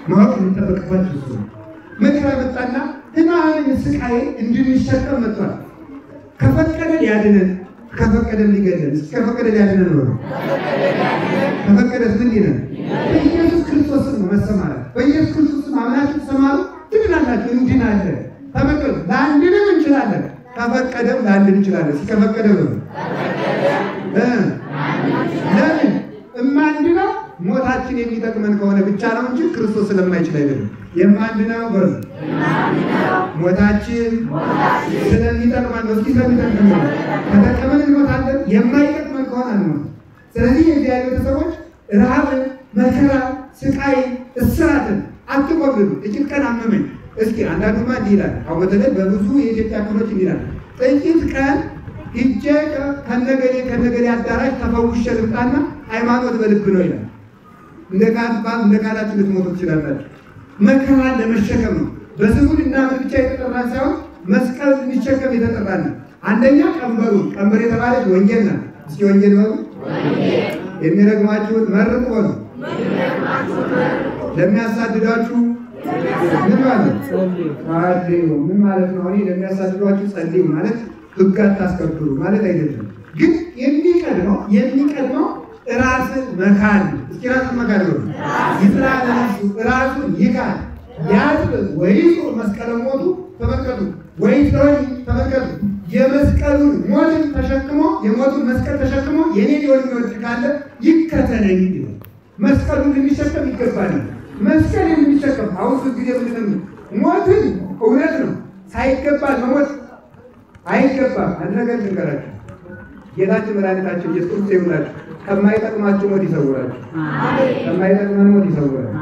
ማወቅ የሚጠበቅባችሁ እሱ ነው። መከራ መጣና ሕማምን ስቃይ እንድንሸከም መጥቷል። ከፈቀደ ሊያድነን ከፈቀደ ሊገድለን ከፈቀደ ሊያድነን ነው። ከፈቀደስ ምን ይላል? በኢየሱስ ክርስቶስ ስም መሰማራት። በኢየሱስ ክርስቶስ ስም አምናችሁ ተሰማሩ ትድናላችሁ። እንድናለን ተመከሩ። ለአንድንም እንችላለን ከፈቀደም ላንድን እንችላለን። ሲከፈቀደም ለምን እማንድነው ሞታችን የሚጠቅመን ከሆነ ብቻ ነው እንጂ ክርስቶስ ስለማይችል አይደለም። የማንድነው በርዝ ሞታችን ስለሚጠቅመን ነው። ስለሚጠቅመን ነው ከተጠቀመን እንሞታለን። የማይጠቅመን ከሆነ አንሞት። ስለዚህ የእግዚአብሔር ቤተሰቦች ረሃብን፣ መከራ፣ ስቃይ፣ እስራትን አትቆብሉ። ጥቂት ቀን አመመኝ እስኪ አንዳንዱማ እንዲህ ይላል። አሁን በተለይ በብዙ የኢትዮጵያ ክፍሎች እንዲህ ይላል። ጥቂት ቀን ሂጄ ከነገሌ አዳራሽ ተፈውሼ ልምጣና ሃይማኖት በልብ ነው ይላል። እንደ ቃላችሁ ልትሞቱ ትችላላችሁ። መከራን ለመሸከም ነው። በስሙን እና ብቻ የተጠራን ሳይሆን መስቀል የሚሸከም የተጠራን ነው። አንደኛ ቀንበር የተባለች ወንጌል ናት። እስኪ ወንጌል ነው። የሚረግማችሁን መርቁ በሉ። ለሚያሳድዳችሁ ምን ማለት ጸልዩ። ምን ማለት ነው? እኔ ለሚያሳድዷችሁ ጸልዩ ማለት ሕግ አታስከብሩ ማለት አይደለም። ግን የሚቀድመው ራስን መካድ። እስኪ ራስን መካድ ነው። ይጥላል ራሱን ይካድ ያጥብ ወይስ መስቀል ሞቱ ተመልከቱ። ወይስ ተመልከቱ። የመስቀሉን ሞትን ተሸክሞ የሞቱን መስቀል ተሸክሞ የኔ ሊሆን የሚወድ ካለ ይከተለኝ ይላል። መስቀሉን የሚሸከም ይገባል። መስቀል የሚሸከም አሁን ጊዜ ምንድነው? ሞትን እውነት ነው ሳይገባ መሞት አይገባም። አንድ ነገር ልንገራችሁ። ጌታችን መድኃኒታችን ኢየሱስ ክርስቶስ ይውላችሁ ከማይጠቅማችሁ ሞት ይሰውራችሁ። ከማይጠቅመን ሞት ይሰውራችሁ።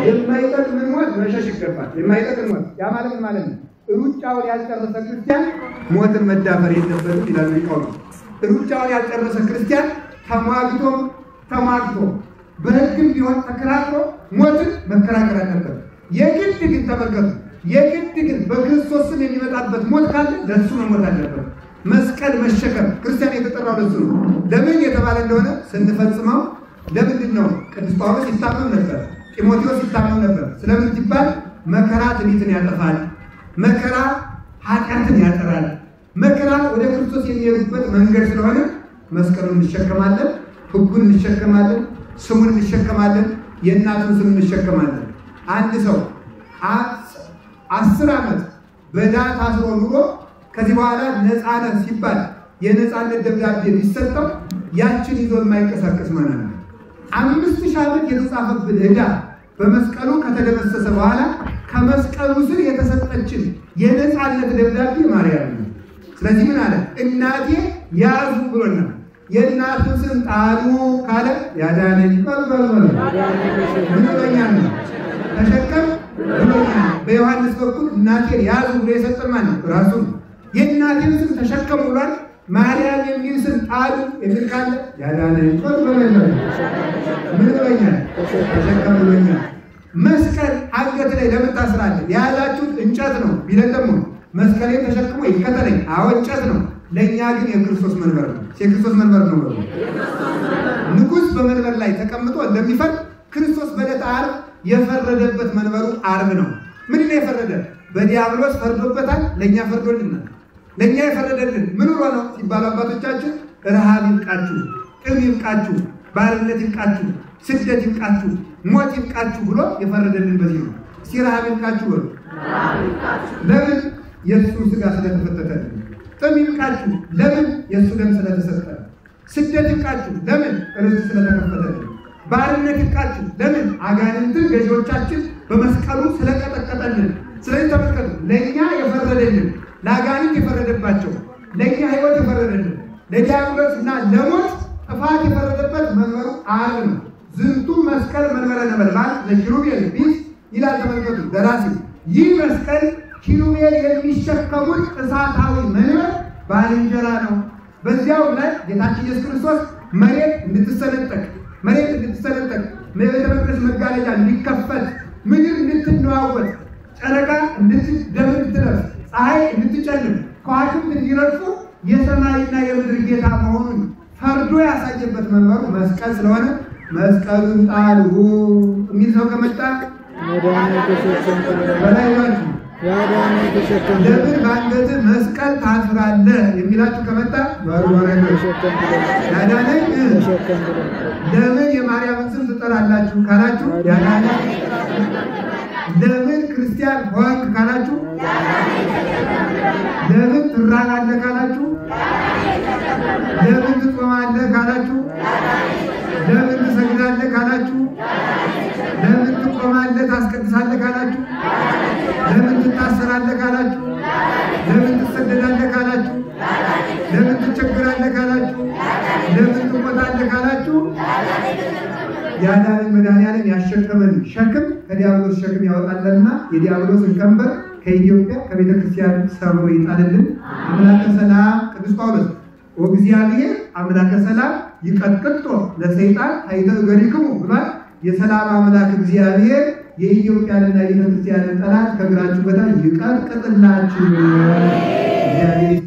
የማይጠቅመን ሞት መሸሽ ይገባል። የማይጠቅም ሞት ያ ማለት ነው። ሩጫውን ያልጨረሰ ክርስቲያን ሞትን መዳፈር የለበትም ይላል ሊቃውንቱ። ሩጫውን ያልጨረሰ ክርስቲያን ተሟግቶ በሕግም ቢሆን ተከራክሮ ሞትን መከራከር አለበት። የግድ ግን ተመልከቱ፣ የግድ ግን በክርስቶስ ስም የሚመጣበት ሞት ካለ ለሱ መሞት አለበት። መስቀል መሸከም ክርስቲያን የተጠራው ለሱ ነው። ለምን የተባለ እንደሆነ ስንፈጽመው ለምንድን ነው? ቅዱስ ጳውሎስ ይታመም ነበር፣ ጢሞቴዎስ ይታመም ነበር። ስለምን ሲባል መከራ ትዕቢትን ያጠፋል፣ መከራ ኃጢአትን ያጠራል። መከራ ወደ ክርስቶስ የሚሄዱበት መንገድ ስለሆነ መስቀሉን እንሸከማለን፣ ሕጉን እንሸከማለን፣ ስሙን እንሸከማለን፣ የእናቱን ስም እንሸከማለን። አንድ ሰው 10 ዓመት በዕዳ ታስሮ ኑሮ ከዚህ በኋላ ነፃነት ሲባል የነፃነት ደብዳቤ ቢሰጠው ያችን ይዞ የማይንቀሳቀስ ማለት ነው። 5000 ዓመት የተጻፈብን ዕዳ በመስቀሉ ከተደመሰሰ በኋላ ከመስቀሉ ስር የተሰጠችን የነፃነት ደብዳቤ ማርያም ነው። ስለዚህ ምን አለ? እናቴ ያዙ ብሎናል። የእናቱን ስም ጣሉ ካለ ያዳነኝ በልበል ምን ብሎኛል ነው? ተሸከም ብሎኛል። በዮሐንስ በኩል እናቴን ያዙ ብሎ የሰጠን ማን ነው? ራሱ ነው። የእናቴን ስም ተሸከሙ ብሏል። ማርያም የሚል ስም ጣሉ የሚል ካለ ያዳነኝ በልበል ምን ብሎኛል? ተሸከም ብሎኛል። መስቀል አንገት ላይ ለምን ታስራለህ? የያዛችሁት እንጨት ነው ቢለን ደግሞ መስቀሌን ተሸክሞ ይከተለኝ። አዎ እንጨት ነው። ለእኛ ግን የክርስቶስ መንበር ነው። የክርስቶስ መንበር ነው። ንጉሥ በመንበር ላይ ተቀምጦ እንደሚፈርድ ክርስቶስ በዕለተ ዓርብ የፈረደበት መንበሩ ዓርብ ነው። ምን ነው የፈረደ? በዲያብሎስ ፈርዶበታል። ለእኛ ፈርዶልናል። ለእኛ የፈረደልን ምን ሆኖ ነው ሲባሉ አባቶቻችን ረሃብ ይብቃችሁ፣ ጥም ይብቃችሁ፣ ባርነት ይብቃችሁ፣ ስደት ይብቃችሁ፣ ሞት ይብቃችሁ ብሎ የፈረደልን በዚህ ነው። እስኪ ረሃብ ይብቃችሁ በሉ። ለምን? የእሱ ሥጋ ስለተፈተተልን። ጥም ይብቃችሁ ለምን? የእሱ ደም ስለተሰጠ። ስደት ይብቃችሁ ለምን? ርስት ስለተከፈተልን። ባርነት ይብቃችሁ ለምን? አጋንንትን ገዢዎቻችን በመስቀሉ ስለቀጠቀጠልን። ስለዚህ ተመልከቱ፣ ለእኛ የፈረደልን፣ ለአጋንንት የፈረደባቸው፣ ለእኛ ሕይወት የፈረደልን፣ ለዲያብሎስ እና ለሞት ጥፋት የፈረደበት መንበሩ ዓርብ ነው። ዝንቱ መስቀል መንበረ ነበልባል ለኪሩቤል ቢስ ይላል። ተመልከቱ ደራሲው። ይህ መስቀል ኪሩቤል የሚሸከሙት እሳታዊ መንበር ባልንጀራ ነው። በዚያው ላይ ጌታችን ኢየሱስ ክርስቶስ መሬት እንድትሰነጠቅ ቤተ መቅደስ መጋረጃ እንዲከፈት፣ ምድር እንድትነዋወጥ፣ ጨረቃ ደም እንድትለብስ፣ ፀሐይ እንድትጨልም፣ ከዋክብት እንዲረግፉ የሰማይና የምድር ጌታ መሆኑን ፈርዶ ያሳየበት መንበሩ መስቀል ስለሆነ መስቀሉን ጣሉ የሚል ሰው ከመጣ በላይ ናችሁ። ለምን በአንገትህ መስቀል ታስራለህ የሚላችሁ ከመጣ ያዳነኝ። ለምን የማርያምን ስም ትጠራላችሁ ካላችሁ ያዳነኝ። ለምን ክርስቲያን ሆንክ ካላችሁ ለምን ትራራለህ ካላችሁ ለምን ትጾማለህ ካላችሁ ለምን ትሰግዳለህ ካላችሁ ለምን ትቆማለህ ታስቀድሳለህ ካላችሁ ለምን ትታሰራለህ ካላችሁ ለምን ትሰደዳለህ ካላችሁ ለምን ትቸገራለህ ካላችሁ ለምን ትሞታለህ ካላችሁ ያዳነን መድኃኒዓለም ያሸከመን ሸክም ከዲያብሎስ ሸክም ያወጣልና የዲያብሎስን ቀንበር ከኢትዮጵያ ከቤተ ክርስቲያን ሰብሮ ይጣልልን። አምላከ ሰላም ቅዱስ ጳውሎስ ወእግዚአብሔር አምላከ ሰላም ይቀጥቅጦ ለሰይጣን ኃይለ እገሪክሙ ብሏል። የሰላም አምላክ እግዚአብሔር የኢትዮጵያንና የቤተ ክርስቲያንን ጠላት ከእግራችሁ በታች ይቀጥቅጥላችሁ። እግዚአብሔር